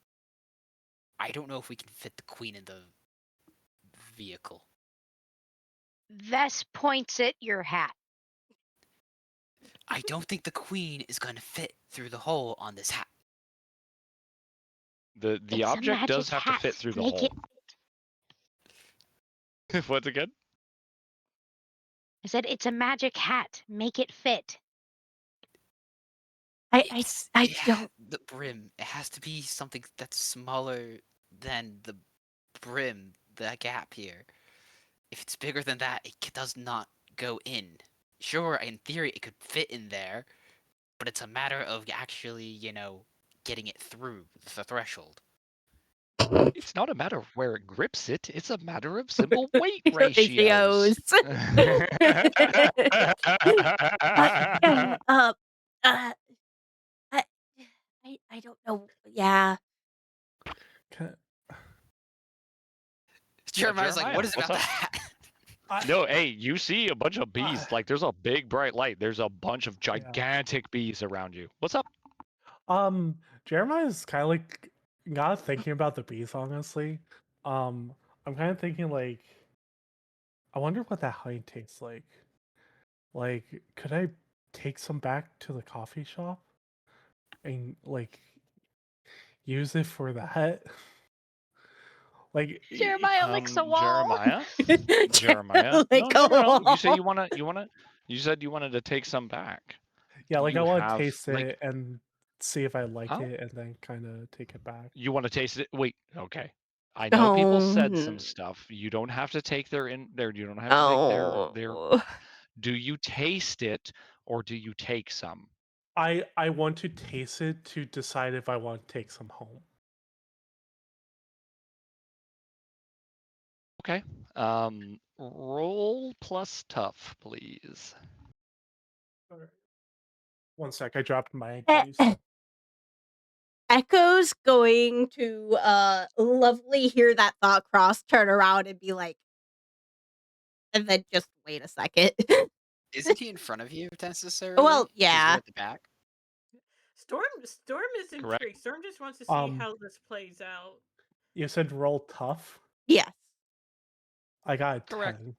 I don't know if we can fit the queen in the vehicle. Vess points at your hat. I don't think the queen is going to fit through the hole on this hat. The It's a object does magic have to hat. fit through the Make hole. it. Once again? I said it's a magic hat. Make it fit. I Yeah, don't. the brim. It has to be something that's smaller than the brim, the gap here. If it's bigger than that, it does not go in. Sure, in theory, it could fit in there, but it's a matter of actually, getting it through the threshold. It's not a matter of where it grips it, it's a matter of simple weight Ratios. ratios. Yeah. I I don't know. Yeah. Can, Jeremiah's like, Jeremiah, what is it what's about up? that? No, hey, you see a bunch of bees. Like, there's a big bright light. There's a bunch of Yeah. gigantic bees around you. What's up? Jeremiah's kind of like not thinking about the bees, honestly. I'm kind of thinking like, I wonder what that honey tastes like. Like, could I take some back to the coffee shop and like use it for that? Like, Jeremiah licks a wall. Jeremiah. Like, No. You say oh. you said you wanted to take some back. yeah, like I You want to have taste like, it and see if I like huh? it, and then kind of take it back. You want to taste it? Wait, okay. I know people said some Oh. stuff. You don't have to take you don't have to take their Oh. do you taste it or do you take some? I want to taste it to decide if I want to take some home. Okay. Roll plus tough, please. Alright. One sec, I dropped my Eh, dice. eh. Echo's going to lovely hear that thought cross, turn around and be like, and then just wait a second. Isn't he in front of you necessarily? Well, 'Cause you're yeah. at the back. Storm is Correct. intrigued. Storm just wants to see Um, how this plays out. You said roll tough? Yes. I got a Correct. 10.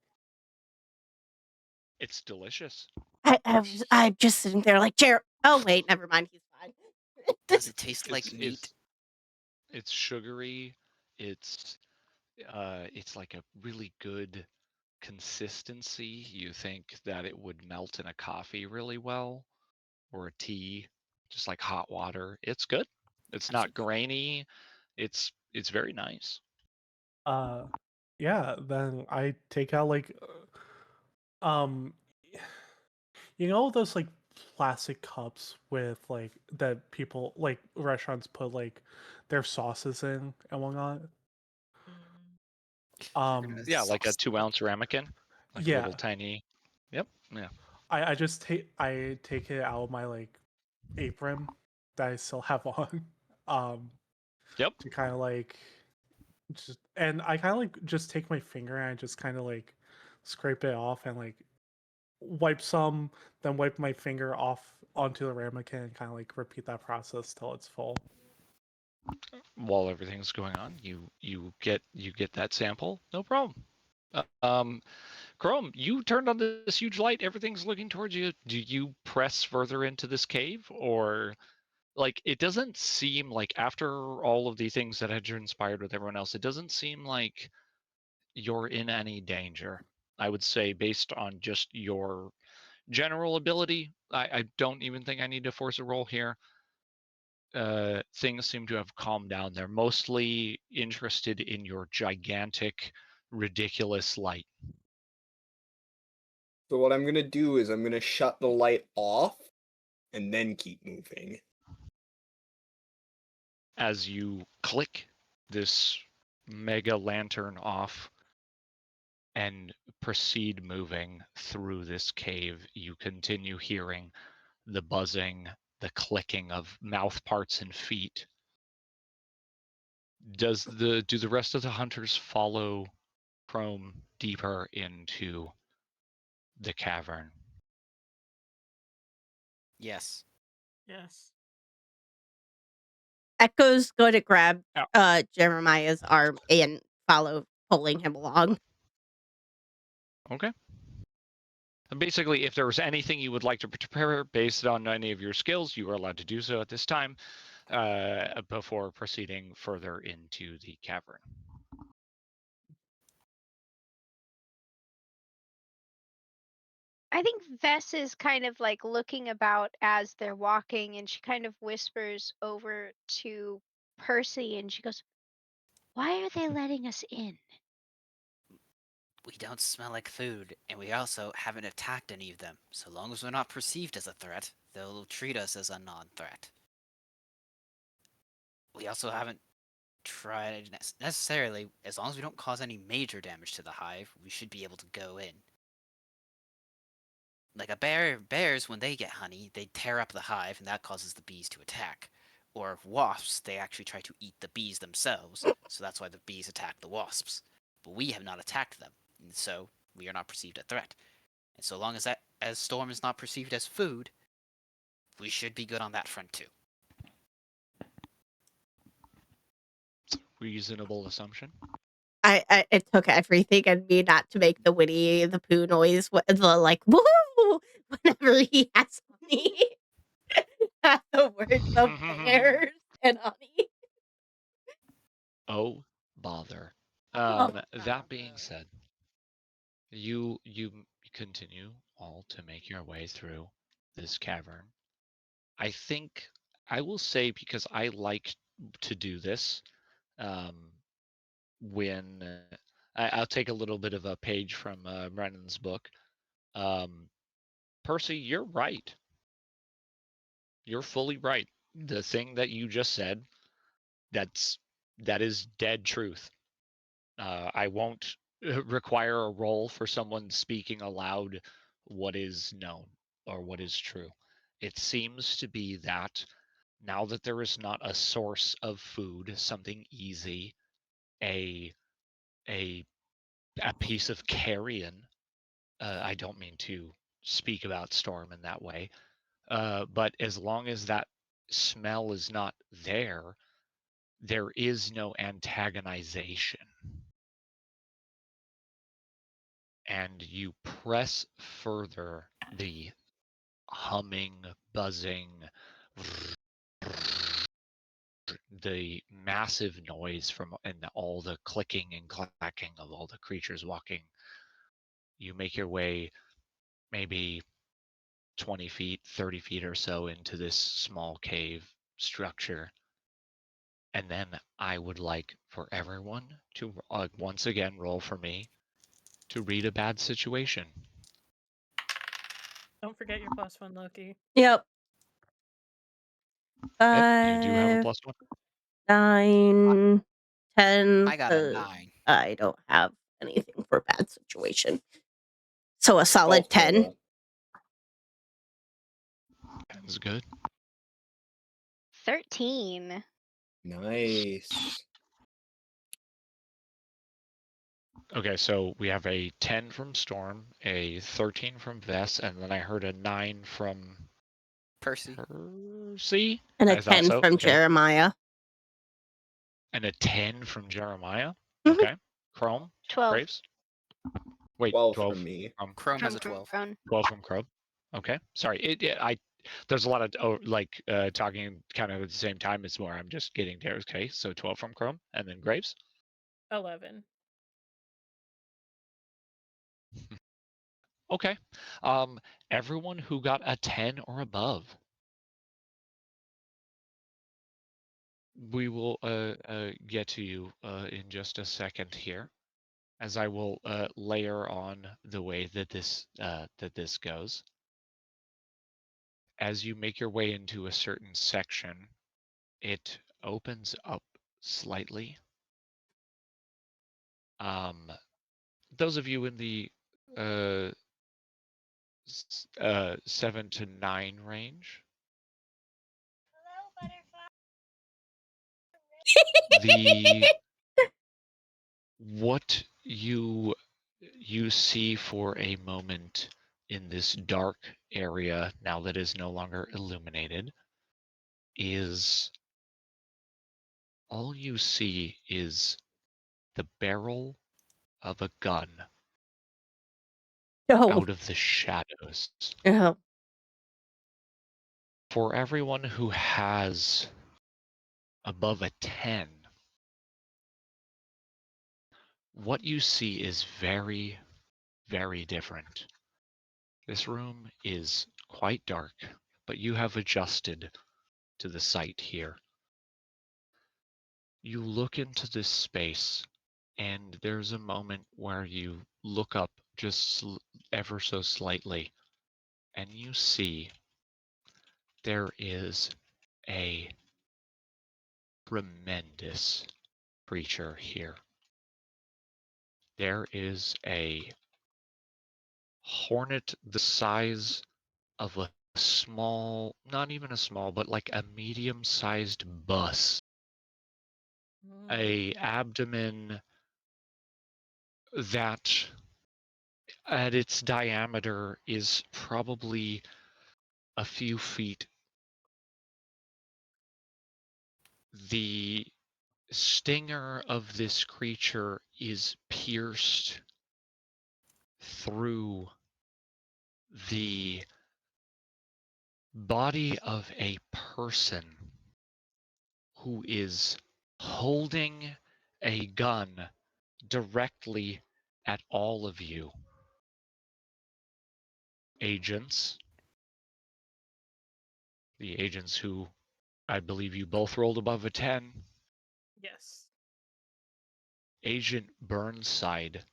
It's delicious. I'm just sitting there like, oh wait, never mind, he's fine. Does it taste like It's meat? it's sugary. It's like a really good consistency. You think that it would melt in a coffee really well or a tea, just like hot water. It's good. It's not grainy. It's very nice. Yeah, then I take out like um you know those like plastic cups with like that people like restaurants put like their sauces in and whatnot. Mm. Yeah, like a Sauce. 2-ounce ramekin, like a Yeah, little tiny. Yep. Yeah. I just take it out of my like apron that I still have on, um, Yep. to kind of like just and I kind of like just take my finger and I just kind of like scrape it off and like wipe some, then wipe my finger off onto the ramekin and kind of like repeat that process till it's full. While everything's going on, you get that sample. No problem. Chrome, you turned on this huge light. Everything's looking towards you. Do you press further into this cave, or like it doesn't seem like after all of the things that had transpired with everyone else, it doesn't seem like you're in any danger. I would say based on just your general ability, I don't even think I need to force a roll here. Things seem to have calmed down. They're mostly interested in your gigantic, ridiculous light. So what I'm gonna do is I'm gonna shut the light off and then keep moving. As you click this mega lantern off and proceed moving through this cave, you continue hearing the buzzing, the clicking of mouth parts and feet. Do the rest of the hunters follow Chrome deeper into the cavern? Yes. Yes. Echo's going to grab Yeah. Jeremiah's arm and follow, pulling him along. Okay. And basically, if there was anything you would like to prepare based on any of your skills, you are allowed to do so at this time before proceeding further into the cavern. I think Vess is kind of like looking about as they're walking, and she kind of whispers over to Percy and she goes, "Why are they letting us in?" We don't smell like food, and we also haven't attacked any of them. So long as we're not perceived as a threat, they'll treat us as a non-threat. We also haven't tried necessarily, as long as we don't cause any major damage to the hive, we should be able to go in. Like bears, when they get honey, they tear up the hive, and that causes the bees to attack. Or wasps, they actually try to eat the bees themselves, so that's why the bees attack the wasps. But we have not attacked them, and so we are not perceived a threat. And so long as Storm is not perceived as food, we should be good on that front too. Reasonable assumption. It took everything in me not to make the Winnie the Pooh noise, the like woohoo whenever he has honey. The words of bears and honey. Oh, bother. Oh, That being bother. said, you continue all to make your way through this cavern. I think I will say, because I like to do this, um, when I'll take a little bit of a page from Brennan's book. Um, Percy, you're right. you're fully right. The thing that you just said, that is dead truth. I won't require a roll for someone speaking aloud what is known or what is true. It seems to be that now that there is not a source of food, something easy, a a a piece of carrion. I don't mean to speak about Storm in that way, but as long as that smell is not there, there is no antagonization. And you press further the humming, buzzing, the massive noise from and all the clicking and clacking of all the creatures walking. You make your way maybe 20 feet, 30 feet or so into this small cave structure. And then I would like for everyone to once again roll for me to read a bad situation. Don't forget your +1, Loki. Yep. Yep, you do have a 5, +1. 9, 10. I got a 9. I don't have anything for bad situation. So a 12 solid 10. total. That's good. 13. Nice. Okay, so we have a 10 from Storm, a 13 from Vess, and then I heard a 9 from Percy. Percy? And a I thought 10 so. from Okay. Jeremiah. And a 10 from Jeremiah. Mhm. Okay. Chrome, 12 Graves. Wait, 12 12 from me. from Chrome has from a 12. Crone. 12 from Chrome. Okay. Sorry. There's a lot of talking kind of at the same time. It's more I'm just getting Derek's case. So 12 from Chrome, and then Graves. 11. Okay. Everyone who got a 10 or above, we will get to you in just a second here, as I will layer on the way that this goes. As you make your way into a certain section, it opens up slightly. Those of you in the 7 to 9 range, the what you see for a moment in this dark area now that is no longer illuminated is all you see is the barrel of a gun Oh. out of the shadows. Oh. For everyone who has above a 10, what you see is very, very different. This room is quite dark, but you have adjusted to the sight here. You look into this space, and there's a moment where you look up just ever so slightly, and you see there is a tremendous creature here. There is a hornet the size of a small, not even a small, but like a medium-sized bus. A abdomen that at its diameter is probably a few feet. The stinger of this creature is pierced through the body of a person who is holding a gun directly at all of you. Agents, the agents who I believe you both rolled above a 10. Yes. Agent Burnside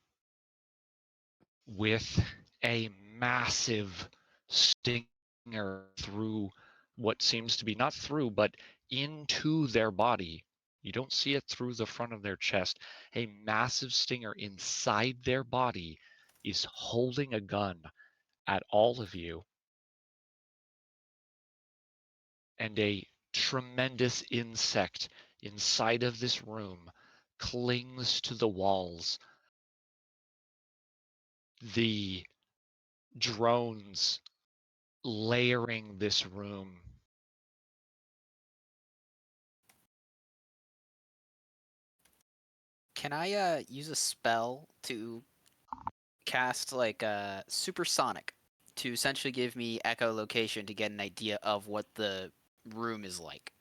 with a massive stinger through what seems to be not through, but into their body. You don't see it through the front of their chest. A massive stinger inside their body is holding a gun at all of you, and a tremendous insect inside of this room clings to the walls. The drones layering this room. Can I use a spell to cast like supersonic to essentially give me echolocation to get an idea of what the room is like?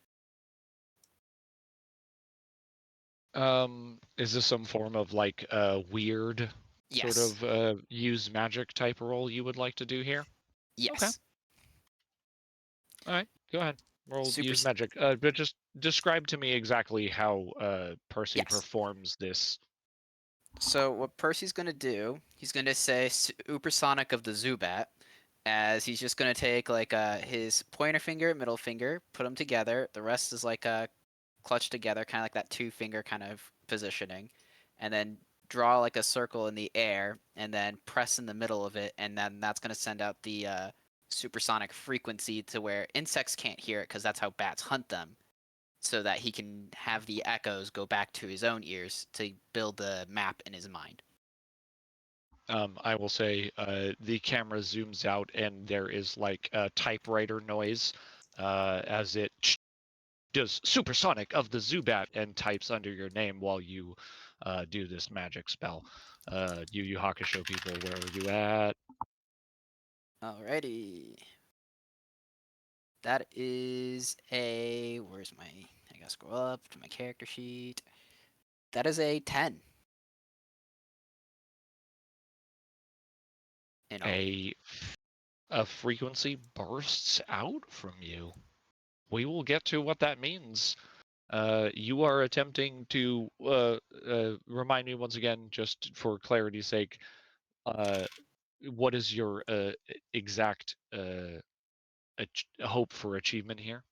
Is this some form of like weird sort Yes. of use magic type role you would like to do here? Okay. Yes. All right. Go ahead. Roll Super. use magic. But just describe to me exactly how Percy Yes. performs this. So what Percy's gonna do, he's gonna say supersonic of the Zubat, as he's just gonna take like his pointer finger, middle finger, put them together. The rest is like clutched together, kind of like that two finger kind of positioning, and then draw like a circle in the air, and then press in the middle of it, and then that's gonna send out the supersonic frequency to where insects can't hear it, because that's how bats hunt them, so that he can have the echoes go back to his own ears to build the map in his mind. I will say the camera zooms out and there is like a typewriter noise as it does supersonic of the Zubat and types under your name while you do this magic spell. You Hakusho people, where are you at? Alrighty. That is a. Where's my. I gotta scroll up to my character sheet. That is a 10. You know, A frequency bursts out from you. We will get to what that means. You are attempting to remind me once again, just for clarity's sake, what is your exact hope for achievement here?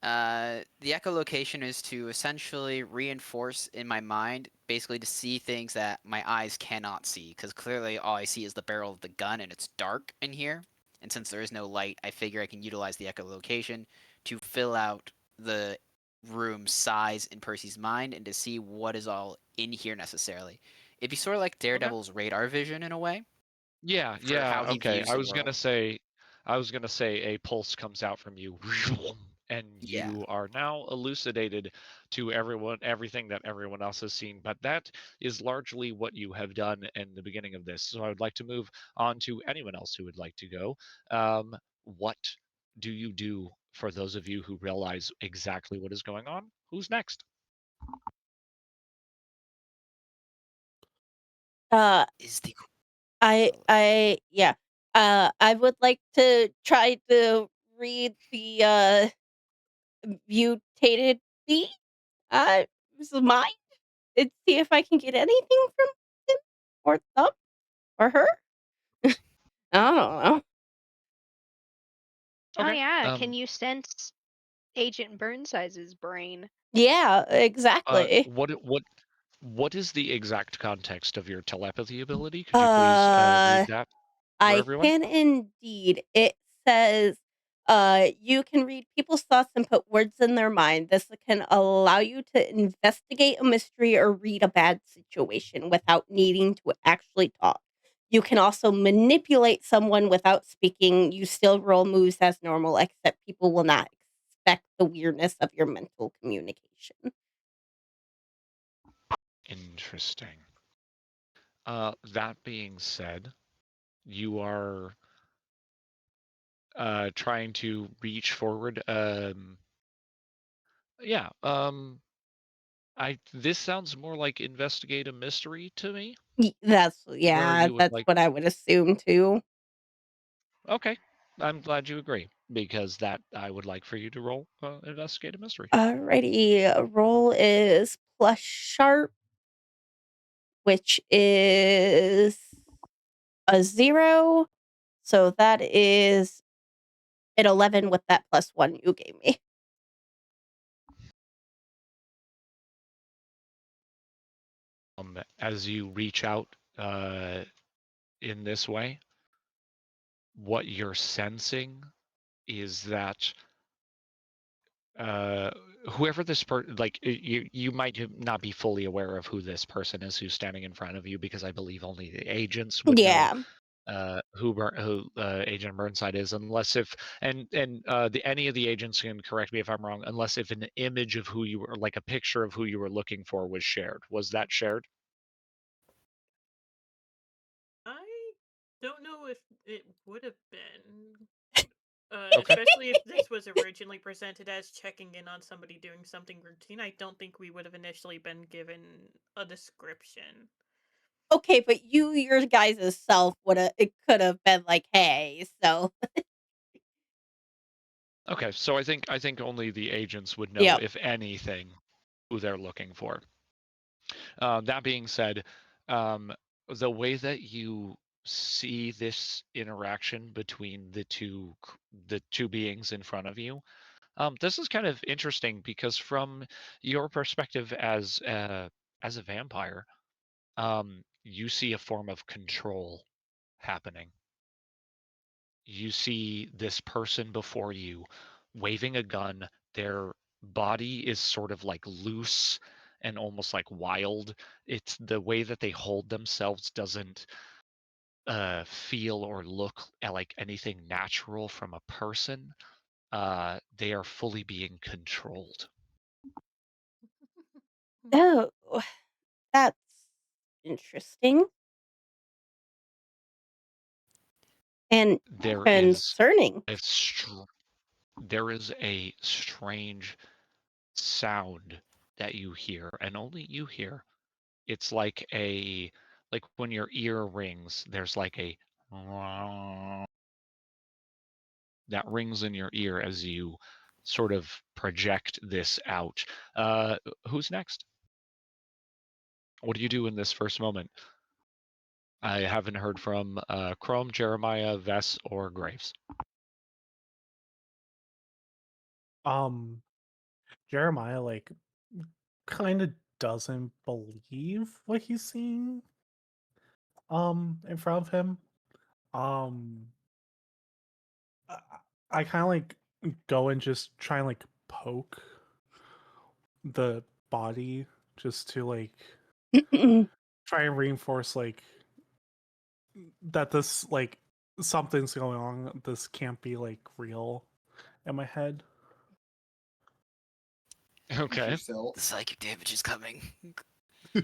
the echolocation is to essentially reinforce in my mind, basically to see things that my eyes cannot see, because clearly all I see is the barrel of the gun and it's dark in here. And since there is no light, I figure I can utilize the echolocation to fill out the room size in Percy's mind and to see what is all in here necessarily. It'd be sort of like Okay. Daredevil's radar vision in a way Yeah, for yeah, how he okay. views the world. I was gonna say a pulse comes out from you, and Yeah. you are now elucidated to everything that everyone else has seen. But that is largely what you have done in the beginning of this. So I would like to move on to anyone else who would like to go. What do you do for those of you who realize exactly what is going on? Who's next? Uh, Is the yeah. I would like to try to read the mutated bee. His mind and see if I can get anything from him or them or her. I don't know. Oh Okay. yeah, can you sense Agent Burnsize's brain? Yeah, exactly. What is the exact context of your telepathy ability? Could you please read Uh, that for I everyone? can indeed. It says, you can read people's thoughts and put words in their mind. This can allow you to investigate a mystery or read a bad situation without needing to actually talk. You can also manipulate someone without speaking. You still roll moves as normal, except people will not expect the weirdness of your mental communication. Interesting. That being said, you are trying to reach forward. Yeah. This sounds more like investigate a mystery to me. Where you would That's like. what I would assume too. Okay, I'm glad you agree because that I would like for you to roll investigate a mystery. Alrighty, roll is plus sharp, which is a 0. So that is at 11 with that +1 you gave me. As you reach out in this way, what you're sensing is that whoever this person, like you might not be fully aware of who this person is who's standing in front of you, because I believe only the agents would know Yeah. who Agent Burnside is, unless if any of the agents can correct me if I'm wrong, unless if an image of who you were, like a picture of who you were looking for, was shared. Was that shared? I don't know if it would have been. Okay. Especially if this was originally presented as checking in on somebody doing something routine, I don't think we would have initially been given a description. Okay, but your guys' self it could have been like, "Hey," so Okay, so I think only the agents would know, Yep. if anything, who they're looking for. That being said, the way that you see this interaction between the two beings in front of you, this is kind of interesting, because from your perspective as a vampire, you see a form of control happening. You see this person before you waving a gun. Their body is sort of like loose and almost like wild. It's the way that they hold themselves doesn't feel or look like anything natural from a person. They are fully being controlled. Oh, that's interesting and There is concerning. a there is a strange sound that you hear, and only you hear. It's like when your ear rings, there's like a that rings in your ear as you sort of project this out. Who's next? What do you do in this first moment? I haven't heard from Chrome, Jeremiah, Vess, or Graves. Jeremiah like kind of doesn't believe what he's seeing in front of him. Um I, I kind of like go and just try and like poke the body just to like try and reinforce like that this like something's going on. This can't be like real in my head. Okay. Yourself. The psychic damage is coming.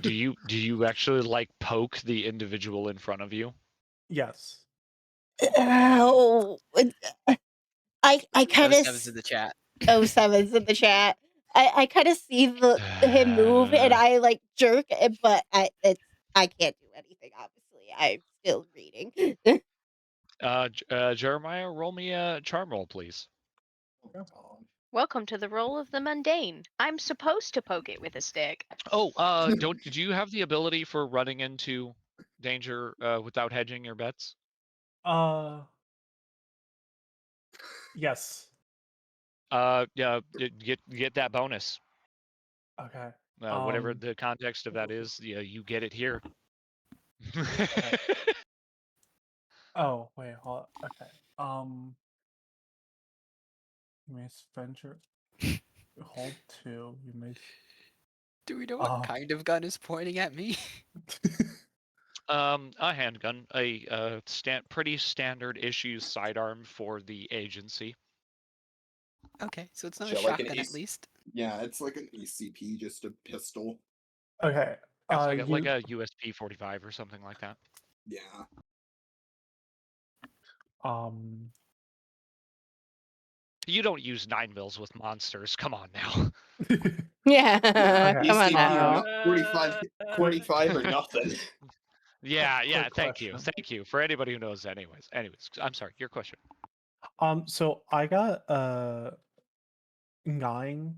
Do you actually like poke the individual in front of you? Yes. Oh, I kind Those of sevens in the chat. oh, sevens in the chat. I kind of see him move and I like jerk, but I can't do anything. Obviously, I'm still reading. Jeremiah, roll me a charm roll, please. Welcome to the role of the mundane. I'm supposed to poke it with a stick. Oh, did you have the ability for running into danger without hedging your bets? Yes. Yeah, get that bonus. Okay. Whatever the context of that is, yeah, you get it here. Okay. Oh, wait, hold on. Okay. You may spend your hold 2. You may Do we know what kind of gun is pointing at me? A handgun, a pretty standard issue sidearm for the agency. Okay, so it's not So a like an shotgun at AC least. Yeah, it's like an ACP, just a pistol. Okay. It's like a USP 45 or something like that. Yeah. You don't use 9mm with monsters. Come on now. Yeah, Okay. come on ACP or now. not 45 or nothing. Yeah. Quick Thank you. For anybody who knows, anyways, I'm sorry. Your question. So I got 9,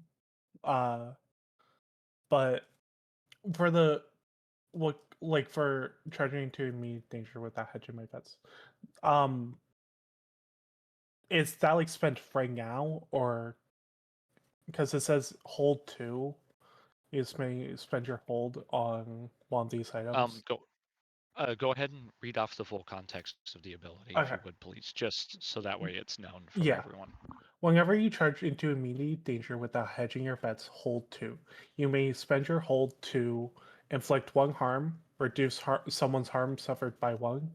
but for the what like for charging to immediate danger without hedging my bets. is that like spent right now, or because it says hold 2, you may spend your hold on one of these items? Go ahead and read off the full context of the ability, if Okay. you would, please, just so that way it's known from Yeah. everyone. Whenever you charge into immediate danger without hedging your bets, hold 2. You may spend your hold to inflict 1 harm, reduce someone's harm suffered by 1,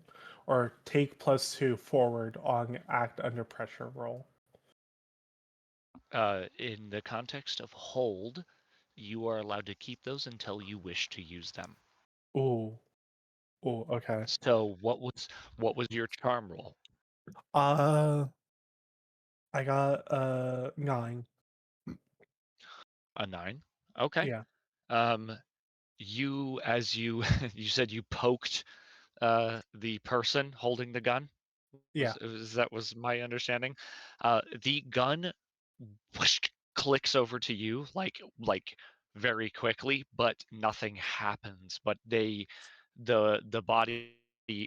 or take +2 forward on act under pressure roll. In the context of hold, you are allowed to keep those until you wish to use them. Ooh. Ooh, okay. So what was your charm roll? I got 9. A 9. Okay. Yeah. You you said you poked the person holding the gun. Yeah. That was my understanding. The gun whoosh, clicks over to you like very quickly, but nothing happens. But the body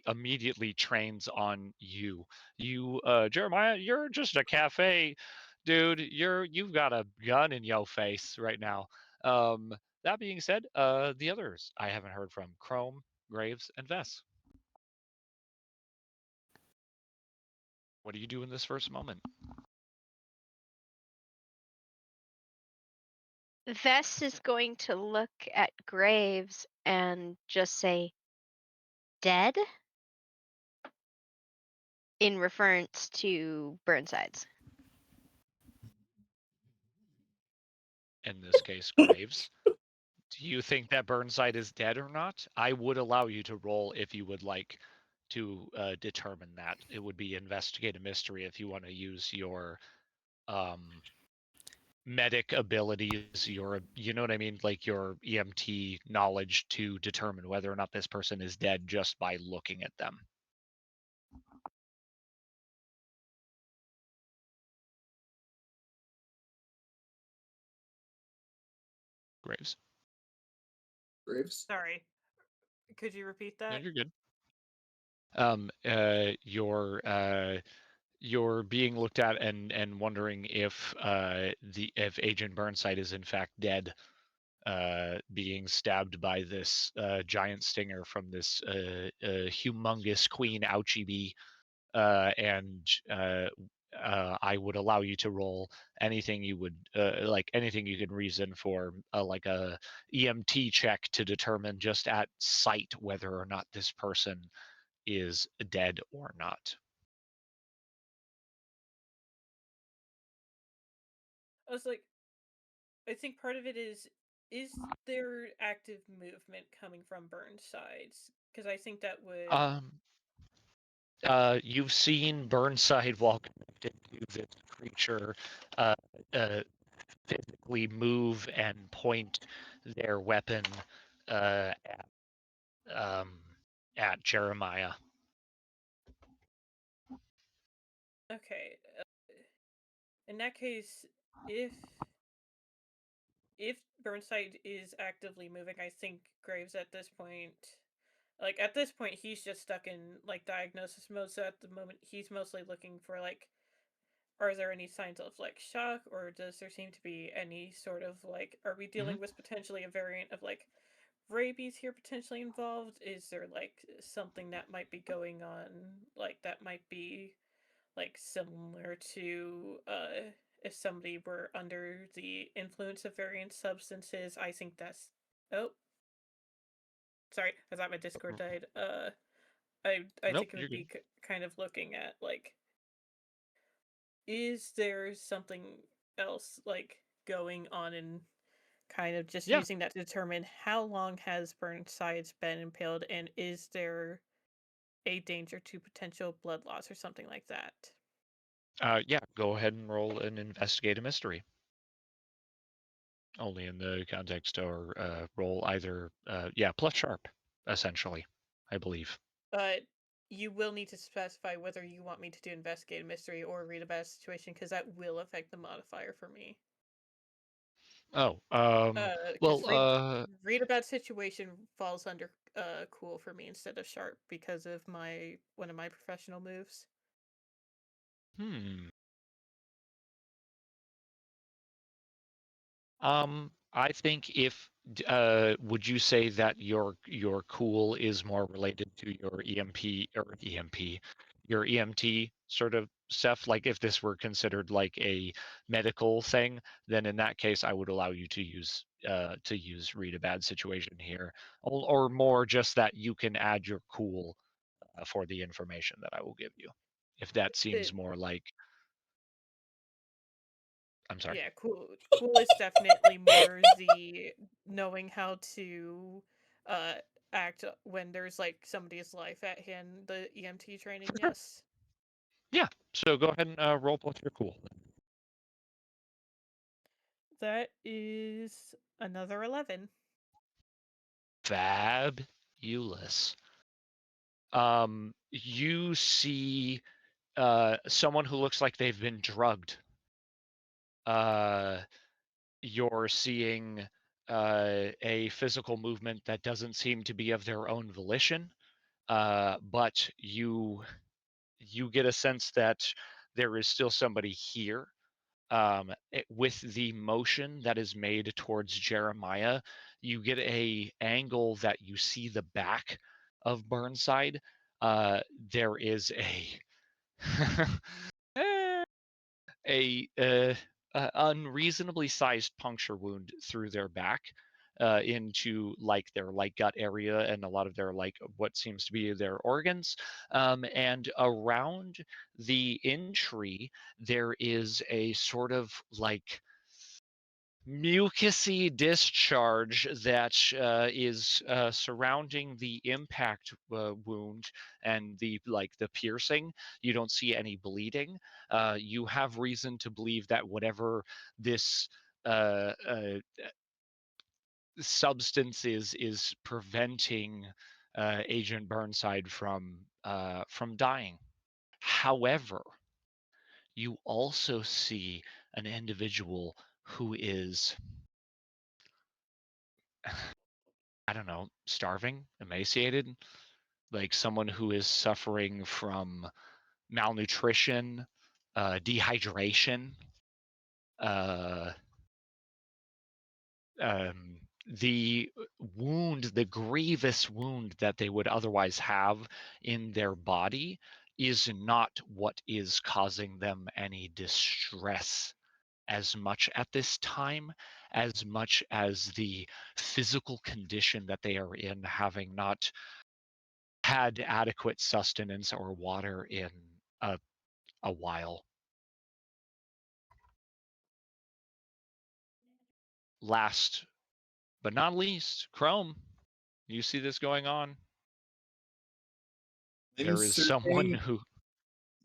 immediately trains on you. You Jeremiah, you're just a cafe dude. You've got a gun in your face right now. That being said, the others I haven't heard from: Chrome, Graves, and Vess. What do you do in this first moment? Vess is going to look at Graves and just say, dead? In reference to Burnsides. In this case, Graves. Do you think that Burnside is dead or not? I would allow you to roll if you would like to determine that. It would be investigate a mystery if you want to use your medic abilities, you know what I mean, like your EMT knowledge to determine whether or not this person is dead just by looking at them. Graves. Graves? Sorry. Could you repeat No, that? you're good. You're being looked at and wondering if if Agent Burnside is in fact dead, being stabbed by this giant stinger from this humongous queen ouchie bee, and I would allow you to roll anything you would like, anything you can reason for, like a EMT check to determine just at sight whether or not this person is dead or not. I was like, I think part of it is there active movement coming from Burnsides? Because I think that would. You've seen Burnside while connected to this creature uh, uh, physically move and point their weapon uh, at, um, at Jeremiah. Okay. In that case, if Burnside is actively moving, I think Graves at this point, like at this point, he's just stuck in like diagnosis mode. So at the moment, he's mostly looking for like, are there any signs of like shock, or does there seem to be any sort of like, are we Mm-hmm. dealing with potentially a variant of like rabies here potentially involved? Is there like something that might be going on, like that might be like similar to if somebody were under the influence of variant substances? I think that's. Oh, sorry, I thought my Discord died. I Nope, think it you're would good. be kind of looking at like, is there something else like going on, and kind of just Yeah. using that to determine how long has Burnsides been impaled, and is there a danger to potential blood loss or something like that? Yeah, go ahead and roll and investigate a mystery. Only in the context, or roll either, yeah, plus sharp, essentially, I believe. But you will need to specify whether you want me to do investigate a mystery or read about a situation, because that will affect the modifier for me. Oh, Because well, read about situation falls under cool for me instead of sharp because of one of my professional moves. I think if would you say that your cool is more related to your EMP or EMP, your EMT sort of stuff? Like if this were considered like a medical thing, then in that case I would allow you to use read a bad situation here, or more just that you can add your cool for the information that I will give you. If that seems It, more like, I'm sorry. yeah, cool is definitely more the knowing how to uh act when there's like somebody's life at hand, the EMT training, Sure. yes. Yeah. So go ahead and roll with your cool. That is another 11. Fabulous. You see someone who looks like they've been drugged. Uh, you're seeing a physical movement that doesn't seem to be of their own volition, but you get a sense that there is still somebody here. With the motion that is made towards Jeremiah, you get a angle that you see the back of Burnside. There is a unreasonably sized puncture wound through their back into like their like gut area and a lot of their like what seems to be their organs, and around the entry there is a sort of like mucousy discharge that is surrounding the impact wound and the piercing. You don't see any bleeding. You have reason to believe that whatever this substance is preventing Agent Burnside from dying. However, you also see an individual who is, I don't know, starving, emaciated, like someone who is suffering from malnutrition, dehydration, uh, the wound, the grievous wound that they would otherwise have in their body is not what is causing them any distress as much at this time, as much as the physical condition that they are in, having not had adequate sustenance or water in a, a while. Last but not least, Chrome, you see this going on. I'm There is someone surveying. who.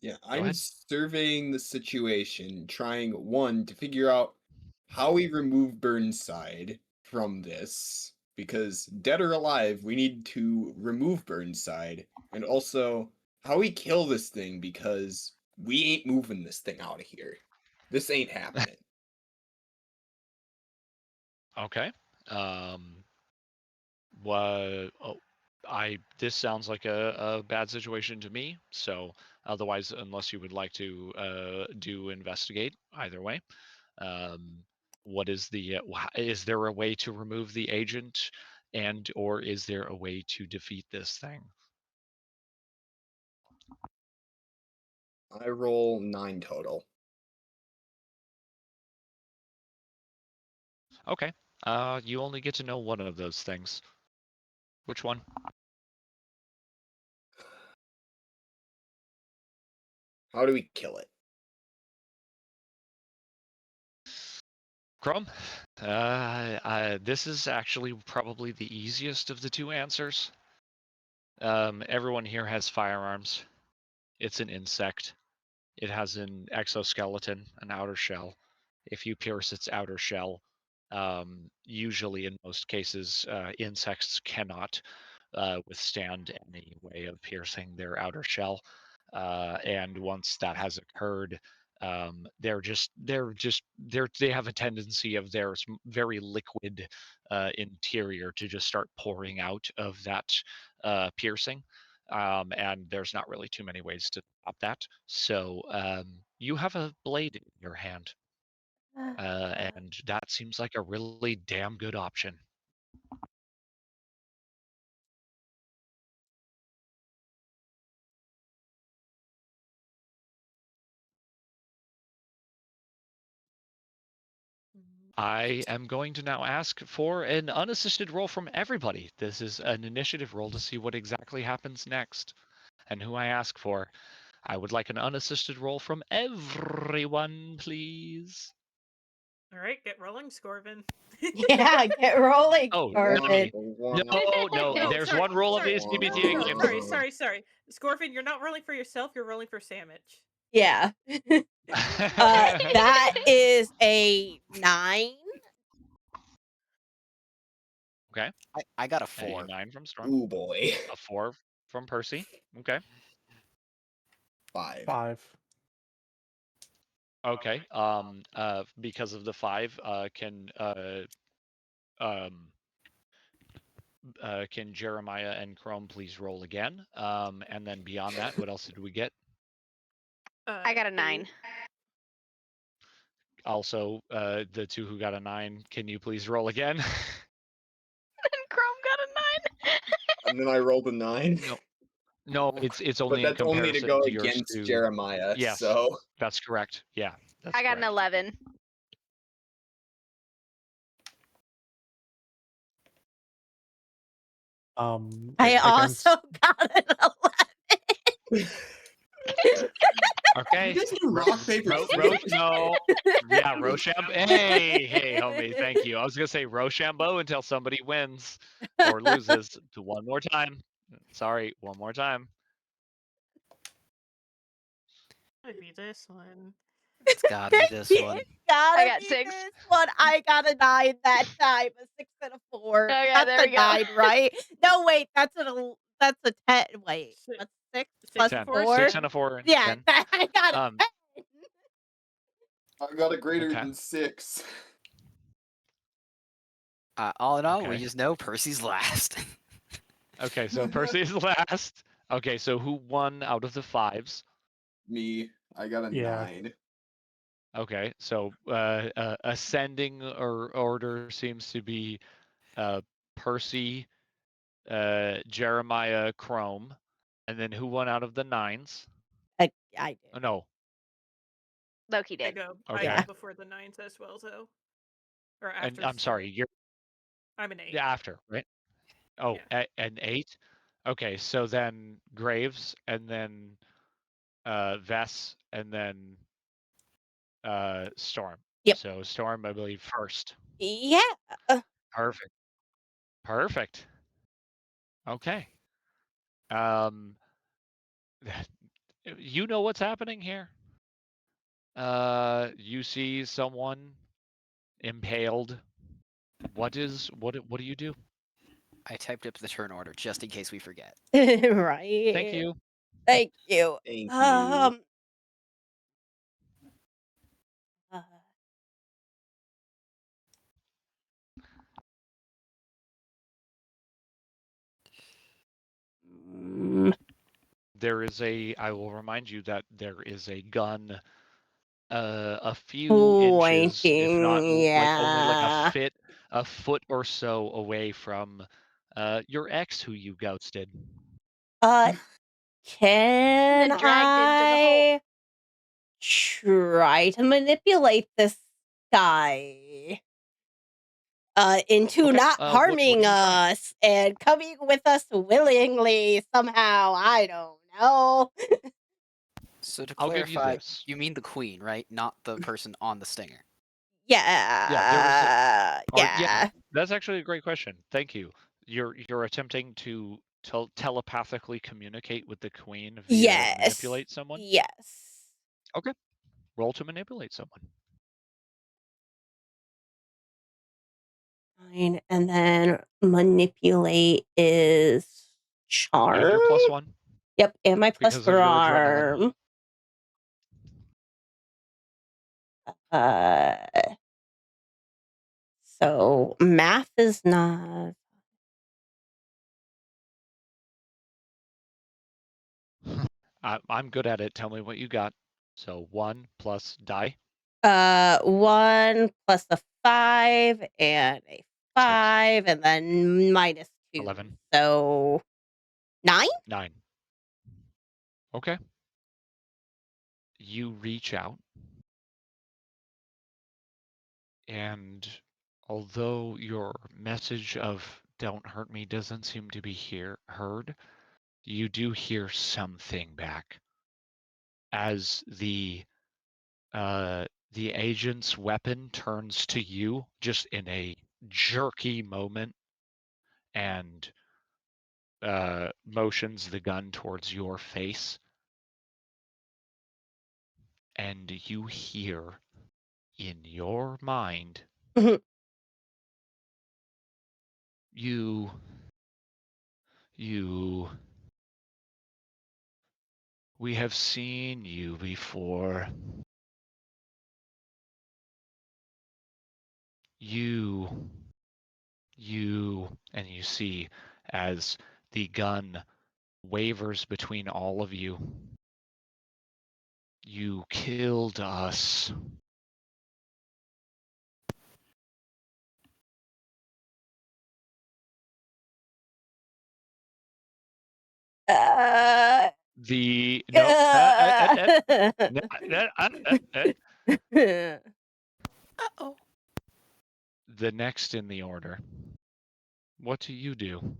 Yeah, Go I'm ahead. surveying the situation, trying one to figure out how we remove Burnside from this. Because dead or alive, we need to remove Burnside, and also how we kill this thing because we ain't moving this thing out of here. This ain't happening. Okay. What? Oh, This sounds like a bad situation to me. So otherwise, unless you would like to do investigate, either way. Um, what is the? Is there a way to remove the agent, and or is there a way to defeat this thing? I roll 9 total. Okay. You only get to know one of those things. Which one? How do we kill it? Chrome? This is actually probably the easiest of the two answers. Everyone here has firearms. It's an insect. It has an exoskeleton, an outer shell. If you pierce its outer shell, usually in most cases, insects cannot withstand any way of piercing their outer shell. And once that has occurred, they have a tendency of their very liquid interior to just start pouring out of that piercing. And there's not really too many ways to stop that. So you have a blade in your hand. And that seems like a really damn good option. I am going to now ask for an unassisted roll from everybody. This is an initiative roll to see what exactly happens next and who I ask for. I would like an unassisted roll from everyone, please. All right, get rolling, Scorvin. Yeah, get rolling, Oh, One, Corbin. no, no. Oh, There's sorry, one rule of sorry. these No, PBTA no, games. sorry. Scorvin, you're not rolling for yourself. You're rolling for Sandwich. Yeah. That is a 9. Okay. I got a A 4. 9 from Storm. ooh boy. A 4 from Percy. Okay. 5. 5. Okay. Because of the 5, can Jeremiah and Chrome please roll again? And then beyond that, what else did we get? I got a 9. Also, the 2 who got a 9, can you please roll again? And Chrome got a 9. And then I rolled a 9. No, it's only But in that's only to comparison go to yours against two. Jeremiah, Yes, so that's correct. Yeah, that's I got an correct. 11. I Against also got an 11. Okay. you just do rock, paper, scissors. No. Yeah, Rochambeau. Hey, homie. Thank you. I was gonna say Rochambeau until somebody wins or loses. One more time. Sorry, one more time. Could be this one. It's gotta be this one. It's gotta I got be 6. this one. I got a 9 that time. A 6 and a 4. Okay, That's there a we go. 9, right? No, wait. That's a 10. Wait. Si- What's 6 6 plus and 10. 4 is 4? 6 10. and a 4 and Yeah, 10. I got a Um, 10. I got a greater Okay. than 6. All in all, we Okay. just know Percy's last. Okay, so Percy's last. Okay, so who won out of the 5s? Me, I got a Yeah. 9. Okay, so ascending order seems to be Percy, Jeremiah, Chrome, and then who won out of the 9s? I Oh, did. no. Loki I did. go Yeah. before the 9s as well, though. Or And after. I'm sorry, you're I'm an 8. after, right? Oh, Yeah. an 8. Okay, so then Graves, and then Vess, and then Storm. Yep. So Storm, I believe, first. Yeah. Perfect. Perfect. Okay. Um, you know what's happening here. You see someone impaled. What do you do? I typed up the turn order just in case we forget. Right. Thank you. Thank you. Thank you. uh, mm, I will remind you that there is a gun a few inches, if not Pointing, like only like yeah. a foot or so away from your ex who you ghosted. Can Then dragged into the hole. I try to manipulate this guy into Okay, not what are harming you trying? us and coming with us willingly somehow? I don't know. So to I'll give you clarify, this. you mean the queen, right? Not the person on the stinger. Yeah, there was Yeah. yeah, Yeah. that's actually a great question. Thank you. You're attempting to telepathically communicate with the queen via Yes. manipulate someone? Yes. Okay. Roll to manipulate someone. Fine. And then manipulate is You have charm. your +1 Yep, and my plus because of your adrenaline. charm. Uh, so math is not. I'm good at it. Tell me what you got. So 1 plus die. 1 plus a 5 and a 6, 5 and then minus 2. 11, So 9? 9. Okay. You reach out, and although your message of "don't hurt me" doesn't seem to be heard, you do hear something back as the agent's weapon turns to you just in a jerky moment and motions the gun towards your face, and you hear in your mind, you, we have seen you before. You, and you see as the gun wavers between all of you. You killed us. The no, no, Uh-oh. the next in the order. What do you do?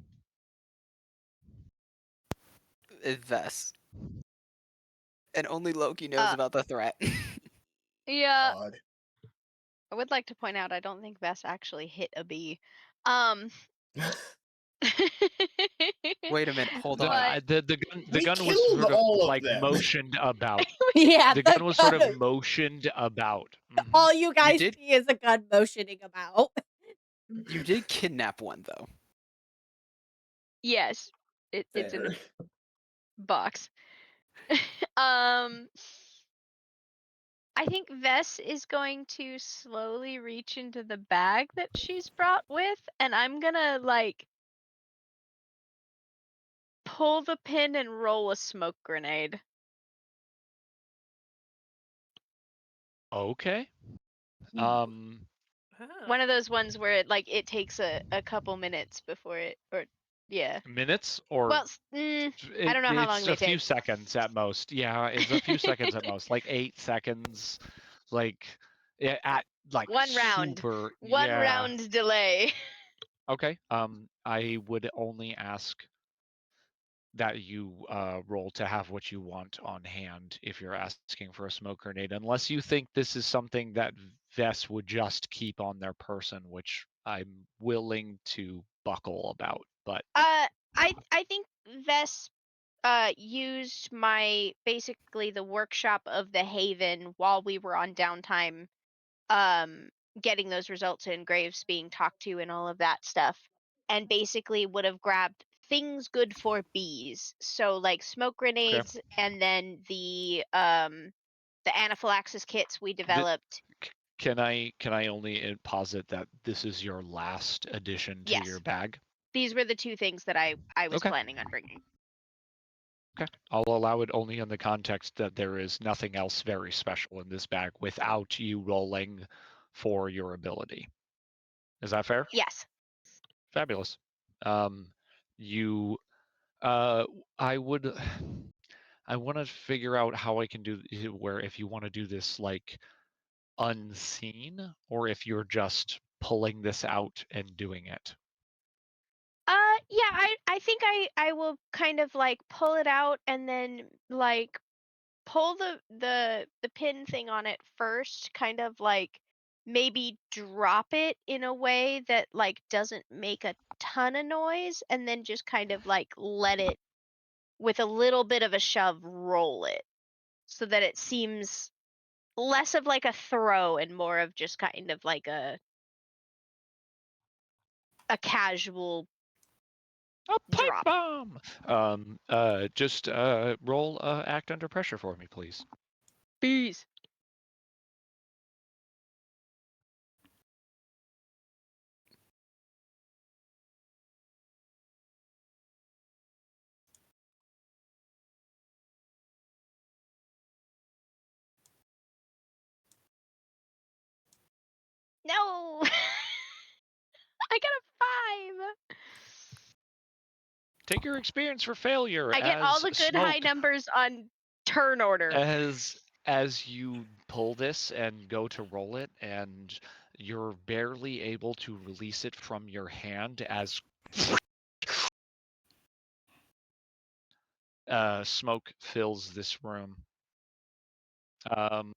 Vess. And only Loki knows about the threat. Yeah, God. I would like to point out I don't think Vess actually hit a bee. Um. Wait a minute, hold on. But The We gun was killed sort of all of like them. motioned about. Yeah, The the gun was sort of gun. motioned about. All you guys did- see is a gun motioning about. You did kidnap one, though. yes, it's in a Fair. box. um, I think Vess is going to slowly reach into the bag that she's brought with, and I'm gonna like pull the pin and roll a smoke grenade. Okay. Oh. One of those ones where it takes a couple minutes before it, or yeah. Minutes or Well, I don't know how long it's they a few take. seconds at most. Yeah, it's a few seconds at most, like 8 seconds, like at like One round. super. One Yeah. round delay. Okay. I would only ask that you roll to have what you want on hand if you're asking for a smoke grenade, unless you think this is something that Vess would just keep on their person, which I'm willing to buckle about. But I think Vess used my basically the workshop of the Haven while we were on downtime, um getting those results in Graves being talked to and all of that stuff, and basically would have grabbed things good for bees, so like smoke grenades, and then the anaphylaxis kits we developed. can I only posit that this is your last addition to your Yes, bag? these were the two things that I was Okay. planning on bringing. Okay. I'll allow it only in the context that there is nothing else very special in this bag without you rolling for your ability. Is that fair? Yes. Fabulous. You I would I want to figure out how I can do where if you want to do this like unseen or if you're just pulling this out and doing it. Yeah, I think I will kind of like pull it out and then like pull the pin thing on it first, kind of like maybe drop it in a way that like doesn't make a ton of noise, and then just kind of like let it with a little bit of a shove roll it so that it seems less of like a throw and more of just kind of like a casual A pipe drop. bomb. Just roll act under pressure for me, please. Bees. No. I got a 5. Take your experience for failure I get all as the good high smoke. numbers on turn order. As you pull this and go to roll it, and you're barely able to release it from your hand as smoke fills this room. Um,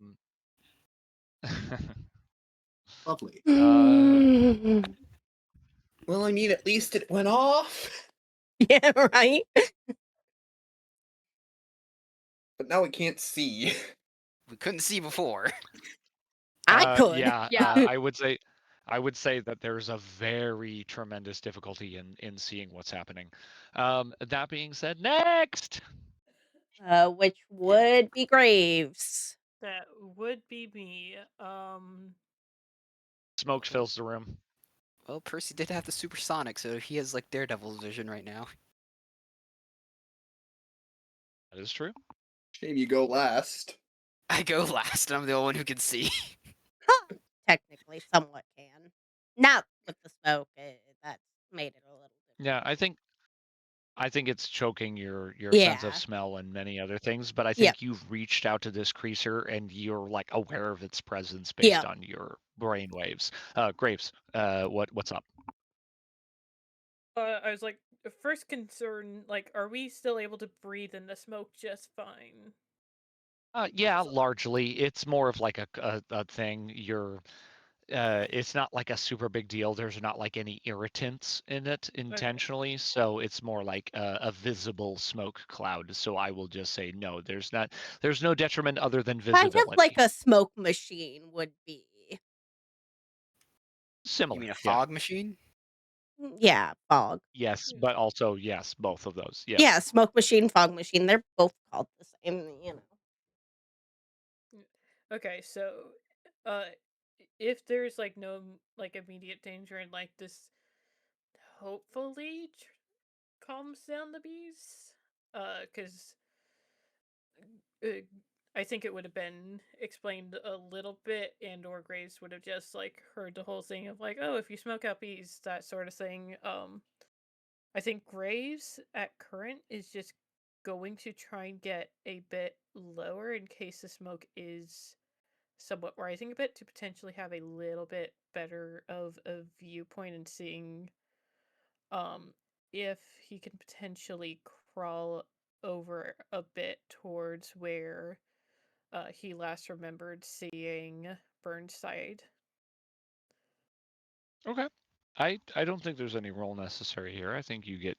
Lovely. Well, I mean, at least it went off. yeah, right? But now we can't see. We couldn't see before. I could. Yeah, Yeah. I would say that there's a very tremendous difficulty in seeing what's happening. That being said, next. Which would be Graves. That would be me. Smoke fills the room. Well, Percy did have the supersonic, so he has like Daredevil's vision right now. That is true. Shame you go last. I go last, and I'm the only one who can see. Technically, somewhat can. Not with the smoke. That's made it a little bit. Yeah, I think it's choking your sense of Yeah. smell and many other things, but I Yep. think you've reached out to this creature and you're like aware of its presence based Yep. on your brain waves. Graves, what's up? I was like, first concern, like, are we still able to breathe in the smoke just fine? Yeah, largely. It's more of like a thing. It's not like a super big deal. There's not like any irritants in it intentionally, so it's more like a visible smoke cloud. So I will just say no. There's no detriment other than Kind visibility. of like a smoke machine would be. Similar. You mean a Yeah. fog machine? Yeah, fog. Yes, but also yes, both of those. Yes. Yeah, smoke machine, fog machine. They're both called the same, Okay, so, uh, if there's like no like immediate danger and like this, hopefully calms down the bees. Because I think it would have been explained a little bit, and or Graves would have just like heard the whole thing of like, oh, if you smoke out bees, that sort of thing. I think Graves at current is just going to try and get a bit lower in case the smoke is somewhat rising a bit to potentially have a little bit better of a viewpoint and seeing if he can potentially crawl over a bit towards where he last remembered seeing Burnside. Okay. I don't think there's any roll necessary here. I think you get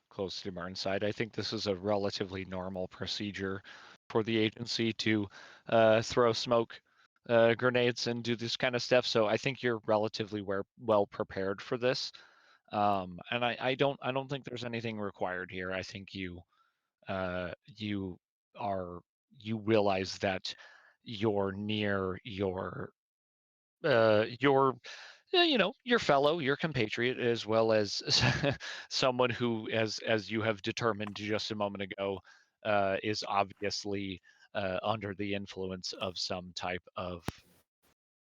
close to Burnside. I think this is a relatively normal procedure for the agency to throw smoke grenades and do this kind of stuff. So I think you're relatively well prepared for this. And I don't think there's anything required here. I think you you realize that you're near your your fellow, your compatriot, as well as someone who, as you have determined just a moment ago, is obviously under the influence of some type of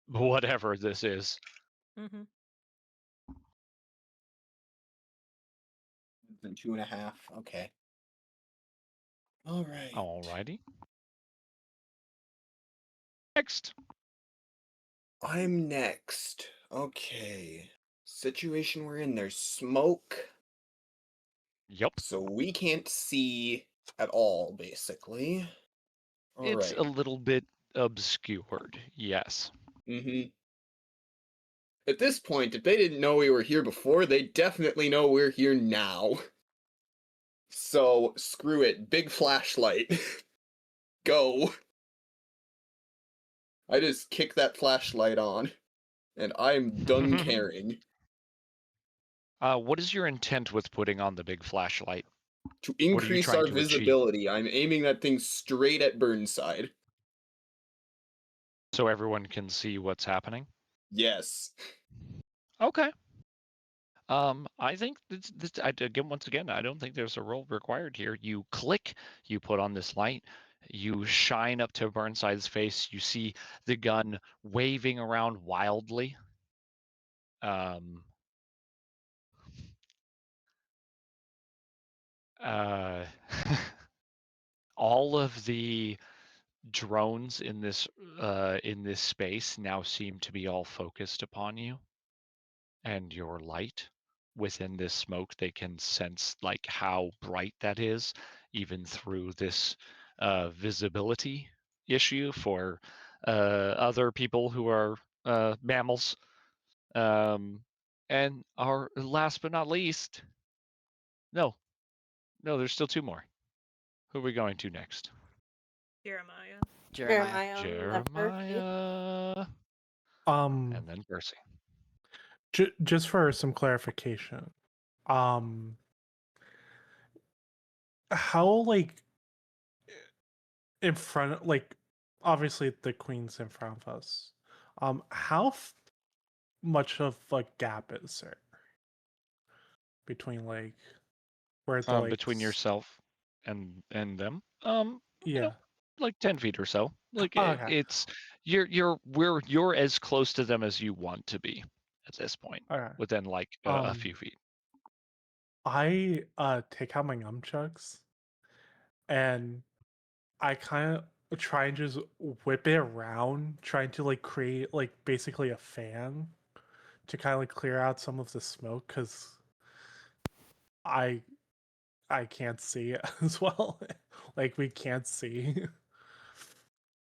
whatever this is. Mm-hmm. Then 2.5. Okay. All right. Alrighty. Next. I'm next. Okay. Situation we're in, there's smoke. Yep. So we can't see at all, basically. It's Alright. a little bit obscured. Yes. Mm-hmm. At this point, if they didn't know we were here before, they definitely know we're here now. So, screw it. Big flashlight. Go. I just kick that flashlight on, and I'm done caring. What is your intent with putting on the big flashlight? To What are you increase trying our to achieve? visibility, I'm aiming that thing straight at Burnside. So everyone can see what's happening? Yes. Okay. I think again, once again, I don't think there's a roll required here. You click, you put on this light, you shine up to Burnside's face. You see the gun waving around wildly. Um, uh, all of the drones in this space now seem to be all focused upon you and your light. Within this smoke, they can sense like how bright that is, even through this visibility issue for other people who are mammals. And our last but not least, no, there's still two more. Who are we going to next? Jeremiah. Jeremiah. Then Percy. Jeremiah, Um, and then Percy. just for some clarification, um, how like in front, like obviously the queen's in front of us. How much of a gap is there between like where the like Between yourself and them, yeah. like 10 feet or so. Like Oh, okay. it's you're as close to them as you want to be at this point, Okay. within like a few feet. I take out my nunchucks and I kind of try and just whip it around, trying to like create like basically a fan to kind of like clear out some of the smoke because I I can't see it as well. Like we can't see.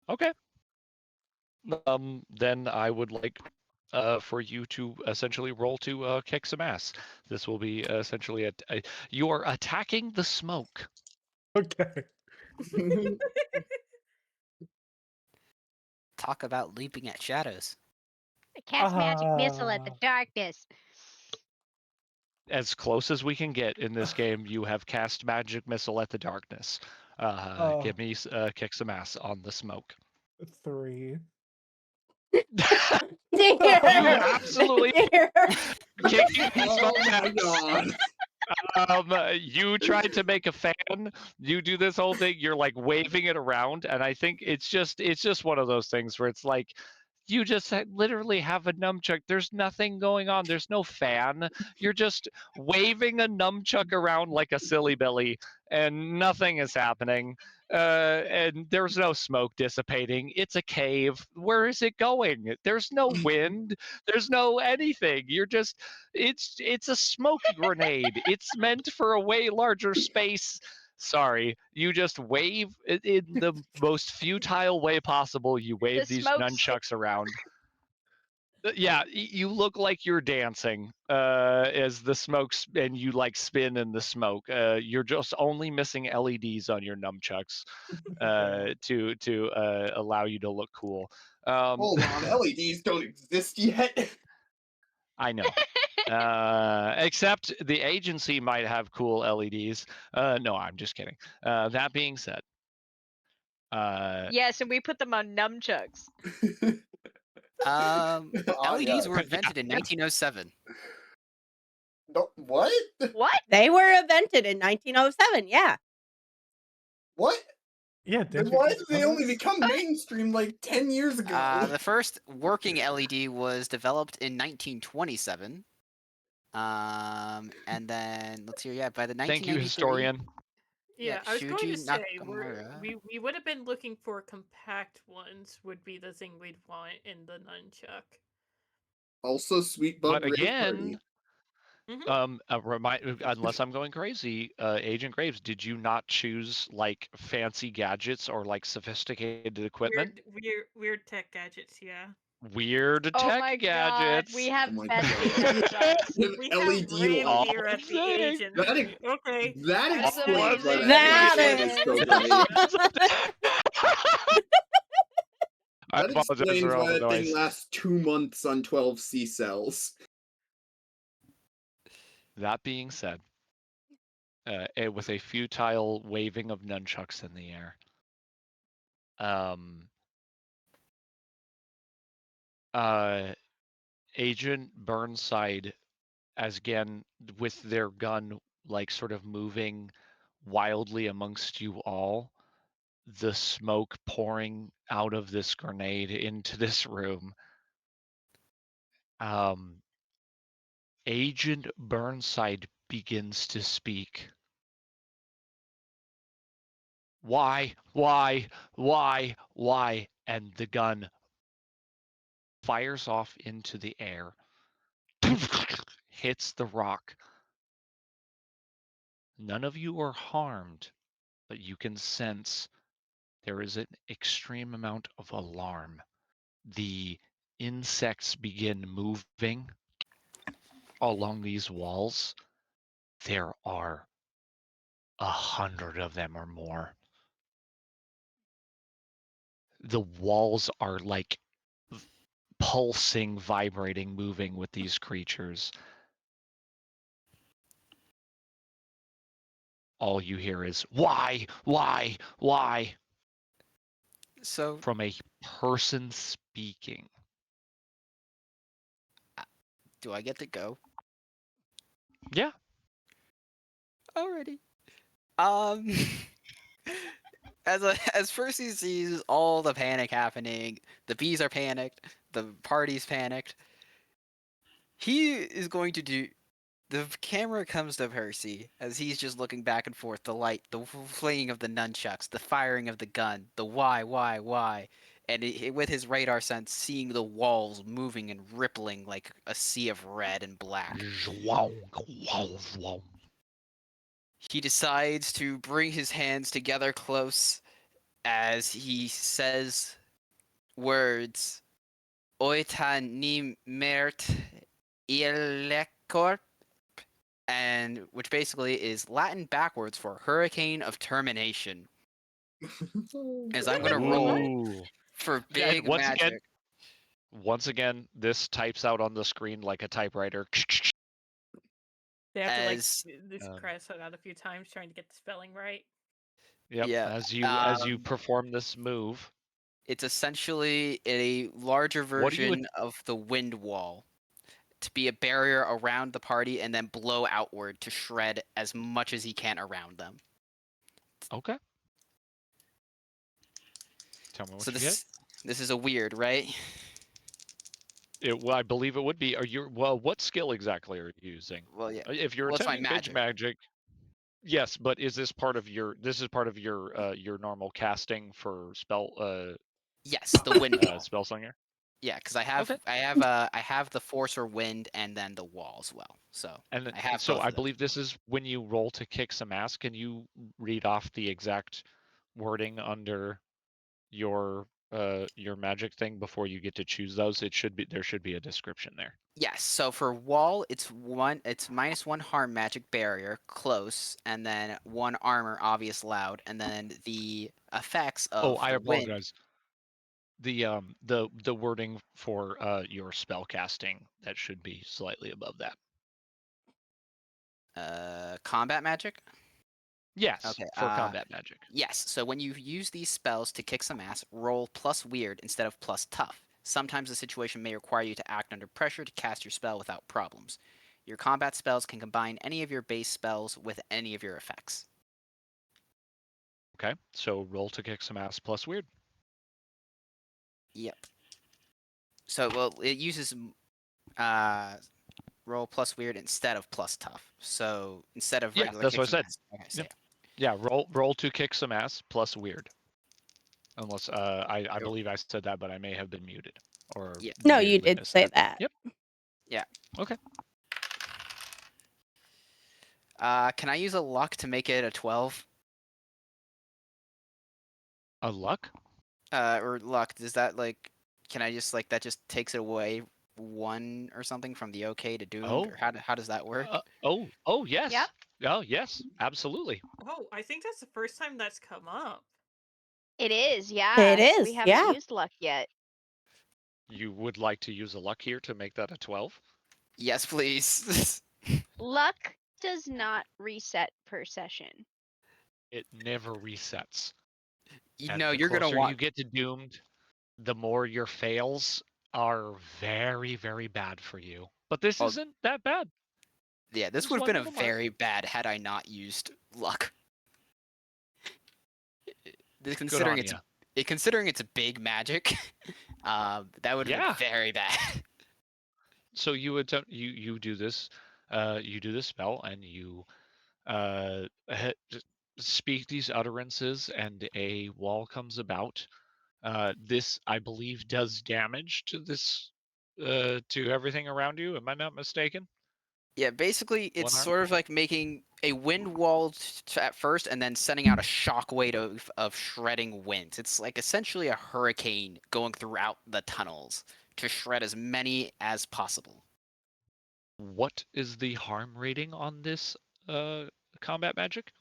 Okay. Then I would like for you to essentially roll to kick some ass. This will be essentially you are attacking the smoke. Okay. Talk about leaping at shadows. Cast magic missile at the Ah. darkness. As close as we can get in this game, you have cast magic missile at the darkness. Give me kick some ass on the smoke. 3. Dear, You absolutely dear. kicking the Oh smoke my ass. god. You tried to make a fan. You do this whole thing. You're like waving it around, and I think it's just one of those things where it's like you just literally have a nunchuck. There's nothing going on. There's no fan. You're just waving a nunchuck around like a silly Billy, and nothing is happening. And there's no smoke dissipating. It's a cave. Where is it going? There's no wind. There's no anything. You're just it's a smoke grenade. It's meant for a way larger space. Sorry, you just wave in the most futile way possible. You wave The these smokes. nunchucks around. Yeah, you look like you're dancing as the smokes, and you like spin in the smoke. You're just only missing LEDs on your nunchucks to allow you to look cool. Hold on, LEDs don't exist yet. I know. Except the agency might have cool LEDs. No, I'm just kidding. That being said, Yes, and we put them on nunchucks. LEDs yeah. were invented in 1907. No, what? What? They were invented in 1907. Yeah. What? Yeah, Then did why you did they only become mainstream like 10 years ago? The first working LED was developed in 1927. And then let's see, yeah, by the thank you, 1993. historian. Yeah, I was going to Shuji say Nakamura. we would have been looking for compact ones. Would be the thing we'd want in the nunchuck. Also, Sweet Bug But Rave again, Mhm. unless I'm going crazy, Agent Graves, did you not choose like fancy gadgets or like sophisticated equipment? Weird tech gadgets. Yeah. Weird Oh tech my god, gadgets. we have Oh my fancy god. nunchucks. We LED have light. reindeer at the Saying. agency. Okay. That That's explains why amazing. that That flashlight is so bright. I That apologize explains for all why the that thing noise. lasts 2 months on 12 C cells. That being said, with a futile waving of nunchucks in the air, Agent Burnside, as again with their gun like sort of moving wildly amongst you all, the smoke pouring out of this grenade into this room. Agent Burnside begins to speak. Why? And the gun fires off into the air, hits the rock. None of you are harmed, but you can sense there is an extreme amount of alarm. The insects begin moving along these walls. There are 100 of them or more. The walls are like pulsing, vibrating, moving with these creatures. All you hear is why So, from a person speaking. do I get to go? Yeah. Already. As Percy sees all the panic happening, the bees are panicked, the party's panicked. He is going to do. The camera comes to Percy as he's just looking back and forth. The light, the flinging of the nunchucks, the firing of the gun, the why, and with his radar sense, seeing the walls moving and rippling like a sea of red and black. He decides to bring his hands together close as he says words Oita ni mert ilecorp, and which basically is Latin backwards for Hurricane of Termination. As I'm gonna roll Ooh. for And big magic. once again, this types out on the screen like a typewriter. They have to like As this cross it out a few times trying to get the spelling right. Yep. yeah, As you perform this move, it's essentially a larger what do you? version of the wind wall to be a barrier around the party and then blow outward to shred as much as he can around them. Okay. Tell me what So you get. this is a weird, right? Well, I believe it would be. Are you what skill exactly are you using? Well, yeah. If you're Well, it's my attempting big magic, yes, but is this part of your? This is part of your normal casting for Yes, the wind wall. spell slinger. Yeah, because I have Okay. I have the force or wind and then the wall as well. So And I have so both I of those. believe this is when you roll to kick some ass. Can you read off the exact wording under your magic thing before you get to choose those? There should be a description there. Yes, so for wall, it's -1 harm magic barrier, close, and then 1 armor, obvious loud, and then the effects Oh, of I the wind. apologize. The wording for your spell casting, that should be slightly above that. Combat magic? Yes, Okay, for combat magic. yes, so when you use these spells to kick some ass, roll plus weird instead of plus tough. Sometimes the situation may require you to act under pressure to cast your spell without problems. Your combat spells can combine any of your base spells with any of your effects. Okay, so roll to kick some ass plus weird. Yep. So, well, it uses roll plus weird instead of plus tough. So instead of Yeah, regular that's kick what I some said. ass. Okay, so Yep. Yeah, roll to kick some ass plus weird. Unless I believe I said that, but I may have been muted or yeah. No, may you have did missed say that. that. Yep. Yeah. Okay. Can I use a luck to make it a 12? A luck? Or luck, does that like can I just like that just takes it away 1 or something from the okay to doomed, Oh. or how does that work? Oh yes. Yep. Oh yes, absolutely. Oh, I think that's the first time that's come up. It is, yeah. It We is, haven't yeah. used luck yet. You would like to use a luck here to make that a 12? Yes, please. Luck does not reset per session. It never resets. You And know, the you're gonna closer you want get to doomed, the more your fails are very, very bad for you. But this oh, isn't that bad. yeah, this It's would have one been a little mark. very bad had I not used luck. Good on you. Considering it's a big magic, that would have Yeah. been very bad. So you attempt you do this spell, and you just speak these utterances, and a wall comes about. This, I believe, does damage to this to everything around you. Am I not mistaken? Yeah, basically, it's One arm. sort of like making a wind wall at first, and then sending out a shockwave of shredding winds. It's like essentially a hurricane going throughout the tunnels to shred as many as possible. What is the harm rating on this combat magic?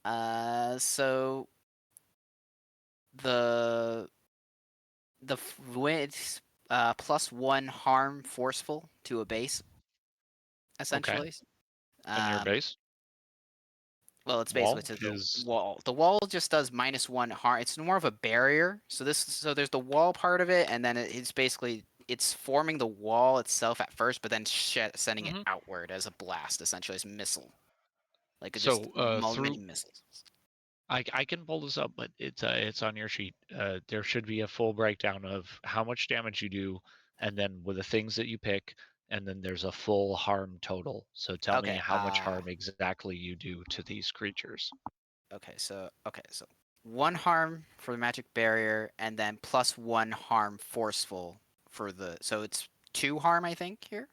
So the it's +1 harm forceful to a base, Okay. essentially. And your Um, base well, it's basically wall to the is wall. The wall just does -1 harm. It's more of a barrier. So there's the wall part of it, and then it's basically it's forming the wall itself at first, but then sending it Mhm. outward as a blast, essentially as missile, like just So mini through missiles. I can pull this up, but it's on your sheet. There should be a full breakdown of how much damage you do, and then with the things that you pick, and then there's a full harm total. So tell me Okay. how much harm exactly you do to these creatures. Okay, so 1 harm for the magic barrier, and then +1 harm forceful for the. So it's 2 harm, I think, here,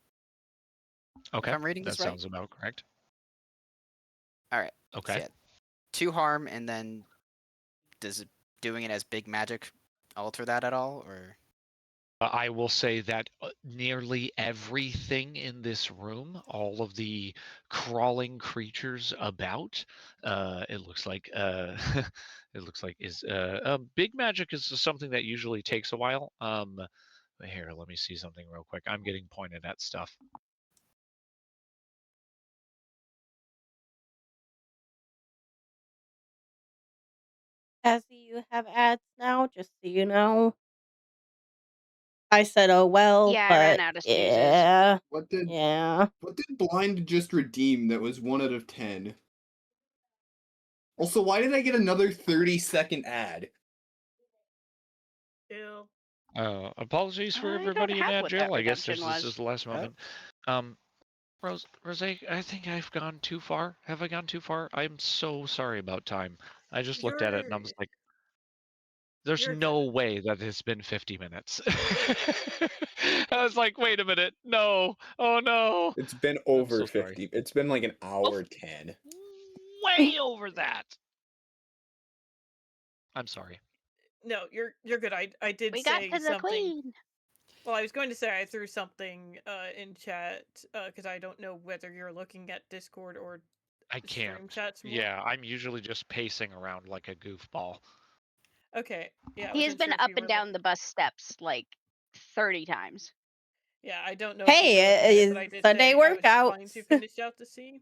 if Okay, I'm reading that this right. sounds about correct. All right. So Okay. yeah, 2 harm, and then does it doing it as big magic alter that at all, or? I will say that nearly everything in this room, all of the crawling creatures about, it looks like, it looks like is big magic is something that usually takes a while. Here, let me see something real quick. I'm getting pointed at stuff. As you have ads now, just so you know. I said, "Oh, well," Yeah, I ran but out of snoozes. yeah. What did Yeah. what did Blind just redeem that was 1 out of 10? Also, why did I get another 30-second ad? Ew. Apologies for I don't everybody in have ad what that jail. I guess redemption this is was. the last Oh, moment. Rose, I think I've gone too far. Have I gone too far? I'm so sorry about time. I just looked at it and I You're was like, there's you're no good. way that it's been 50 minutes. I was like, wait a minute. No. Oh no. It's been I'm over so sorry. 50. It's been like an Oh, hour 10. way over that. I'm sorry. No, you're good. I did We got say to the something. queen. Well, I was going to say I threw something in chat because I don't know whether you're looking at Discord or I stream can't. chats more. Yeah, I'm usually just pacing around like a goofball. Okay, yeah, I He has wasn't been sure if up you and were down the looking. bus steps like 30 times. Yeah, I don't know if you were looking at it, but Hey, I did Sunday say I was trying to workouts. finish out the scene.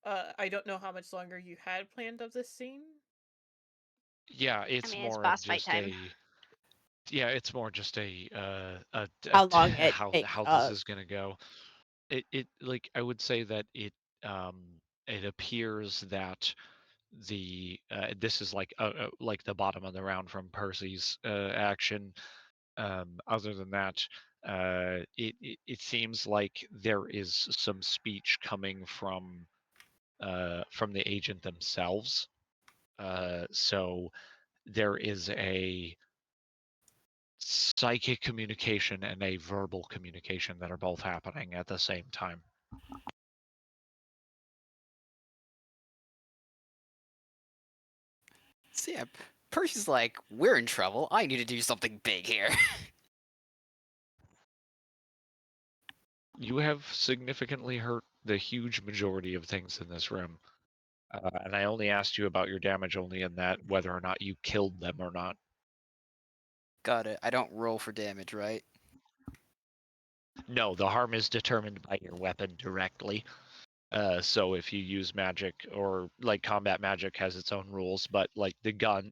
I don't know how much longer you had planned of this scene. Yeah, I it's mean, it's more of boss fight just time. a yeah, it's more just How long it takes how this us. is gonna go. It like I would say that um it appears that this is like the bottom of the round from Percy's action. Other than that, it seems like there is some speech coming from the agent themselves. So there is a psychic communication and a verbal communication that are both happening at the same time. so yeah, Percy's like, we're in trouble. I need to do something big here. You have significantly hurt the huge majority of things in this room. And I only asked you about your damage only in that whether or not you killed them or not. Got it. I don't roll for damage, right? No, the harm is determined by your weapon directly. So if you use magic or like combat magic has its own rules, but like a gun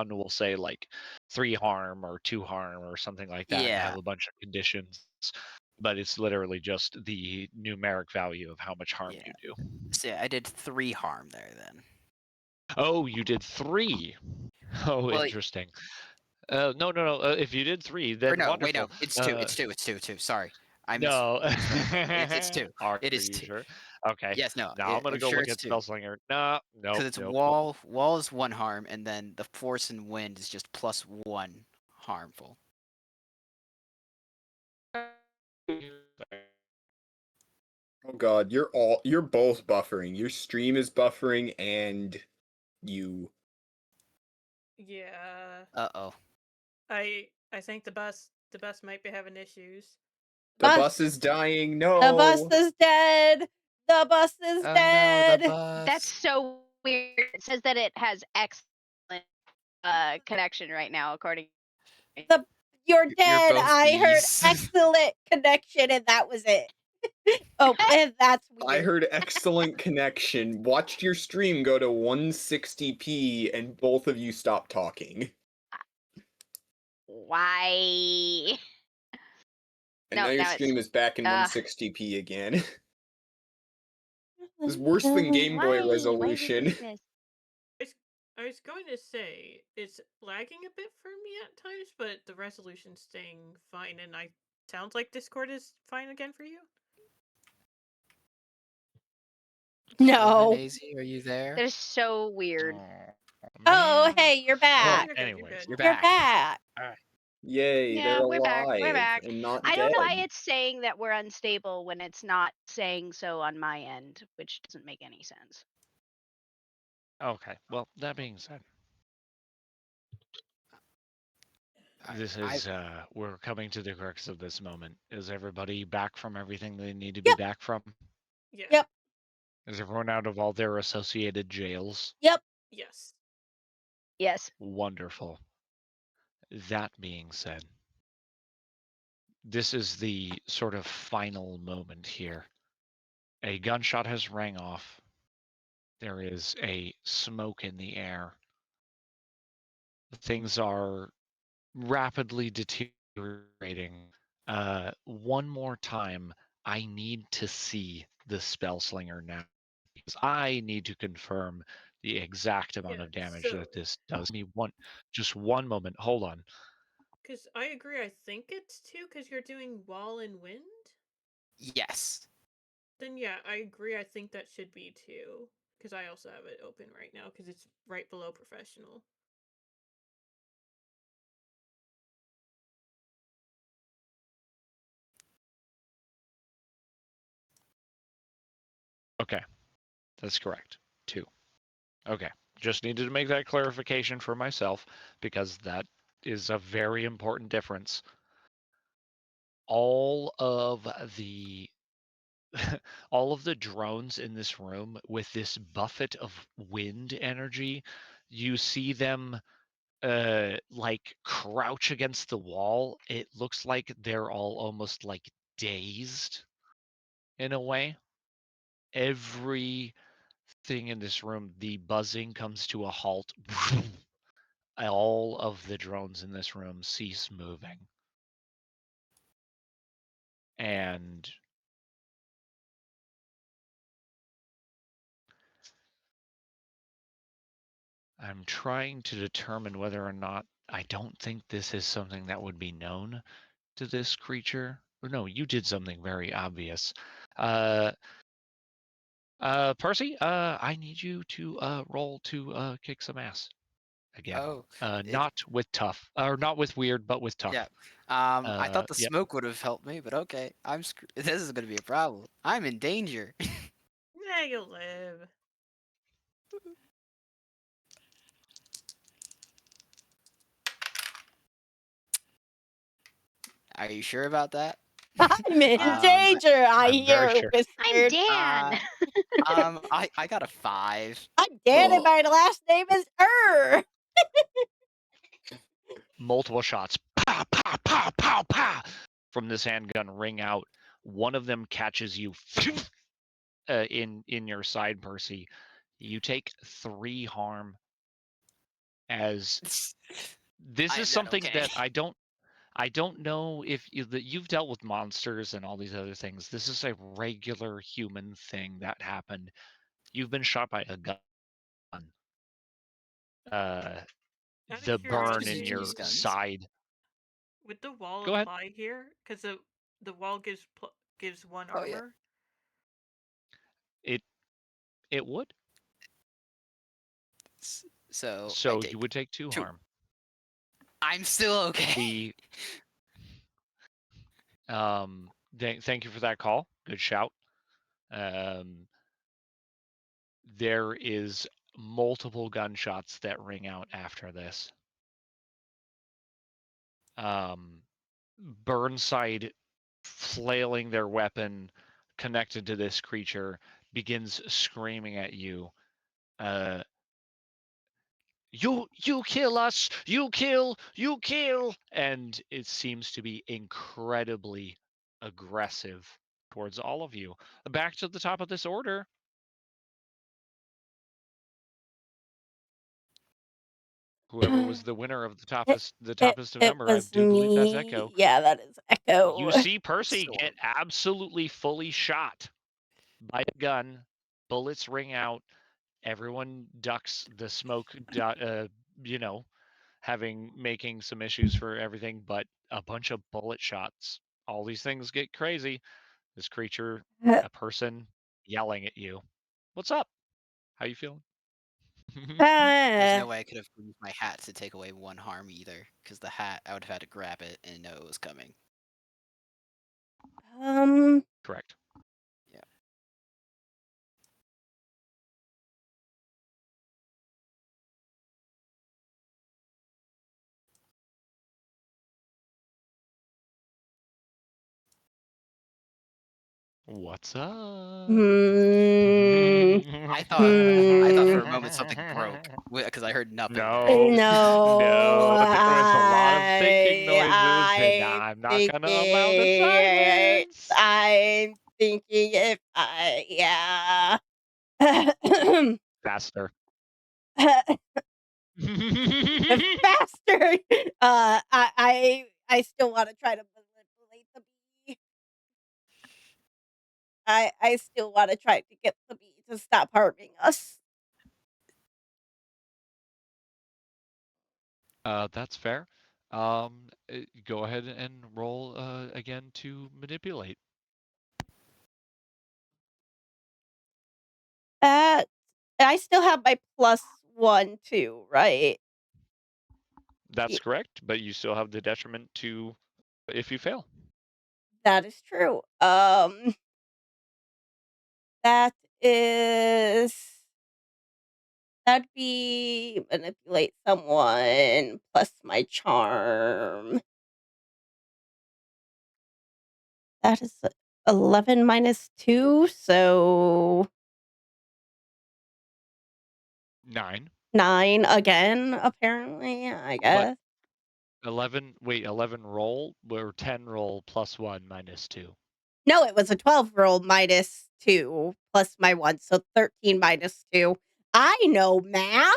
will say like 3 harm or 2 harm or something like that and have Yeah. a bunch of conditions. But it's literally just the numeric value of how much harm Yeah. you do. So yeah, I did 3 harm there then. Oh, you did 3. Oh, Well, interesting. No, no, no. If you did 3, Or then no, wait, no, wonderful. it's 2. It's 2. Sorry, I No. misread. It's 2. Are It is you 2. sure? Okay. Yes, no, Now I'm gonna I'm go sure look it's at 2. Spellslinger. No, Because nope, it's nope. wall. Wall is 1 harm, and then the force and wind is just +1 harmful. Oh god, you're both buffering. Your stream is buffering and you. Yeah. Uh-oh. I think the bus might be having issues. The Bus. bus is dying. The bus No. is dead. The bus is Oh no, the dead. That's bus. so weird. It says that it has excellent connection right now, according. You're You're dead. both I heard bees. excellent connection, and that was it. Oh, and that's I weird. heard excellent connection. Watched your stream go to 160p and both of you stopped talking. Why? And No, now your now it's stream is back in uh 160p again. It's worse than Game Boy why is it resolution. doing this? I was going to say it's lagging a bit for me at times, but the resolution's staying fine, and I sounds like Discord is fine again for you. No. Daisy, are you there? That is so weird. Oh, Man. hey, you're Oh, back. you're good. You're Anyways, good. You're You're back. back. Yay, Yeah, they're we're back. We're alive back. and not I dead. don't know why it's saying that we're unstable when it's not saying so on my end, which doesn't make any sense. Okay. Well, that being said, this I is we're coming to the crux of this moment. Is everybody back from everything they need to be Yep. back from? Yeah. Yep. Is everyone out of all their associated jails? Yep. Yes. Yes. Wonderful. That being said, this is the sort of final moment here. A gunshot has rang off. There is a smoke in the air. Things are rapidly deteriorating. One more time, I need to see the Spellslinger now because I need to confirm the exact amount Yeah. of damage So, that this does. Just one moment. Hold on. because I agree, I think it's 2 because you're doing wall and wind. yes. Then yeah, I agree. I think that should be 2 because I also have it open right now because it's right below professional. Okay, that's correct. 2. Okay, just needed to make that clarification for myself because that is a very important difference. All of the all of the drones in this room with this buffet of wind energy, you see them like crouch against the wall. It looks like they're all almost like dazed in a way. Everything in this room, the buzzing comes to a halt. All of the drones in this room cease moving. And I'm trying to determine whether or not I don't think this is something that would be known to this creature. Or no, you did something very obvious. Percy, I need you to roll to kick some ass again. Oh, it, Not with tough, or not with weird, but with yeah. tough. I thought the Yep. smoke would have helped me, but okay. This is gonna be a problem. I'm in danger. Yeah, you'll live. Are you sure about that? I'm in Um, danger. I I'm very hear sure. I'm whispered. Dan. I got a 5. I'm Dan, and my last name is Multiple shots, pow, pow, pow, pow, pow, from this handgun ring out. One of them catches you in your side, Percy. You take 3 harm. As this is I'm not something okay. that I don't know if you've dealt with monsters and all these other things. This is a regular human thing that happened. You've been shot by a gun. Uh, Out of the burn in Specific to your these curiosity, guns. side. would the wall Go ahead. apply here? Because the wall gives one Oh, yeah. armor. It would. So I So take you would take 2 2. harm. I'm still okay. Thank you for that call. Good shout. There is multiple gunshots that ring out after this. Burnside, flailing their weapon connected to this creature, begins screaming at you. You kill us! You kill! And it seems to be incredibly aggressive towards all of you. Back to the top of this order. Whoever was the winner of the It toughest of it number, I was do believe that's Echo. me. Yeah, that is You Echo. see Percy So get absolutely fully shot by a gun. Bullets ring out. Everyone ducks the smoke, making some issues for everything, but a bunch of bullet shots. All these things get crazy. This creature, a person yelling at you. What's up? How you feeling? there's Uh, no way I could have used my hat to take away 1 harm either, because the hat, I would have had to grab it and know it was coming. Correct. Yeah. What's up? hmm, I thought for a moment something broke because I heard nothing there. No, no, no, there was a lot of thinking noises, and I'm I'm not gonna allow the thinking. silence. I'm thinking if I yeah. Faster. Faster. I still want to try to manipulate the bee. I still want to try to get the bee to stop harming us. That's fair. Go ahead and roll again to manipulate. I still have my +1 too, right? That's correct, but you still have the detriment to if you fail. That is true. That is that'd be manipulate someone plus my charm. That is 11 minus 2, so 9. 9 again, apparently, I But guess. 11 roll or 10 roll plus 1 minus 2. No, it was a 12 roll minus 2 plus my 1, so 13 minus 2. I know math.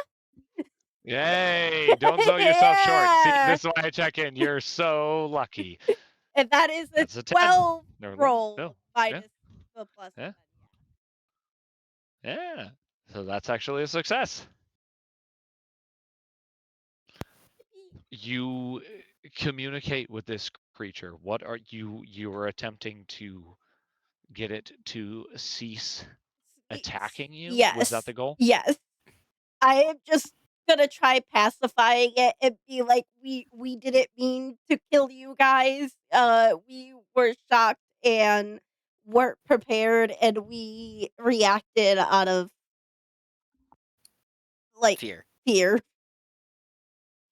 Yay! Don't sell yourself short. See, this is why I check in. You're so lucky. And that is a That's a 10. 12 No, roll yeah, minus the plus yeah, 1, yeah. So that's actually a success. You communicate with this creature. What are you were attempting to get it to cease yeah. attacking you? Was that Yes. the goal? Yes. I am just gonna try pacifying it and be like, "We didn't mean to kill you guys. We were shocked and weren't prepared, and we reacted out of, like, Fear. fear."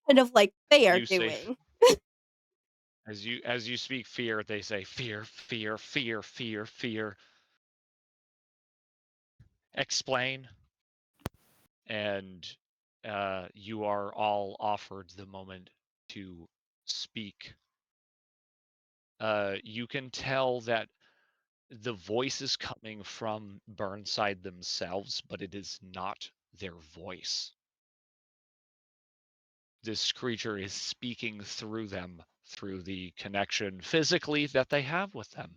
Kind of like they are You say doing. as you speak fear, they say fear, fear, fear, fear, fear. Explain. And you are all offered the moment to speak. You can tell that the voice is coming from Burnside themselves, but it is not their voice. This creature is speaking through them, through the connection physically that they have with them.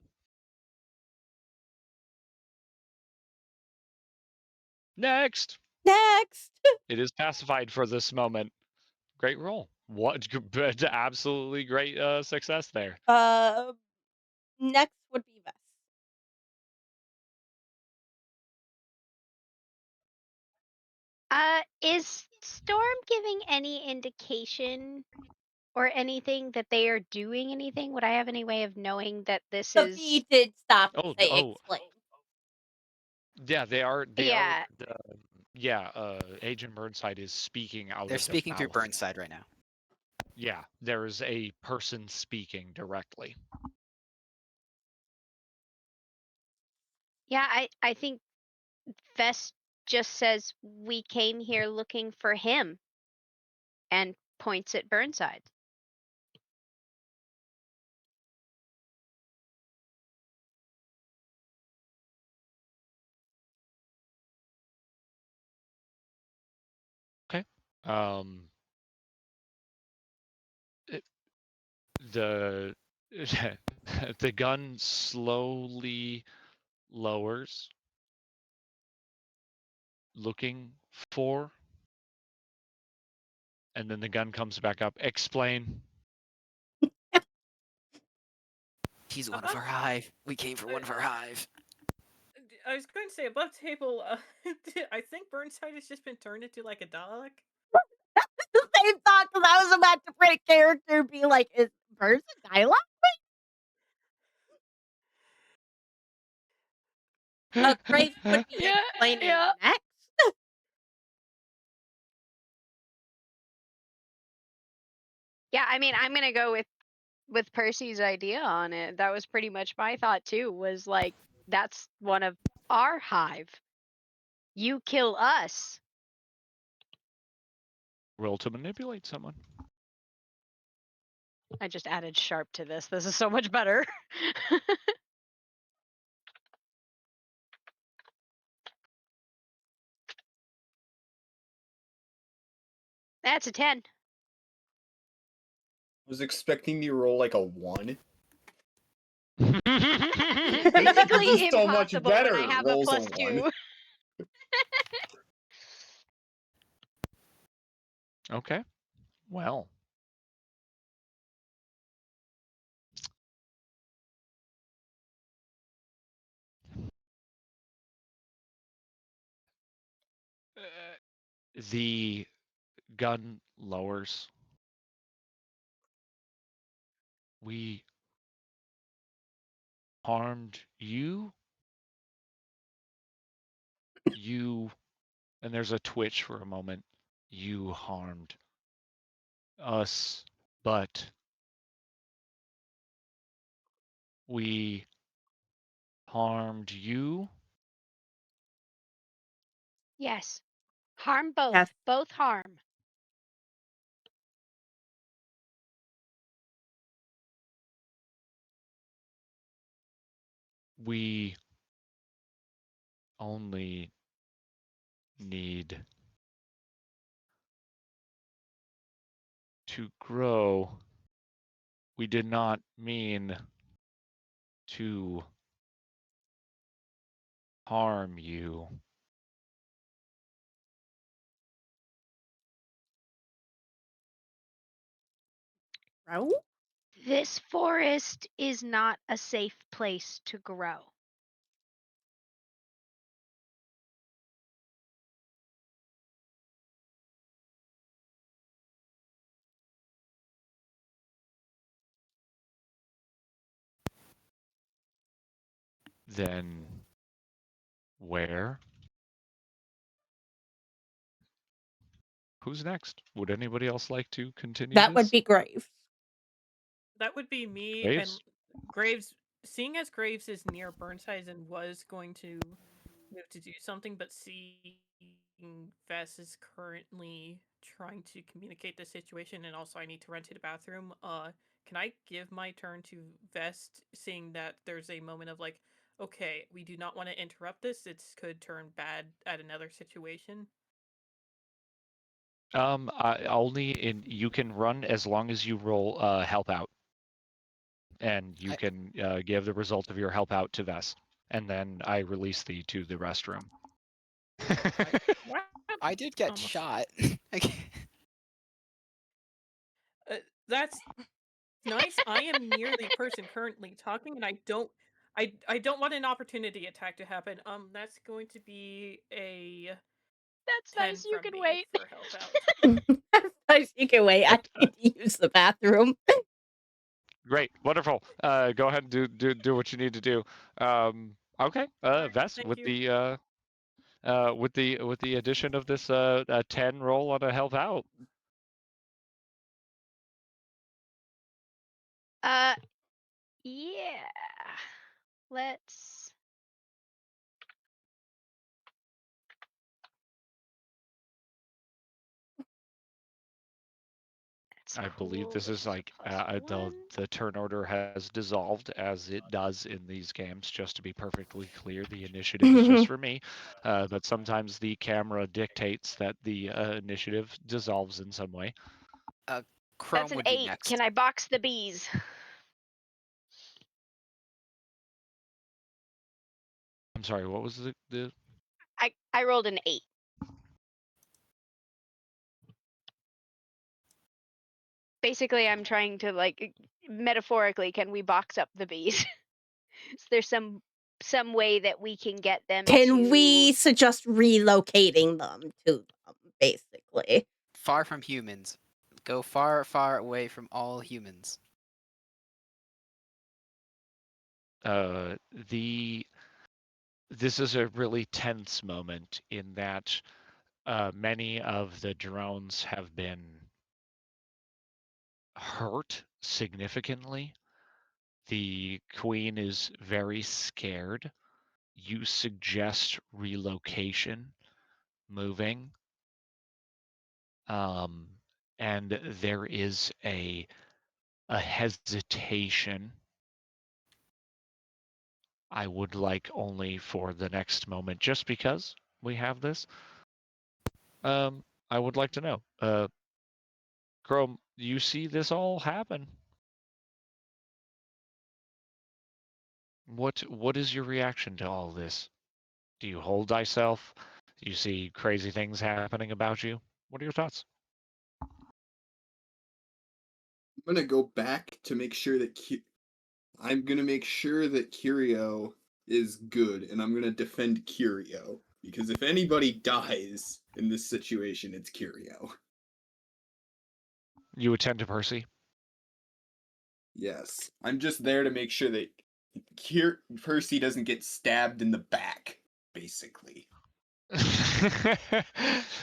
Next! Next! It is pacified for this moment. Great roll. What? Absolutely great success there. Next would be Vess. Is Storm giving any indication or anything that they are doing anything? Would I have any way of knowing that this So is? he did stop and Oh, say oh, explain. yeah, they are. Yeah. Yeah, Agent Burnside is speaking out They're of the speaking through mouth. Burnside right now. Yeah, there is a person speaking directly. Yeah, I think Vest just says we came here looking for him and points at Burnside. Okay. The the gun slowly lowers, looking for, and then the gun comes back up. Explain. He's one of our hive. We came for one of our hive. I was going to say above table. I think Burnside has just been turned into like a Dalek. The same thought because I was about to break character and be like, is Birds a dialogue? Graves would be Yeah, explaining yeah. next. Yeah, I mean, I'm gonna go with Percy's idea on it. That was pretty much my thought too. Was like, that's one of our hive. You kill us. Roll to manipulate someone. I just added sharp to this. This is so much better. That's a 10. Was expecting me to roll like a 1. Physically This is so much impossible when I better. have Rolls a a plus 1. 2. Okay. Well. The gun lowers. We harmed you. You, and there's a twitch for a moment. You harmed us, but we harmed you. Yes. Harm both. Yes. Both harm. We only need to grow. We did not mean to harm you. Bro? This forest is not a safe place to grow. Then where? Who's next? Would anybody else like to continue That would this? be Graves. That would be me and Graves? Graves. Seeing as Graves is near Burnside and was going to move to do something, but seeing Vess is currently trying to communicate the situation, and also I need to run to the bathroom. Can I give my turn to Vest, seeing that there's a moment of like, okay, we do not want to interrupt this. It could turn bad at another situation. Only in you can run as long as you roll help out, and you can give the result of your help out to Vest, and then I release thee to the restroom. What? I did get Almost. shot. That's nice. I am near the person currently talking, and I don't want an opportunity attack to happen. That's going to be a That's 10 nice. You from can me wait. for help out. Nice, you can wait. I Uh, need to use the bathroom. Great, wonderful. Go ahead and do what you need to do. Okay, Alright, Vess, thank you. with the addition of this 10 roll on a help out. Yeah. Let's. I believe cool. this is a like +1. the turn order has dissolved as it does in these games. Just to be perfectly clear, the initiative is just for me, but sometimes the camera dictates that the initiative dissolves in some way. Chrome That's an would be 8. next. Can I box the bees? I'm sorry, what was the I rolled an 8. Basically, I'm trying to like metaphorically, can we box up the bees? Is there some way that we can get them Can we suggest relocating them to them, basically? Far from humans. Go far, far away from all humans. This is a really tense moment in that many of the drones have been hurt significantly. The queen is very scared. You suggest relocation, moving, and there is a hesitation. I would like only for the next moment, just because we have this. I would like to know. Chrome, you see this all happen. What is your reaction to all this? Do you hold thyself? Do you see crazy things happening about you? What are your thoughts? I'm gonna go back to make sure that I'm gonna make sure that Curio is good, and I'm gonna defend Curio because if anybody dies in this situation, it's Curio. You attend to Percy? Yes, I'm just there to make sure that Percy doesn't get stabbed in the back, basically.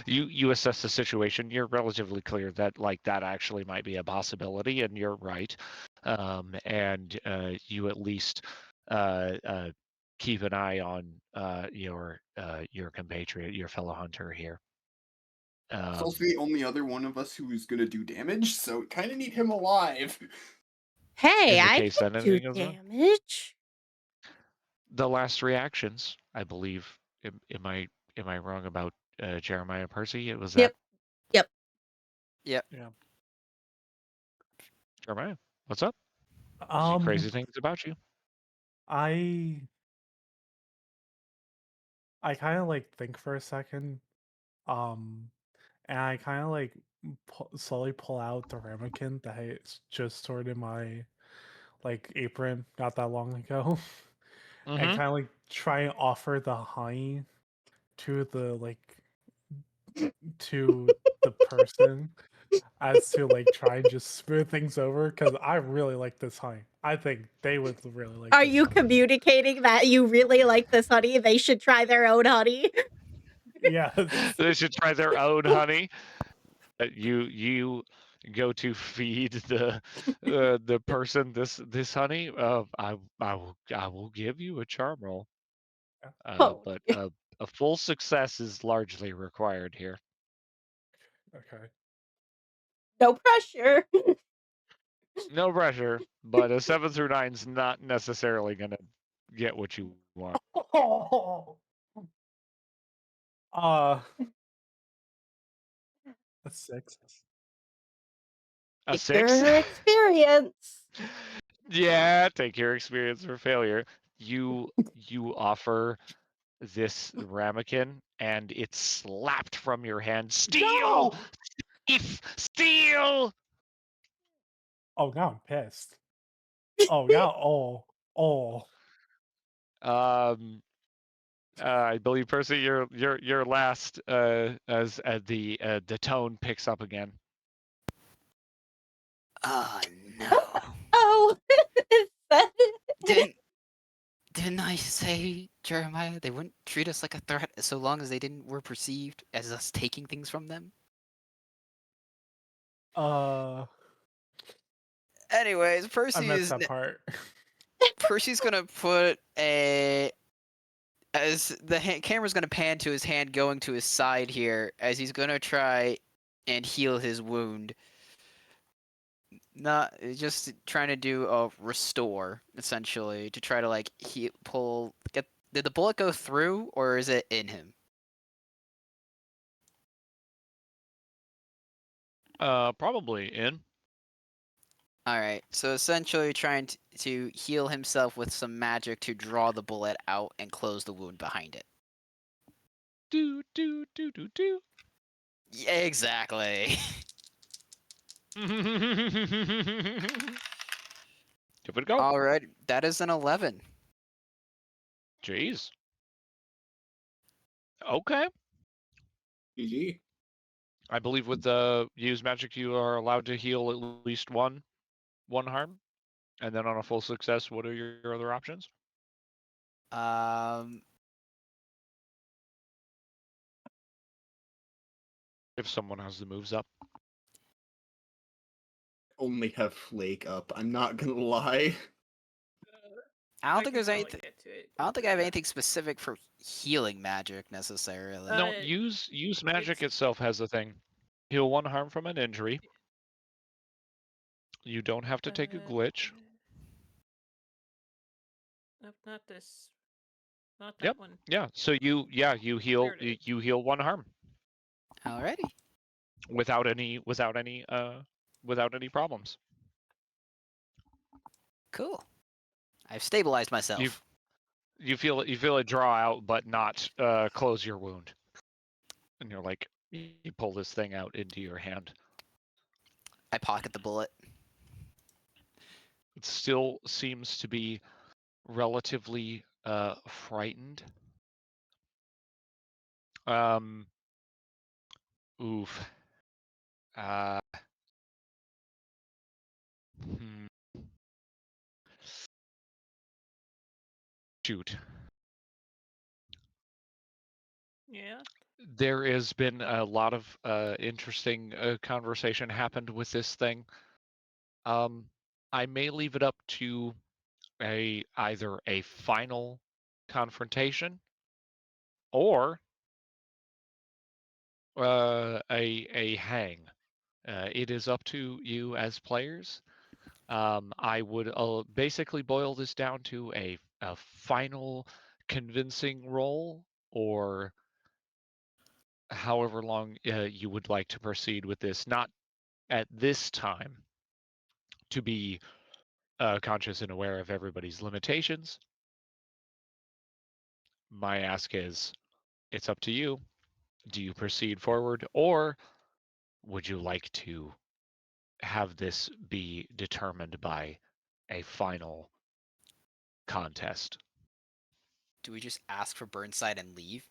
You assess the situation. You're relatively clear that like that actually might be a possibility, and you're right. And you at least keep an eye on your compatriot, your fellow hunter here. He's also the only other one of us who's gonna do damage, so kind of need him alive. Hey, In the I case can that do anything goes wrong, damage. the last reactions, I believe. Am I wrong about Jeremiah Percy? It was that Yep. Yep. Yeah. Jeremiah. What's up? You see crazy things about you. I kind of like think for a second, and I kind of like slowly pull out the ramekin that I just stored in my like apron not that long ago, and Mm-hmm. kind of like try and offer the honey to the person as to like try and just smooth things over because I really like this honey. I think they would really like Are this you honey. communicating that you really like this honey? They should try their own honey. Yes. They should try their own honey. You go to feed the person this honey. I will give you a charm roll. Oh, But a full success is largely required here. Okay. no pressure. No pressure, but a 7 through 9 is not necessarily gonna get what you want. Uh, a 6. A Take 6? your experience. Yeah, take your experience for failure. You offer this ramekin, and it's slapped from your hand. Steal! No! Thief! Steal! Oh, now I'm pissed. Oh, now, oh. I believe Percy, you're last. As the tone picks up again. Oh no! Oh, is that Didn't I say, Jeremiah, they wouldn't treat us like a threat so long as they didn't were perceived as us taking things from them? Anyways, I missed that part. Percy's gonna put a as the camera's gonna pan to his hand going to his side here as he's gonna try and heal his wound. Not just trying to do a restore essentially to try to like pull get. Did the bullet go through or is it in him? Probably in. All right, so essentially trying to heal himself with some magic to draw the bullet out and close the wound behind it. Do do do do do. Yeah, exactly. Give it a go. All right, that is an 11. Jeez. Okay. GG. I believe with the use magic, you are allowed to heal at least one harm, and then on a full success, what are your other options? If someone has the moves up. Only have Flake up. I'm not gonna lie. I don't I think can there's probably anything. get to it. I don't think I have anything specific for healing magic necessarily. No, Uh, use magic it's- itself has a thing. Heal one harm from an injury. You don't have to take a glitch. Nope, not this. Not that Yep. one. Yeah. So you heal There it is. you heal one harm Alrighty, without any problems. cool. I've stabilized You myself. you feel it draw out, but not close your wound. And you're like, you pull this thing out into your hand. I pocket the bullet. It still seems to be relatively frightened. Oof. Uh, hmm. Shoot. Yeah. There has been a lot of interesting conversation happened with this thing. I may leave it up to either a final confrontation or a hang. It is up to you as players. I would basically boil this down to a final convincing roll, or however long you would like to proceed with this. Not at this time, to be conscious and aware of everybody's limitations. My ask is, it's up to you. Do you proceed forward, or would you like to have this be determined by a final contest? Do we just ask for Burnside and leave?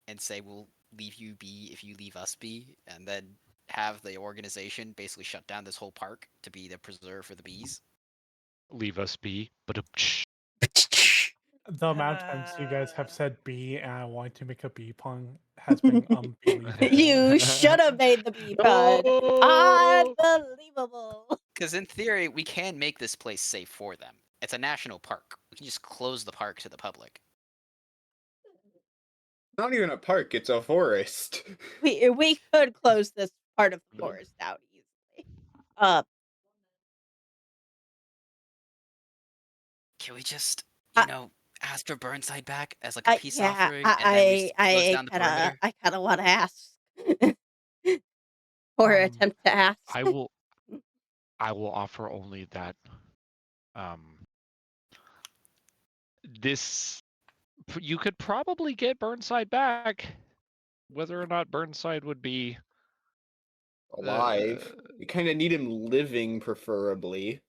And say we'll leave you be if you leave us be, and then have the organization basically shut down this whole park to be the preserve for the bees? Leave us be, but The amount of times you guys have said B and I want to make a B pun has been unbelievable. You should have made the bee pun. Oh! Unbelievable. Because in theory, we can make this place safe for them. It's a national park. We can just close the park to the public. Not even a park, it's a forest. We could close this part of the forest out easily. Can we just, I- ask for Burnside back as like a peace offering, and then we I close down the perimeter? I kind of want to ask, or attempt to ask. I will offer only that this you could probably get Burnside back. Whether or not Burnside would be alive. You kind of need him living, preferably.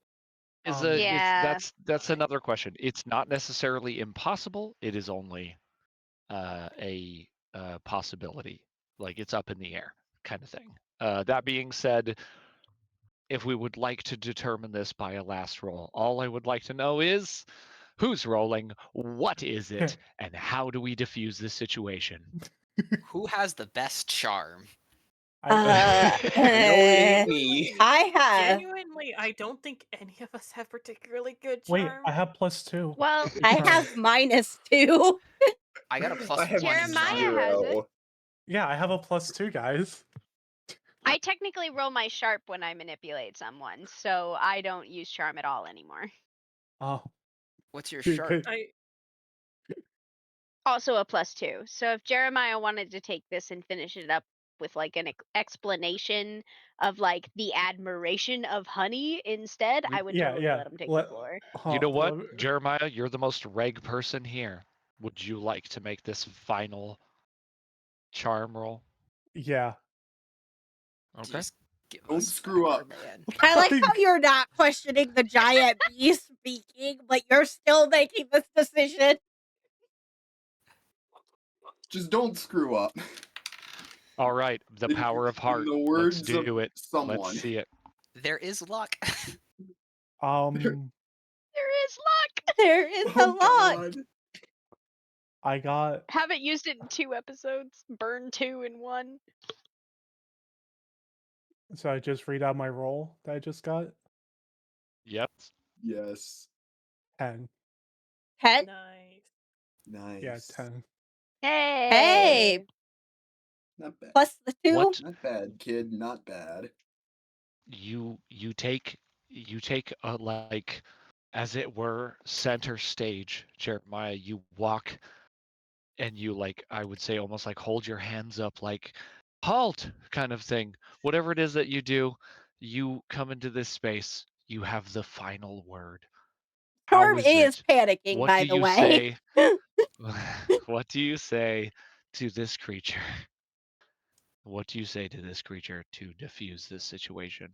Yeah. That's another question. It's not necessarily impossible. It is only a possibility. Like it's up in the air, kind of thing. That being said, if we would like to determine this by a last roll, all I would like to know is who's rolling, what is it, and how do we diffuse this situation? Who has the best charm? I, I know it ain't me. I have Genuinely, I don't think any of us have particularly good wait, charm. I have +2. Well, to I charm. have -2. I got a plus I have 1 in Jeremiah charm. has it. 0. Yeah, I have a +2, guys. I technically roll my sharp when I manipulate someone, so I don't use charm at all anymore. Oh, What's your good, sharp? good. I Also a +2. So if Jeremiah wanted to take this and finish it up with like an explanation of like the admiration of honey instead, I would Yeah, totally yeah. let him take the floor. You know what, let me- Jeremiah, you're the most reg person here. Would you like to make this final charm roll? Yeah. Okay. Just give Don't us screw better, up. man. I like how you're not questioning the giant bee speaking, but you're still making this decision. Just don't screw up. All right, the In- power of in heart. the Let's words of do it. someone. Let's see it. There is luck. There is luck. There is a Oh lot. god. I got Haven't used it in 2 episodes. Burn 2 in 1. so I just read out my roll that I just got. Yep. Yes. 10. 10. nice. Nice. Yeah, 10. Hey, Not bad. plus the 2. What Not bad, kid. Not bad. you take a like, as it were, center stage, Jeremiah. You walk and you, like, I would say almost like hold your hands up like halt kind of thing. Whatever it is that you do, you come into this space, you have the final word. How Storm is is it? panicking, What by do the you way. say? What do you say to this creature? What do you say to this creature to diffuse this situation?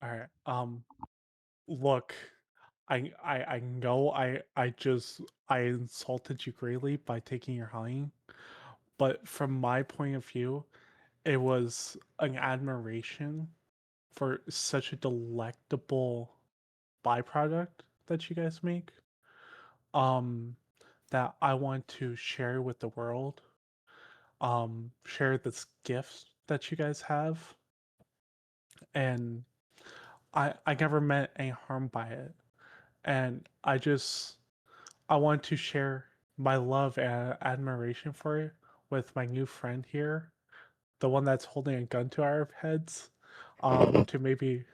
All right. Look, I know I insulted you greatly by taking your honey, but from my point of view, it was an admiration for such a delectable byproduct that you guys make. Um, that I want to share with the world. Share this gift that you guys have, and I never meant any harm by it, and I want to share my love and admiration for it with my new friend here, the one that's holding a gun to our heads, to maybe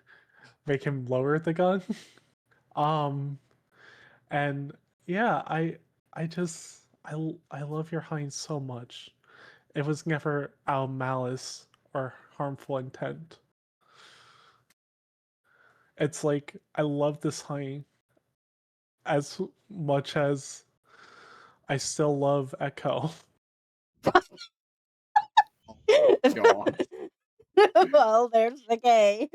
make him lower the gun. um, and yeah, I love your honey so much. It was never out of malice or harmful intent. It's like I love this honey as much as I still love Echo. God. Well, there's the gay.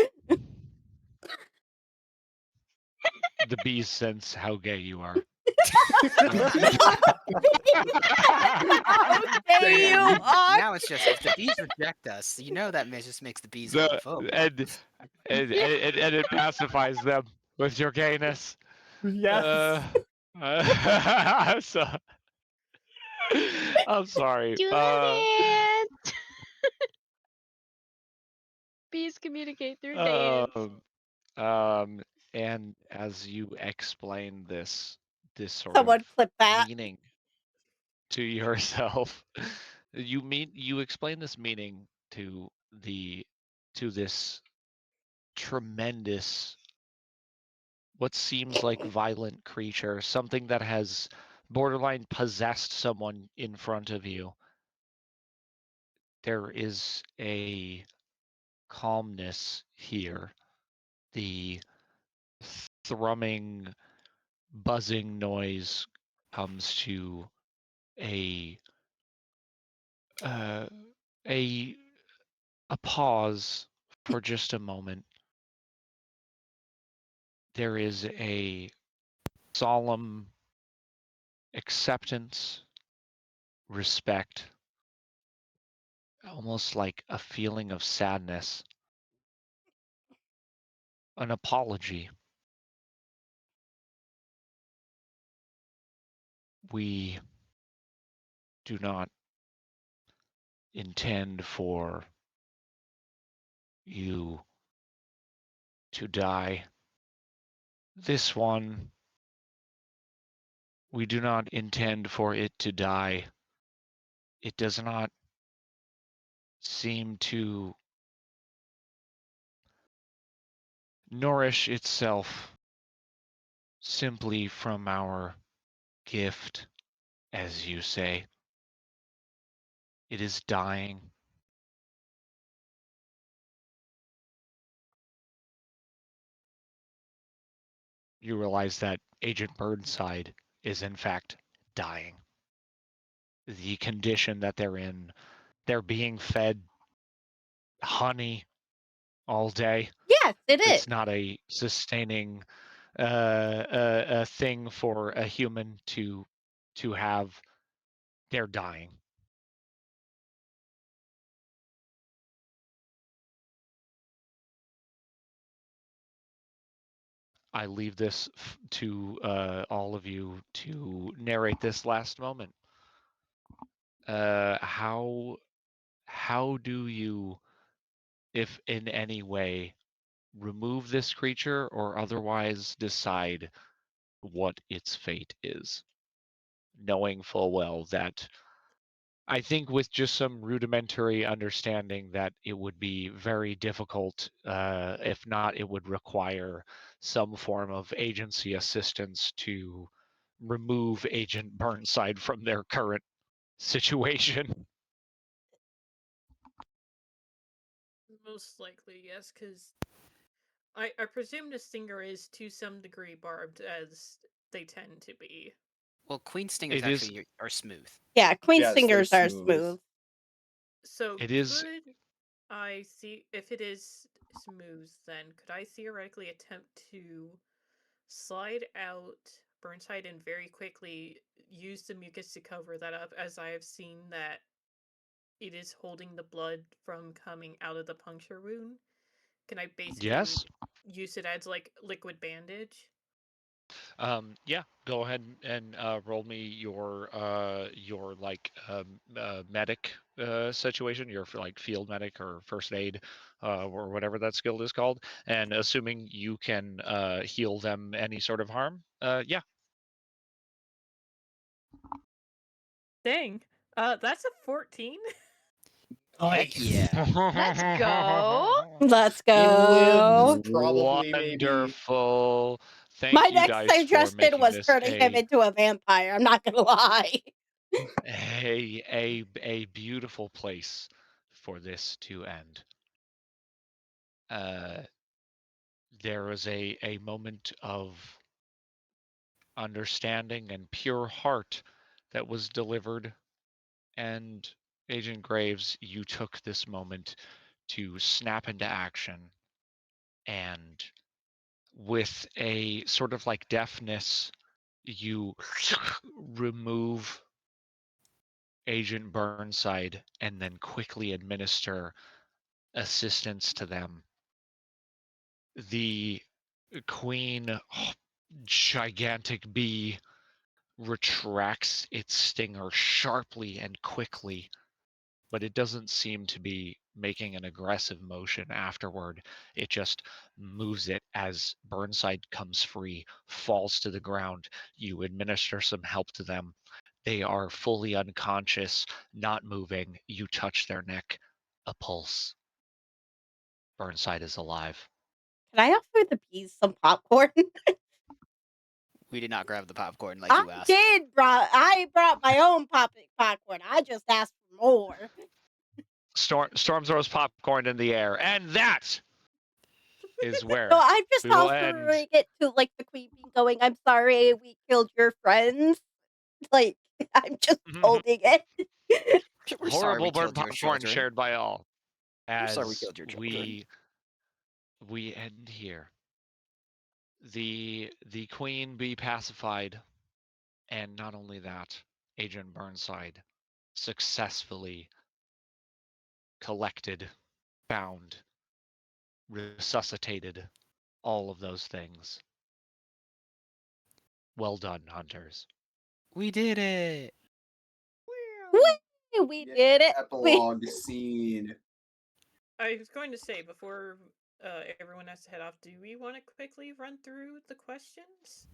The bees sense how gay you are. How gay you are. Now it's just if the bees reject us, you know that just makes the bees The, homophobic. and it pacifies them with your gayness. Yes. So, I'm sorry. Do it. Bees communicate through dance. Um, and as you explain this sort of Someone clip that. meaning to yourself, you explain this meaning to this tremendous, what seems like violent creature, something that has borderline possessed someone in front of you. There is a calmness here. The thrumming, buzzing noise comes to a uh, a a pause for just a moment. There is a solemn acceptance, respect, almost like a feeling of sadness, an apology. We do not intend for you to die. This one, we do not intend for it to die. It does not seem to nourish itself simply from our gift, as you say. It is dying. You realize that Agent Burnside is in fact dying. The condition that they're in, they're being fed honey all day. Yes, it is. It's not a sustaining a thing for a human to have. They're dying. I leave this to all of you to narrate this last moment. How do you, if in any way, remove this creature or otherwise decide what its fate is, knowing full well that I think with just some rudimentary understanding that it would be very difficult, if not, it would require some form of agency assistance to remove Agent Burnside from their current situation. Most likely, yes, because I presume the stinger is to some degree barbed, as they tend to be. Well, queen stingers It is. actually are smooth. Yeah, queen Yes, they're stingers are smooth. smooth. So It is. could I see if it is smooth? Then could I theoretically attempt to slide out Burnside and very quickly use the mucus to cover that up, as I have seen that it is holding the blood from coming out of the puncture wound? Can I basically Yes. use it as like liquid bandage? Yeah. Go ahead and roll me your like medic situation, your like field medic or first aid, or whatever that skill is called. And assuming you can heal them any sort of harm, yeah. Dang. That's a 14. Heck yeah. Let's go. Let's He go. lived probably maybe. Wonderful. My Thank you, next dice, for suggestion making was this turning him into a vampire. I'm not gonna lie. a beautiful place for this to end. There was a moment of understanding and pure heart that was delivered, and Agent Graves, you took this moment to snap into action, and with a sort of like deftness, you remove Agent Burnside and then quickly administer assistance to them. The queen, gigantic bee, retracts its stinger sharply and quickly, but it doesn't seem to be making an aggressive motion afterward. It just moves it as Burnside comes free, falls to the ground. You administer some help to them. They are fully unconscious, not moving. You touch their neck, a pulse. Burnside is alive. Can I offer the bees some popcorn? We did not grab the popcorn like you asked. I brought my own popcorn. I just asked for more. Storm throws popcorn in the air, and that is where So I'm just we will end. offering it to like the queen bee, going, "I'm sorry we killed your friends." Like I'm just holding it. We're sorry we Horrible burnt killed your popcorn children. shared by all. I'm sorry we as killed your children. we end here. The queen be pacified, and not only that, Agent Burnside successfully collected, found, resuscitated, all of those things. Well done, hunters. We did it. Whee! We Yeah, did it. We epilogue scene. I was going to say before everyone has to head off, do we want to quickly run through the questions?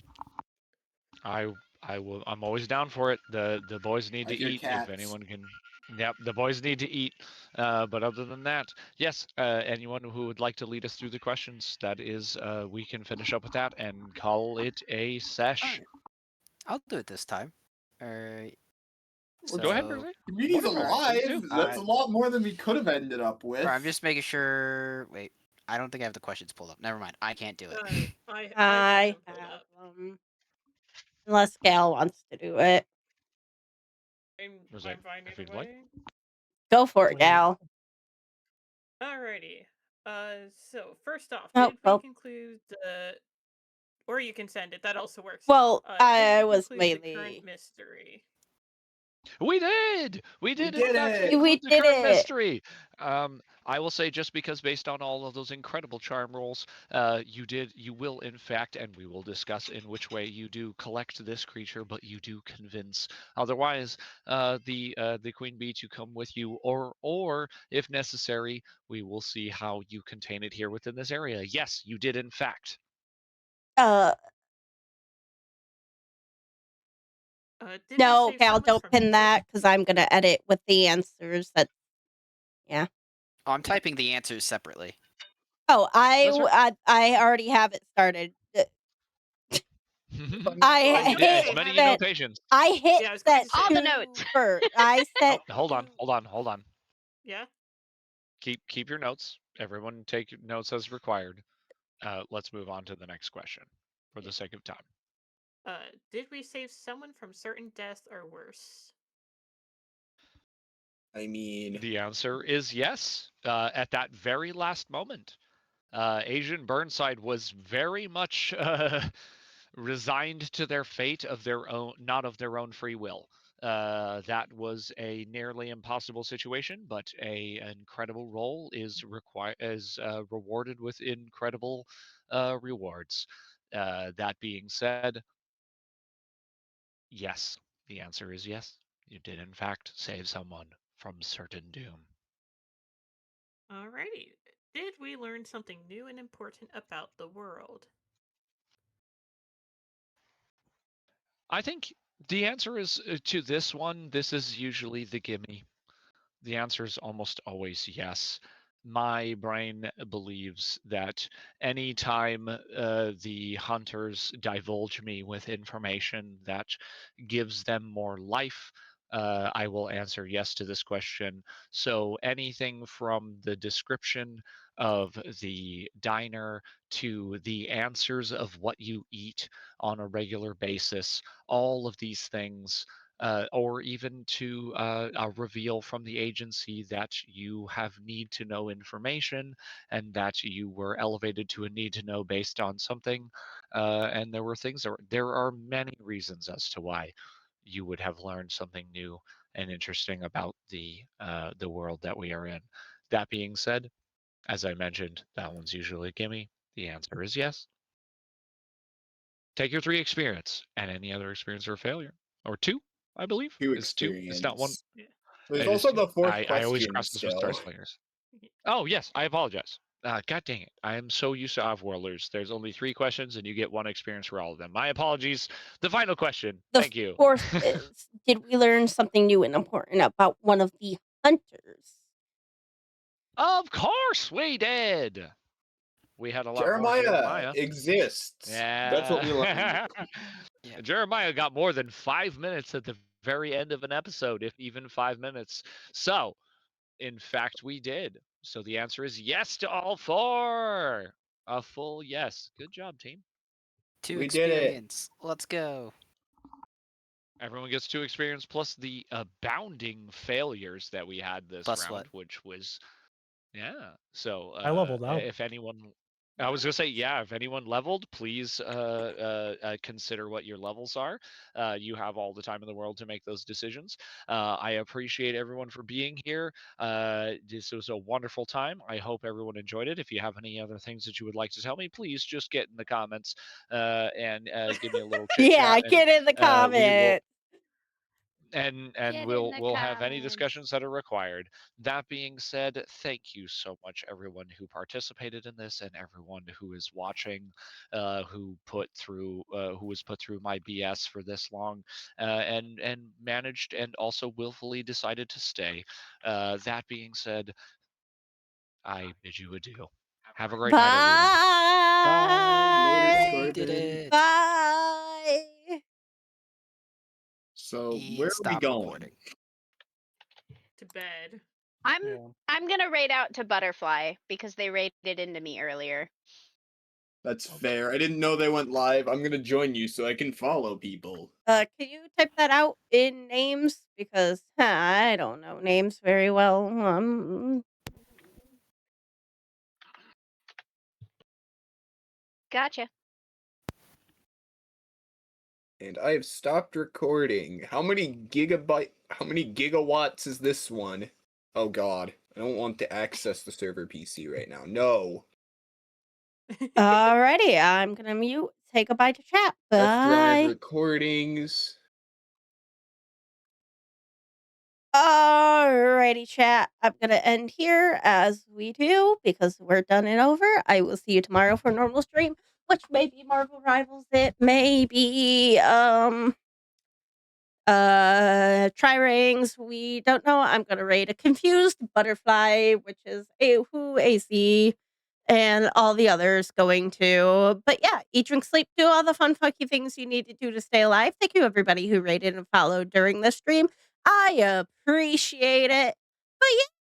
I'm always down for it. The boys need I to hear eat if cats. anyone can. Yep, the boys need to eat. But other than that, yes. Anyone who would like to lead us through the questions, that is, we can finish up with that and call it a sesh. All right. I'll do it this time. All right. Go ahead, So, Percy. Community's All right, please alive. do. That's a lot more than we could have ended up with. I'm just making sure. Wait, I don't think I have the questions pulled up. Never mind. I can't do it. I have I them pulled have up. them. Unless Gal wants to do it. I'm fine if either you'd like. way. Go for it, Wait. Gal. Alrighty. So first off, Oh, did we well. conclude the, or you can send it. That also works. Well, Did I we was conclude the current mainly. mystery? We did. We did. did In fact, it. We conclude the did current it. mystery. I will say, just because based on all of those incredible charm rolls, you will in fact, and we will discuss in which way you do collect this creature, but you do convince otherwise the queen bee to come with you, or if necessary, we will see how you contain it here within this area. Yes, you did in fact. Did we No, save Cal, someone don't from pin that certain? because I'm gonna edit with the answers. Yeah. Oh, I'm typing the answers separately. Oh, That's right. I already have it started. I'm not I wrong I was gonna Yes, say, hit many have set. notations. I hit yeah, I was going set to say, All the 2 notes. first. I Oh, set hold 2. on, hold on. yeah. Keep your notes. Everyone take notes as required. Let's move on to the next question for the sake of time. Did we save someone from certain death or worse? I mean, The answer is yes. At that very last moment, Agent Burnside was very much resigned to their fate of their own, not of their own free will. That was a nearly impossible situation, but an incredible role is rewarded with incredible rewards. That being said, yes, the answer is yes. You did in fact save someone from certain doom. Alrighty. Did we learn something new and important about the world? I think the answer is to this one. This is usually the gimme. The answer is almost always yes. My brain believes that anytime the hunters divulge me with information that gives them more life, I will answer yes to this question. So anything from the description of the diner to the answers of what you eat on a regular basis, all of these things or even to a reveal from the agency that you have need to know information and that you were elevated to a need to know based on something. And there were things, there are many reasons as to why you would have learned something new and interesting about the world that we are in. That being said, as I mentioned, that one's usually a gimme. The answer is yes. Take your 3 experience and any other experience or failure. Or 2, I believe. two Is 2? It's not 1. experience. Yeah. There's It is also 2. the fourth I always question cross this with star still. slayers. Oh, yes, I apologize. God dang it. I am so used to Offworlders. There's only 3 questions and you get 1 experience for all of them. My apologies. The final question. The Thank you. fourth is, did we learn something new and important about one of the hunters? Of course we did. We had a lot more Jeremiah Jeremiah. exists. That's what we learned. Yeah. Yeah. Jeremiah got more than 5 minutes at the very end of an episode, if even 5 minutes. So, in fact, we did. So the answer is yes to all 4. A full yes. Good job, team. 2 We did it. experience. Let's go. Everyone gets 2 experience plus the abounding failures that we had this Plus round, what? which was Yeah. So I leveled up. if anyone, I was gonna say, yeah, if anyone leveled, please consider what your levels are. You have all the time in the world to make those decisions. I appreciate everyone for being here. This was a wonderful time. I hope everyone enjoyed it. If you have any other things that you would like to tell me, please just get in the comments and give me a little chit Yeah, chat, and get in the we will comments. and Get in we'll the we'll have any comments. discussions that are required. That being said, thank you so much everyone who participated in this and everyone who is watching, who was put through my BS for this long, and managed and also willfully decided to stay. That being said, I bid you adieu. Have a great night, everyone. Bye. Later, Bye. We did Scorpion. it. Bye. So Ian, where are we stop going? recording. To bed. I'm Yeah. I'm gonna raid out to Butterfly because they raided into me earlier. That's fair. I didn't know they went live. I'm gonna join you so I can follow people. Can you type that out in names? Because I don't know names very well. Gotcha. And I have stopped recording. How many gigawatts is this one? Oh god. I don't want to access the server PC right now. No. Alrighty, I'm gonna mute. Say goodbye to chat. F drive Bye. recordings. Alrighty, chat. I'm gonna end here as we do because we're done and over. I will see you tomorrow for a normal stream, which may be Marvel Rivals. It may be try rings. We don't know. I'm gonna raid a confused butterfly, which is a who AC, and all the others going to. But yeah, eat, drink, sleep, do all the fun, funky things you need to do to stay alive. Thank you, everybody who rated and followed during this stream. I appreciate it. But yeah.